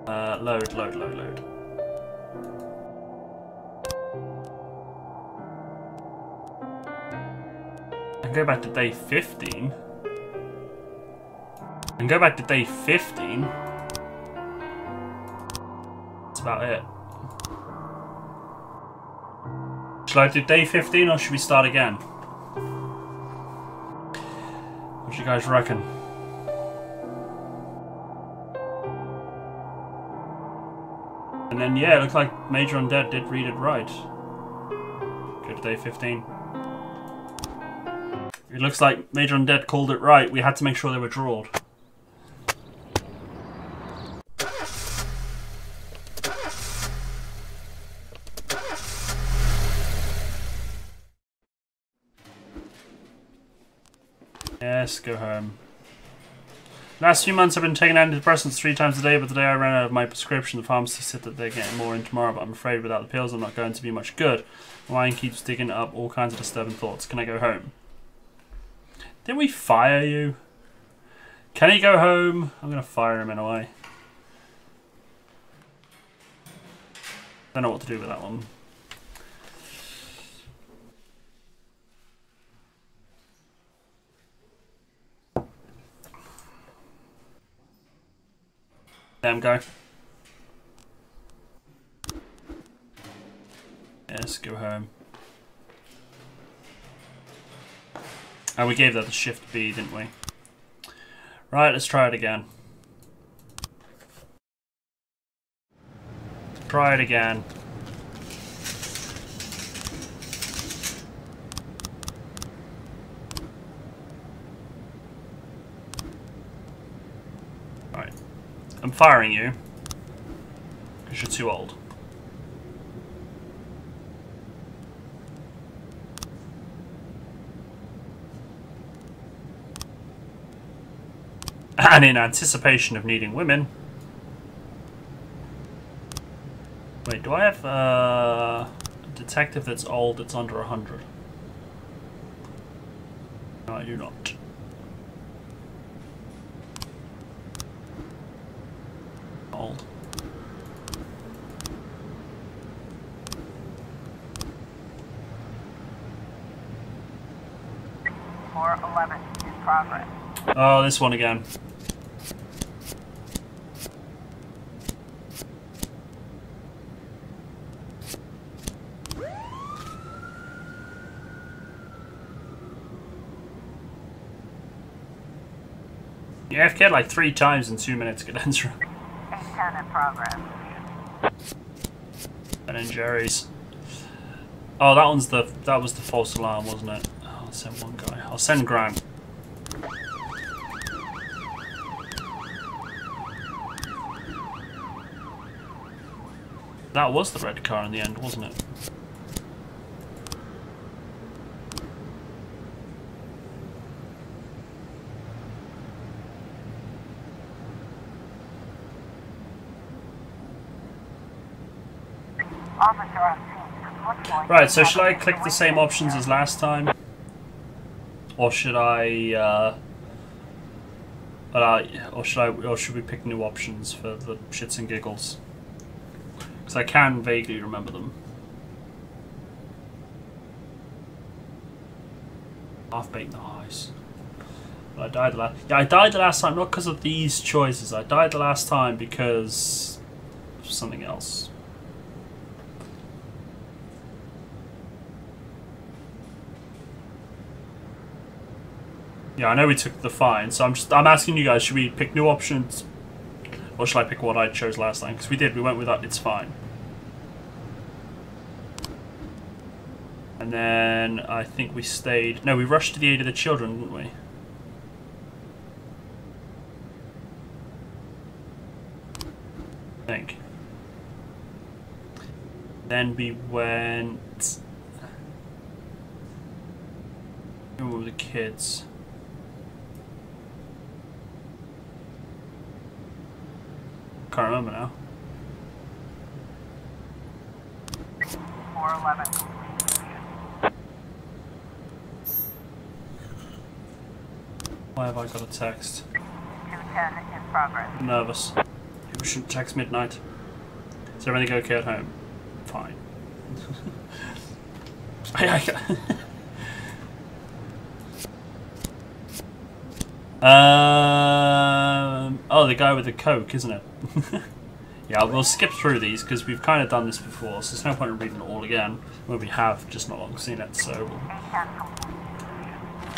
Load. I can go back to day 15. I can go back to day 15. That's about it. Should I do day 15 or should we start again? What do you guys reckon? And then, yeah, it looks like Major Undead did read it right. Go to day 15. It looks like Major Undead called it right. We had to make sure they were drawled. Yes, go home. Last few months I've been taking antidepressants 3 times a day, but today I ran out of my prescription. The pharmacy said that they're getting more in tomorrow, but I'm afraid without the pills I'm not going to be much good. My mind keeps digging up all kinds of disturbing thoughts. Can I go home? Didn't we fire you? Can he go home? I'm going to fire him in a way. Don't know what to do with that one. Let him go. Yes, go home. And we gave that the shift B, didn't we? Right, let's try it again. Try it again. Right. I'm firing you. Because you're too old. And in anticipation of needing women... Wait, do I have a detective that's old that's under 100? No, I do not. Old. Floor 11 in progress. Oh, this one again. You AFK'd like 3 times in 2 minutes, Cadenza. 810 in progress. And then Jerry's. Oh, that was the false alarm, wasn't it? Oh, I'll send one guy. I'll send Grant. That was the red car in the end, wasn't it? Officer on scene. Looks like Right, so should I click the same options as last time? Or should I, or should we pick new options for the shits and giggles? Because I can vaguely remember them. Half-baked the ice. But I died the last... Yeah, I died the last time, not because of these choices. I died the last time because of something else. Yeah, I know we took the fine, so I'm asking you guys, should we pick new options? Or should I pick what I chose last time? Because we did, we went with that, it's fine. And then I think we stayed... No, we rushed to the aid of the children, didn't we? I think. Then we went with the kids. Can't remember now. 411. Why have I got a text? 210 in progress. I'm nervous. People shouldn't text midnight. Is everything okay at home? Fine. Oh, the guy with the Coke, isn't it? Yeah, we'll skip through these because we've kind of done this before, so there's no point in reading it all again when we have just not long seen it. So,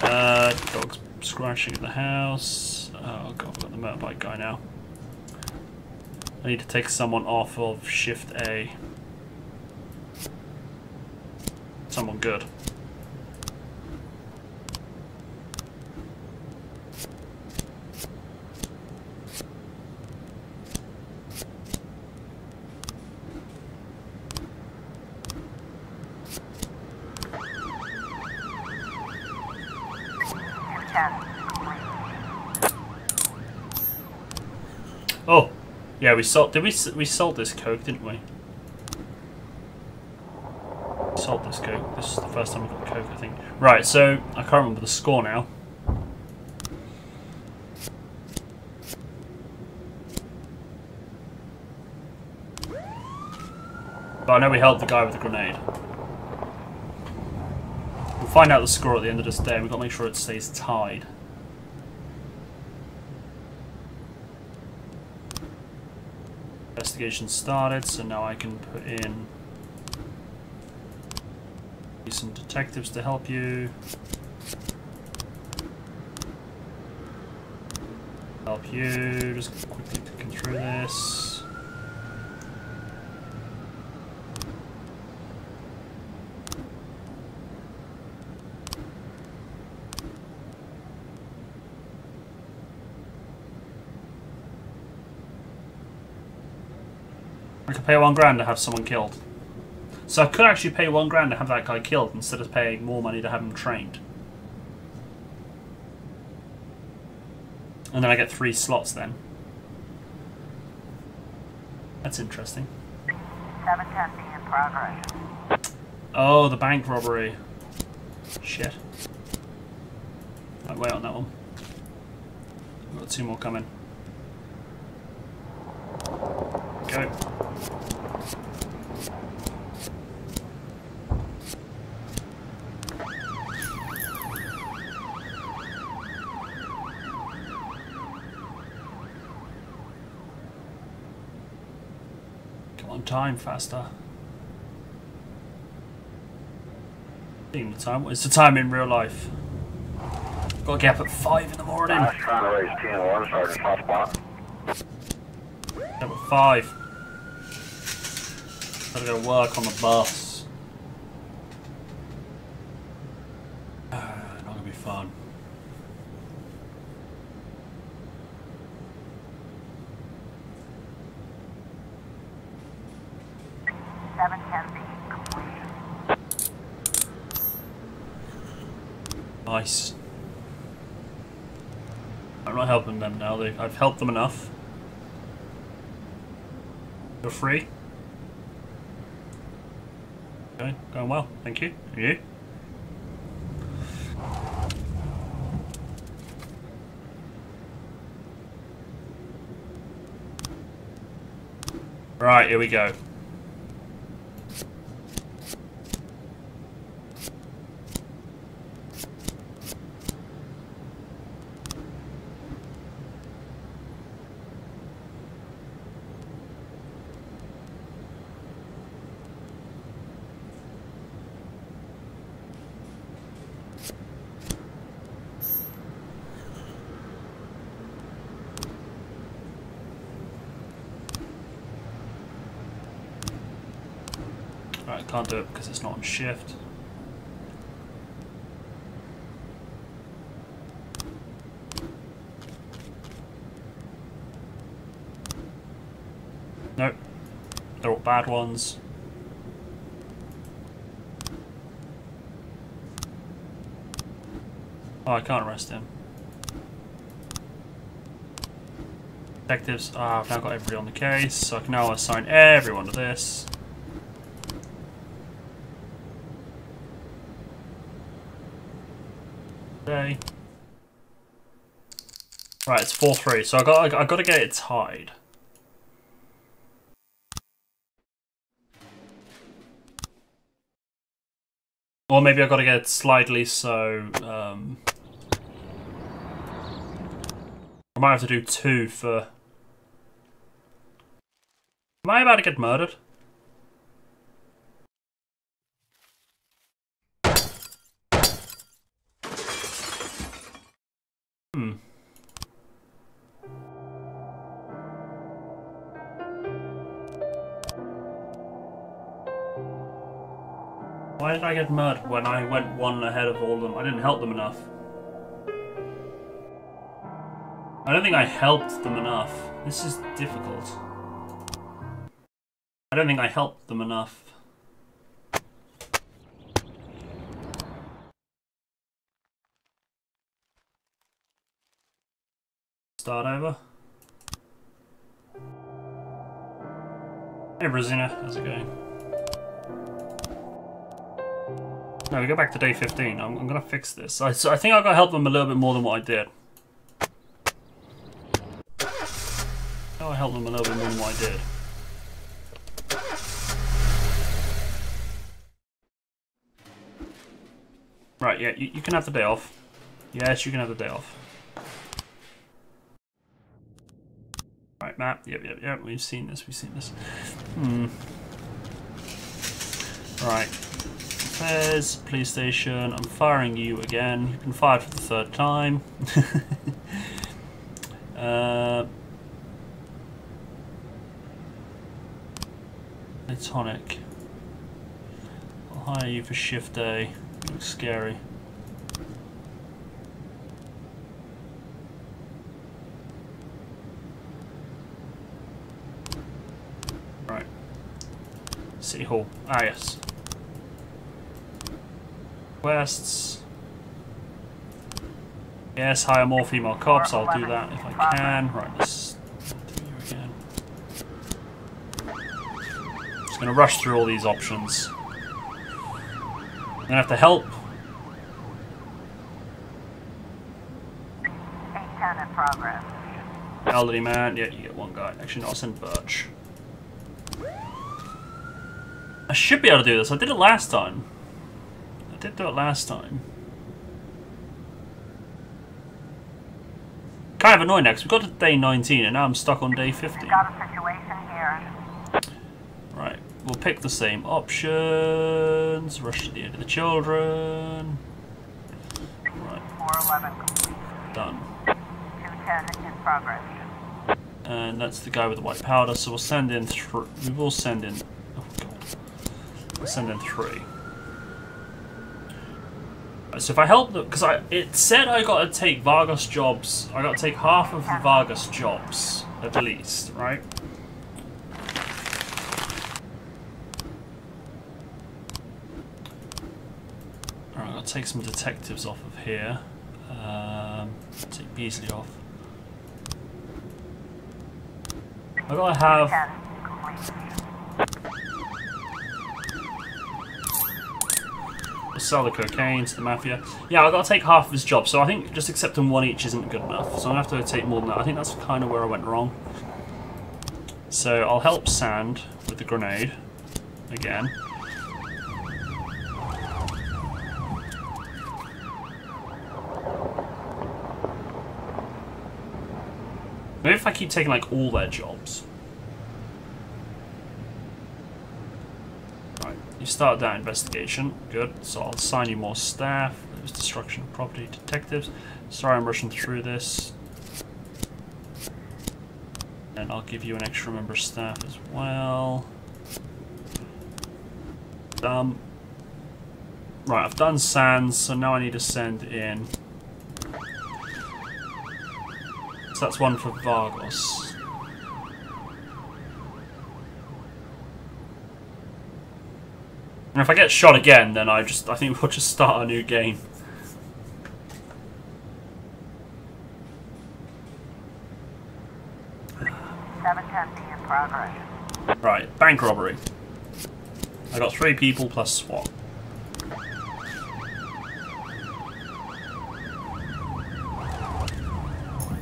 dog's scratching at the house. Oh god, I've got the motorbike guy now. I need to take someone off of Shift A. Someone good. Oh, yeah, we sold. Did we sold this Coke, didn't we? We sold this Coke. This is the first time we got Coke, I think. Right, so I can't remember the score now. But I know we helped the guy with the grenade. We'll find out the score at the end of this day. We've got to make sure it stays tied. Investigation started, so now I can put in some detectives to help you. Help you. Just quickly clicking through this. I could pay $1,000 to have someone killed. So I could actually pay $1,000 to have that guy killed instead of paying more money to have him trained. And then I get 3 slots then. That's interesting. 710 in progress. Oh, the bank robbery. Shit. I'll wait on that one. We've got 2 more coming. Go. Come on, time faster. Seeing the time. What is the time in real life? Gotta get up at 5 in the morning. I was trying to raise 10-1, Sergeant Hotspot. Get up at 5. Gotta go work on the bus. Not gonna be fun. Nice. I'm not helping them now. I've helped them enough. You're free. Okay, going well. Thank you. And you? Right, here we go. Right, I can't do it because it's not on shift. Nope. They're all bad ones. Oh, I can't arrest him. Detectives. Ah, I've now got everybody on the case, so I can now assign everyone to this. Okay. Right, it's 4-3, so I got to get it tied. Or maybe I've got to get it slightly so I might have to do 2 for... Am I about to get murdered? Why did I get murdered when I went 1 ahead of all of them? I didn't help them enough. I don't think I helped them enough. This is difficult. I don't think I helped them enough. Start over. Hey Brazina, how's it going? No, we go back to day 15. I'm gonna fix this. I think I gotta help them a little bit more than what I did. I help them a little bit more than what I did. Right, yeah, you can have the day off. Yes, you can have the day off. Right, map. Yep. We've seen this. Right. Affairs, police station. I'm firing you again. You've been fired for the 3rd time. Tonic. I'll hire you for shift day. You look scary. Right. City Hall. Ah, yes. Quests. Yes, hire more female cops. I'll do that if I can. Right, let's do you again. Just gonna rush through all these options. I'm gonna have to help. 810 in progress. Elderly man. Yeah, you get 1 guy. Actually, no, I'll send Birch. I should be able to do this. I did it last time. I did do it last time. Kind of annoying next. We got to day 19 and now I'm stuck on day 50. Got a situation here. Right, we'll pick the same options. Rush to the end of the children. Right. 411 complete. Done. 210 in progress. And that's the guy with the white powder, so we'll send in we will send in... Oh god. We'll send in 3. So if I help them, because it said I got to take Vargas jobs. I got to take half of the Vargas jobs at least, right? Alright, I'll take some detectives off of here. Take Beasley off. I gotta have. 10 complete. Sell the cocaine to the mafia. Yeah, I gotta take half of his job, so I think just accepting 1 each isn't good enough. So I'm gonna have to take more than that. I think that's kind of where I went wrong. So I'll help Sand with the grenade again. Maybe if I keep taking like all their jobs. You started that investigation. Good. So I'll assign you more staff. There's destruction of property detectives. Sorry I'm rushing through this. And I'll give you an extra member of staff as well. Right, I've done Sands, so now I need to send in. So that's 1 for Vargas. And if I get shot again, then I think we'll just start a new game. Right, bank robbery. I got 3 people plus SWAT.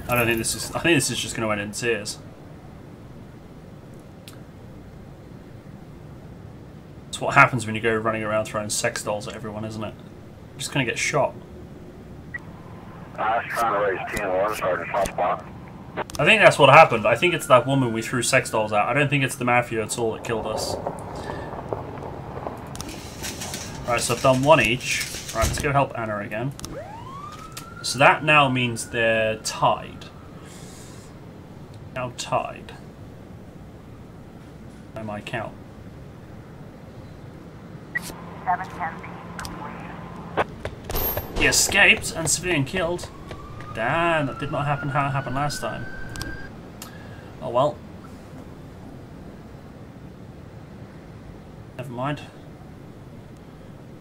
I don't think this is. I think this is just going to end in tears. It's what happens when you go running around throwing sex dolls at everyone, isn't it? You're just going to get shot. I was trying to raise 10-1, Sergeant Hotspot. I think that's what happened. I think it's that woman we threw sex dolls at. I don't think it's the mafia at all that killed us. Right, so I've done 1 each. Right, let's go help Anna again. So that now means they're tied. Now tied. By my count. 710B complete. He escaped and civilian killed. Damn, that did not happen how it happened last time. Oh well. Never mind.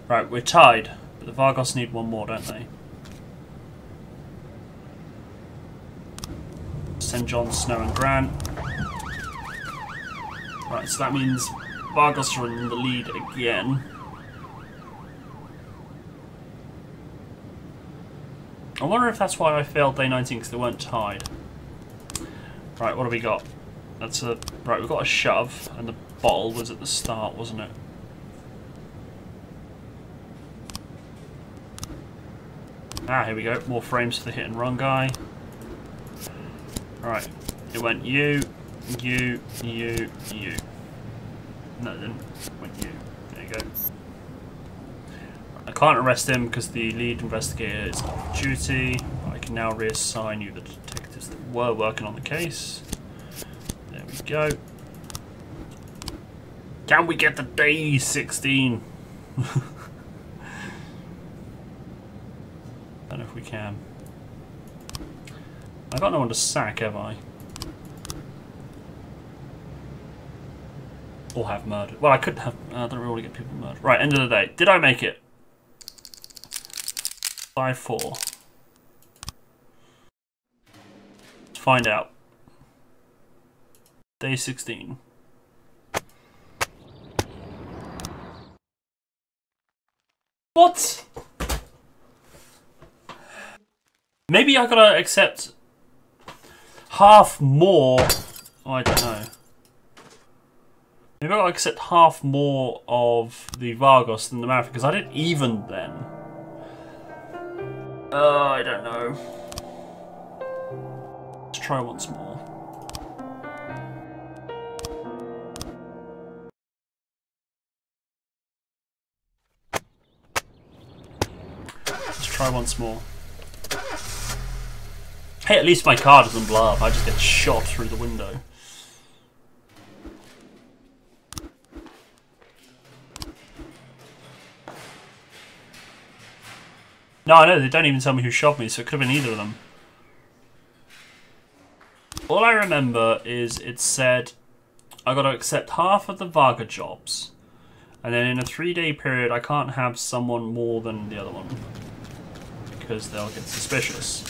Right, we're tied. But the Vargos need 1 more, don't they? St. John, Snow and Grant. Right, so that means Vargos are in the lead again. I wonder if that's why I failed day 19, because they weren't tied. Right, what have we got? That's a... Right, we've got a shove, and the bottle was at the start, wasn't it? Ah, here we go. More frames for the hit and run guy. Right, it went you. No, it didn't. It went you. There you go. I can't arrest him because the lead investigator is off duty. I can now reassign you the detectives that were working on the case. There we go. Can we get to day 16? I don't know if we can. I got no one to sack, have I? Or have murdered. Well, I could have. I don't really get people murdered. Right, end of the day. Did I make it? 5-4. Let's find out. Day 16. What? Maybe I gotta accept half more. Oh, I don't know. Maybe I gotta accept half more of the Vargos than the Mafia, because I did even then. I don't know. Let's try once more. Let's try once more. Hey, at least my car doesn't blow up. I just get shot through the window. No, I know, they don't even tell me who shot me, so it could have been either of them. All I remember is it said I got to accept half of the Varga jobs. And then in a 3-day period, I can't have someone more than the other one. Because they'll get suspicious.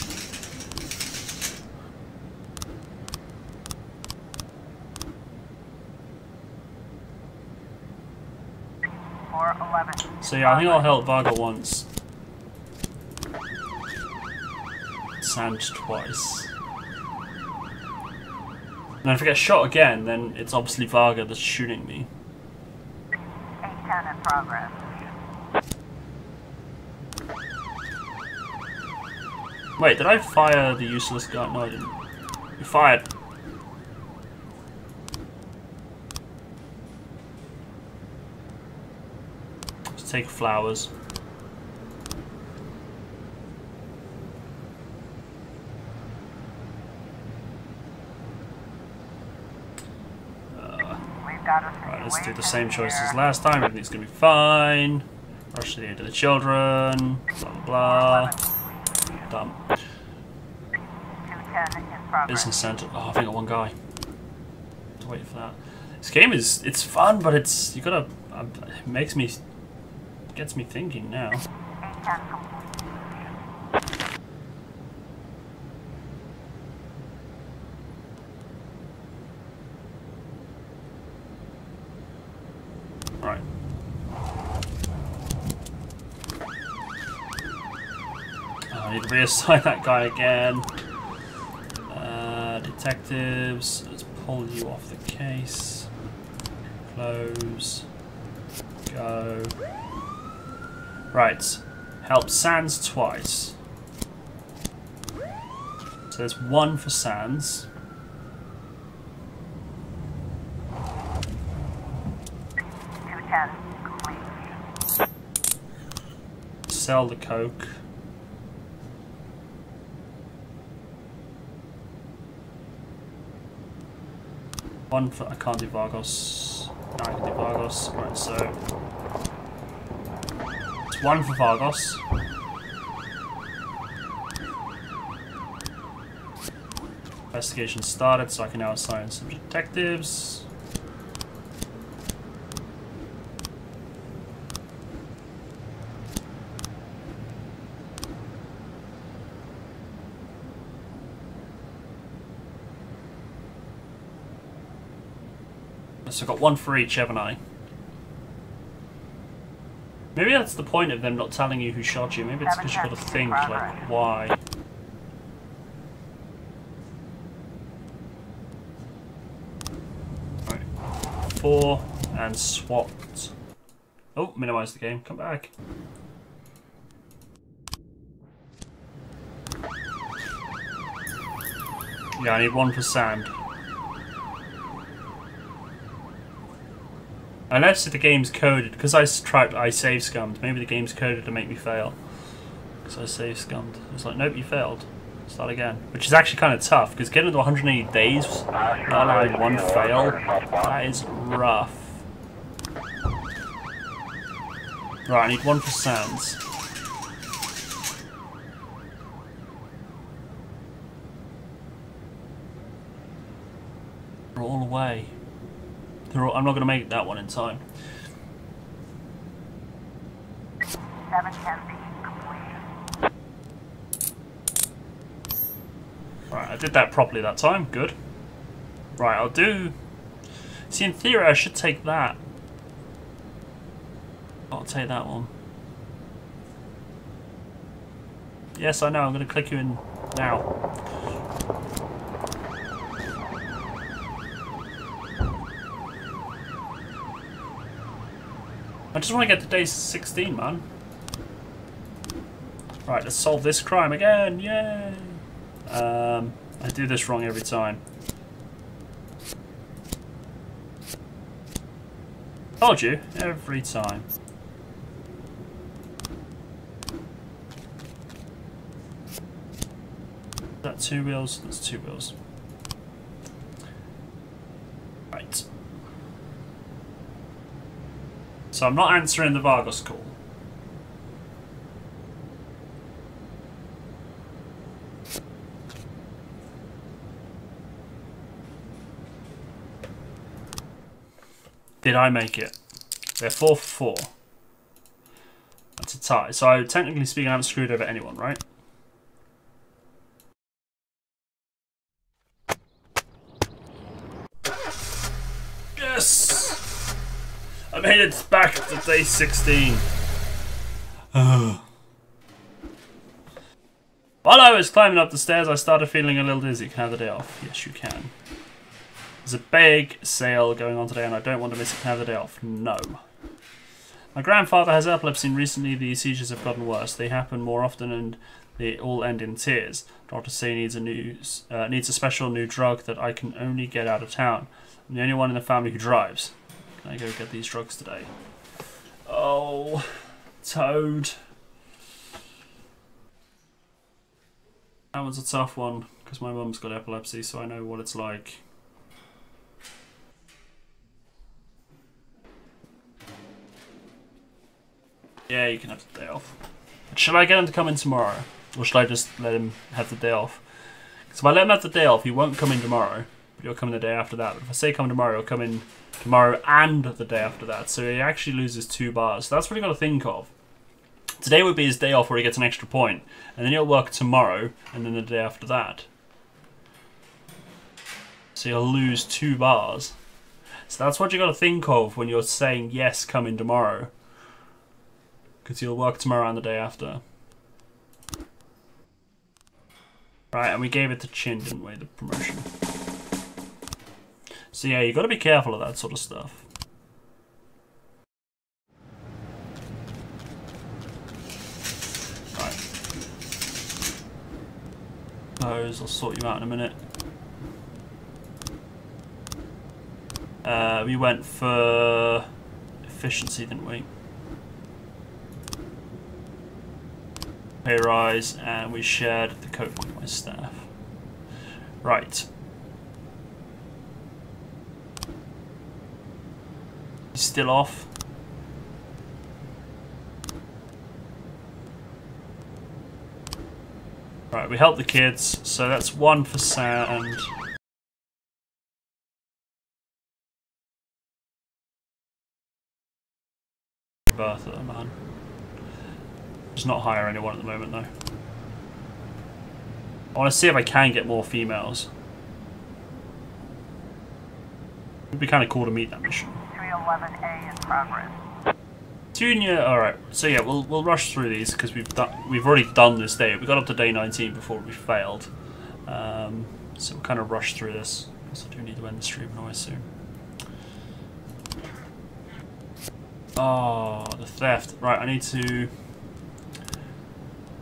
So yeah, I think I'll help Varga once. And twice. And if I get shot again, then it's obviously Varga that's shooting me. 810 in progress. Wait, did I fire the useless guy? No, I didn't. You fired. Let's take flowers. Right, let's do the same choice as last time. Everything's gonna be fine. Rush to the aid of the children. Blah blah blah. Done. Business center. Oh, I've only got one guy. Have to wait for that. This game it's fun, but it's you gotta. It makes me gets me thinking now. Right. I need to reassign that guy again. Detectives, let's pull you off the case. Close. Go. Right. Help Sans twice. So there's 1 for Sans. Sell the coke. One for, I can't do Vargos. No, I can do Vargos. Right, so it's 1 for Vargos. Investigation started, so I can now assign some detectives. So I've got 1 for each, haven't I? Maybe that's the point of them not telling you who shot you. Maybe it's because you've got to think, like, why? Right. 4 and swapped. Oh, minimize the game. Come back. Yeah, I need 1 for sand. Unless the game's coded, because I save scummed. Maybe the game's coded to make me fail. Because I save scummed. It's like, nope, you failed. Start again. Which is actually kind of tough, because getting to 180 days, not allowing 1 fail, that is rough. Right, I need 1 for Sans. They're all away. I'm not going to make that one in time. 710B complete. Right, I did that properly that time. Good. Right, I'll do... See, in theory, I should take that. I'll take that one. Yes, I know. I'm going to click you in now. I just want to get to day 16, man. Right, let's solve this crime again. Yay! I do this wrong every time. Told you, every time. Is that 2 wheels? That's 2 wheels. Right. So I'm not answering the Vargos call. Did I make it? They're 4 for 4. That's a tie. So technically speaking, I haven't screwed over anyone, right? Yes! I made it back to day 16. While I was climbing up the stairs, I started feeling a little dizzy. Can I have the day off? Yes, you can. There's a big sale going on today and I don't want to miss it. Can I have the day off? No. My grandfather has epilepsy and recently the seizures have gotten worse. They happen more often and they all end in tears. Doctors say he needs a special new drug that I can only get out of town. I'm the only one in the family who drives. Can I go get these drugs today? Oh, Toad. That was a tough one because my mum's got epilepsy, so I know what it's like. Yeah, you can have the day off. But should I get him to come in tomorrow? Or should I just let him have the day off? Because if I let him have the day off, he won't come in tomorrow. But he'll come in the day after that. But if I say come tomorrow, he'll come in tomorrow and the day after that. So he actually loses 2 bars. So that's what you've got to think of. Today would be his day off where he gets an extra point. And then he'll work tomorrow and then the day after that. So he'll lose 2 bars. So that's what you got to think of when you're saying yes, come in tomorrow. Because you'll work tomorrow and the day after. Right, and we gave it to Chin, didn't we, the promotion? So yeah, you got to be careful of that sort of stuff. Right. Those, I'll sort you out in a minute. We went for efficiency, didn't we? Pay rise, and we shared the coat with my staff. Right. He's still off. Right, we helped the kids, so that's 1 for sand. Bertha, man. Just not hire anyone at the moment, though. I want to see if I can get more females. It'd be kind of cool to meet that mission. 311A in progress. Junior, all right. So yeah, we'll rush through these because we've already done this day. We got up to day 19 before we failed. So we'll kind of rush through this. Because I do need to end the stream anyway soon. Oh, the theft. Right, I need to...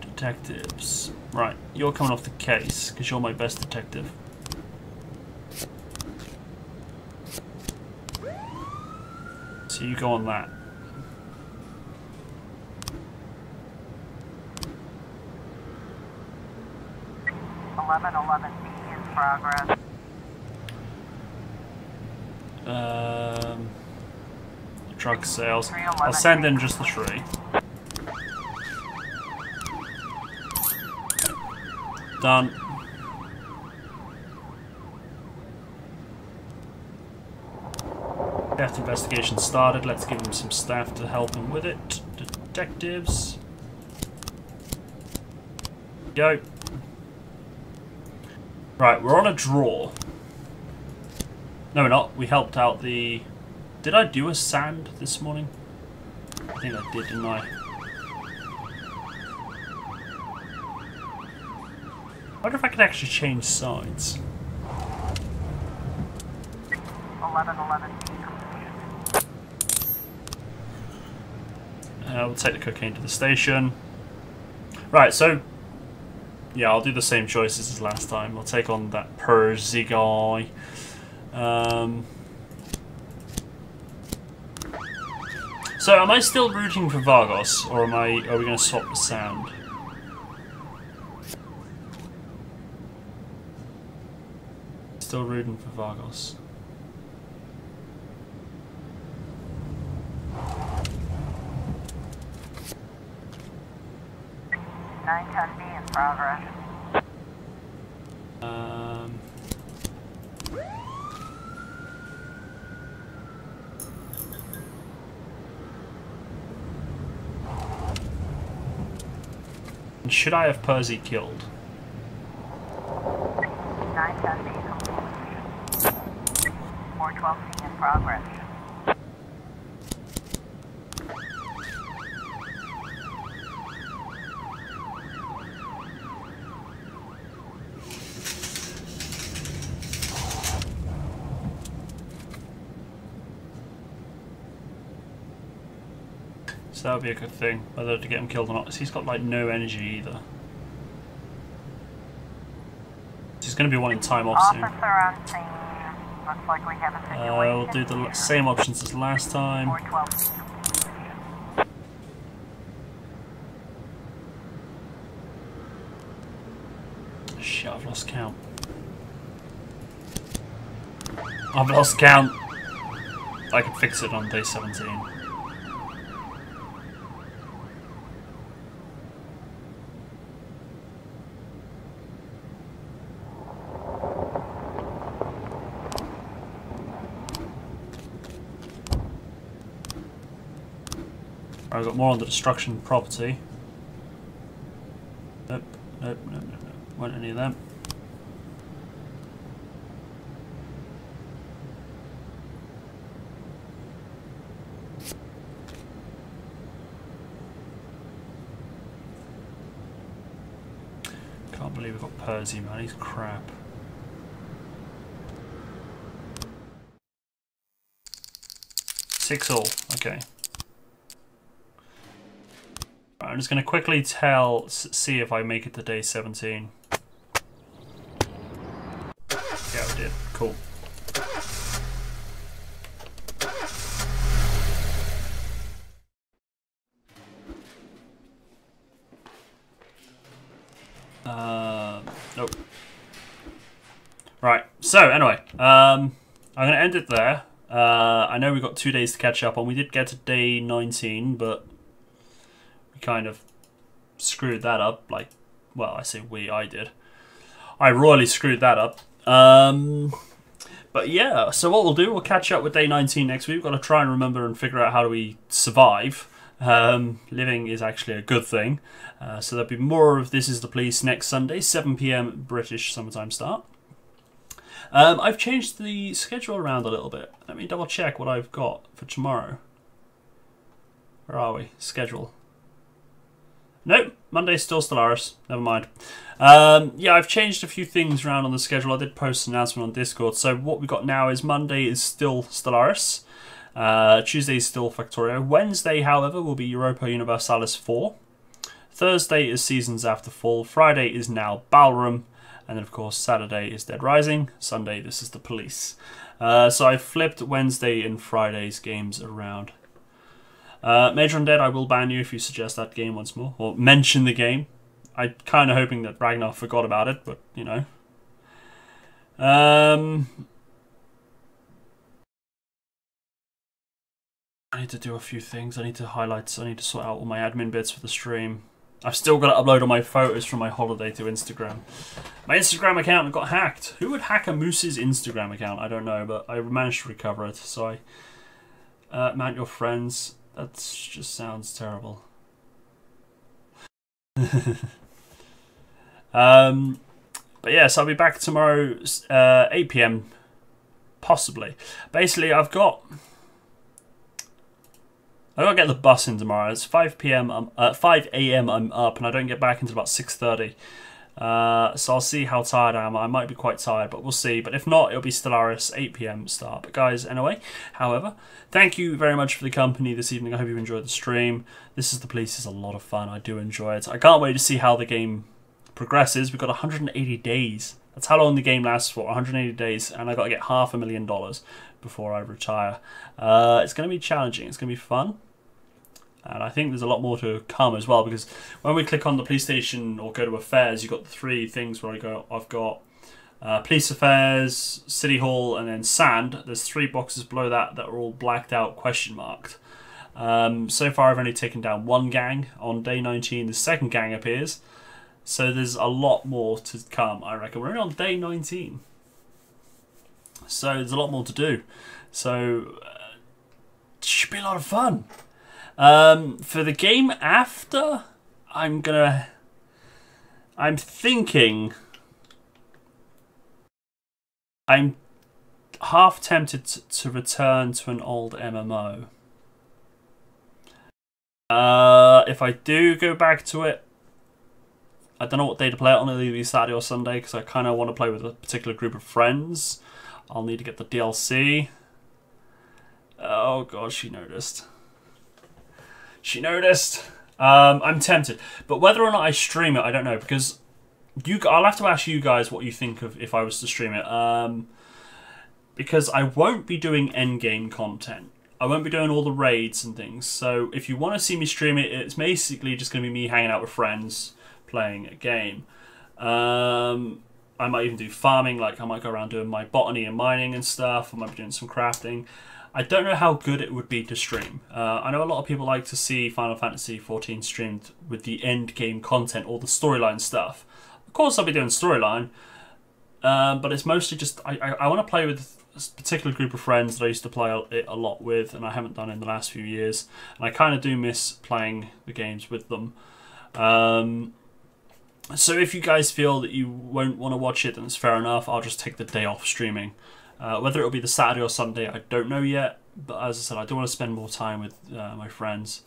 Detectives. Right, you're coming off the case, because you're my best detective. So you go on that. B in progress. Truck sales. I'll send in just the 3. Done. Theft investigation started. Let's give him some staff to help him with it. Detectives. Go. Right, we're on a draw. No, we're not. We helped out the... Did I do a sand this morning? I think I did, didn't I? I wonder if I could actually change sides. 1111B. We'll take the cocaine to the station. Right, so... Yeah, I'll do the same choices as last time. I'll take on that Percy guy. So, am I still rooting for Vargos, or are we going to swap the sound? Still rooting for Vargos. B in progress. Should I have Percy killed? 910B complete. 412C in progress. So that would be a good thing, whether to get him killed or not. He's got like no energy either. He's going to be wanting time off soon. Officer on scene. Looks like we have a situation. We'll do the same options as last time. 412C. Shit, I've lost count. I've lost count. I could fix it on day 17. I've got more on the destruction property. Nope, nope, nope, nope, nope. Weren't any of them. believe we've got Percy, man. He's crap. Six all. Okay. Right, I'm just going to quickly see if I make it to day 17. Yeah, we did. Cool. Nope. Right, so anyway, I'm going to end it there. I know we've got 2 days to catch up on. We did get to day 19, but we kind of screwed that up. Like, well, I say we, I did. I royally screwed that up. But yeah, so what we'll do, we'll catch up with day 19 next week. We've got to try and remember and figure out how do we survive. Living is actually a good thing. So there'll be more of This Is the Police next Sunday, 7 PM British summertime start. I've changed the schedule around a little bit. Let me double check what I've got for tomorrow. Where are we? Schedule. Nope, Monday's still Stellaris. Never mind. Yeah, I've changed a few things around on the schedule. I did post an announcement on Discord. So what we've got now is Monday is still Stellaris. Tuesday is still Factorio. Wednesday, however, will be Europa Universalis 4. Thursday is Seasons After Fall. Friday is now Ballroom. And then, of course, Saturday is Dead Rising. Sunday, This Is the Police. So I flipped Wednesday and Friday's games around. Major Undead, I will ban you if you suggest that game once more. Or mention the game. I'm kind of hoping that Ragnar forgot about it, but, you know. I need to do a few things. I need to highlight. I need to sort out all my admin bits for the stream. I've still got to upload all my photos from my holiday to Instagram. My Instagram account got hacked. Who would hack a moose's Instagram account? I don't know, but I managed to recover it. So I mount your friends. That just sounds terrible. But yes, I'll be back tomorrow, 8 PM, possibly. Basically, I've got to get the bus in tomorrow. It's 5 PM. 5 AM. I'm up, and I don't get back until about 6:30. So I'll see how tired I am. I might be quite tired, but we'll see. But if not, it'll be Stellaris 8 PM start. But guys, anyway, however, thank you very much for the company this evening. I hope you enjoyed the stream. This Is the Police is a lot of fun. I do enjoy it. I can't wait to see how the game progresses. We've got 180 days. That's how long the game lasts for. 180 days, and I got to get $500,000 before I retire. It's going to be challenging. It's going to be fun. And I think there's a lot more to come as well, because when we click on the police station or go to affairs, you've got the 3 things where I've got police affairs, city hall, and then sand. There's 3 boxes below that are all blacked out, question marked. So far I've only taken down 1 gang. On day 19 the 2nd gang appears. So there's a lot more to come, I reckon. We're only on day 19. So there's a lot more to do. So it should be a lot of fun. For the game after, I'm half tempted to return to an old MMO. If I do go back to it, I don't know what day to play it on. It'll either be Saturday or Sunday, because I kind of want to play with a particular group of friends. I'll need to get the DLC. Oh god, she noticed. She noticed. I'm tempted, but whether or not I stream it, I don't know, because I'll have to ask you guys what you think of if I was to stream it. Because I won't be doing endgame content. I won't be doing all the raids and things. So if you want to see me stream it, it's basically just going to be me hanging out with friends, playing a game. I might even do farming, like I might go around doing my botany and mining and stuff. I might be doing some crafting. I don't know how good it would be to stream. I know a lot of people like to see Final Fantasy XIV streamed with the end game content, all the storyline stuff. Of course I'll be doing storyline, but it's mostly just, I want to play with a particular group of friends that I used to play it a lot with, and I haven't done in the last few years. And I kind of do miss playing the games with them. So if you guys feel that you won't want to watch it, then it's fair enough. I'll just take the day off streaming. Whether it'll be the Saturday or Sunday, I don't know yet. But as I said, I do want to spend more time with my friends.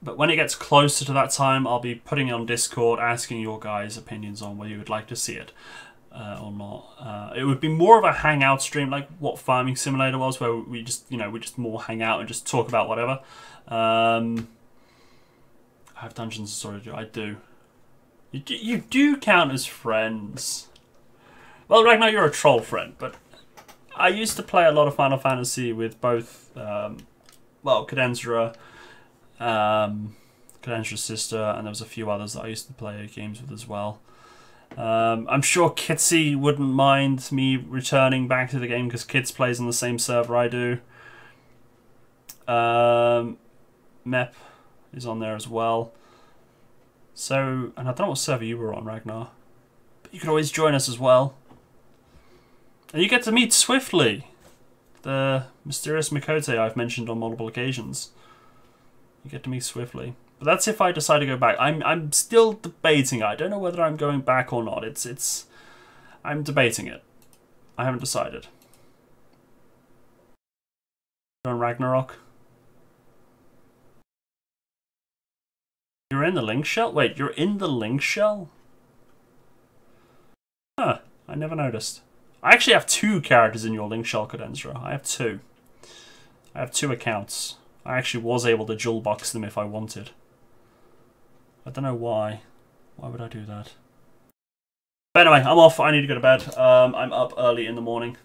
But when it gets closer to that time, I'll be putting it on Discord, asking your guys' opinions on whether you would like to see it or not. It would be more of a hangout stream, like what Farming Simulator was, where we just, we just more hang out and just talk about whatever. I have Dungeons and Story. I do. You do count as friends. Well, Ragnar, you're a troll friend, but I used to play a lot of Final Fantasy with both, Cadensra, Cadendra's sister, and there was a few others that I used to play games with as well. I'm sure Kitsy wouldn't mind me returning back to the game because Kits plays on the same server I do. Mep is on there as well. So, and I don't know what server you were on, Ragnar, but you could always join us as well. And you get to meet Swiftly, the mysterious Mikote I've mentioned on multiple occasions. You get to meet Swiftly. But that's if I decide to go back. I'm still debating. I don't know whether I'm going back or not. I'm debating it. I haven't decided. You're on Ragnarok. You're in the link shell? Wait, you're in the link shell? Huh, I never noticed. I actually have 2 characters in your link shell, Cadensra. I have 2. I have 2 accounts. I actually was able to jewel box them if I wanted. I don't know why. Why would I do that? But anyway, I'm off. I need to go to bed. I'm up early in the morning.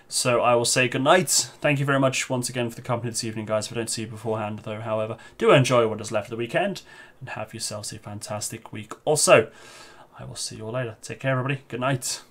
So I will say goodnight. Thank you very much once again for the company this evening, guys. If I don't see you beforehand, though, however, do enjoy what is left of the weekend and have yourselves a fantastic week. Also, I will see you all later. Take care, everybody. Good night.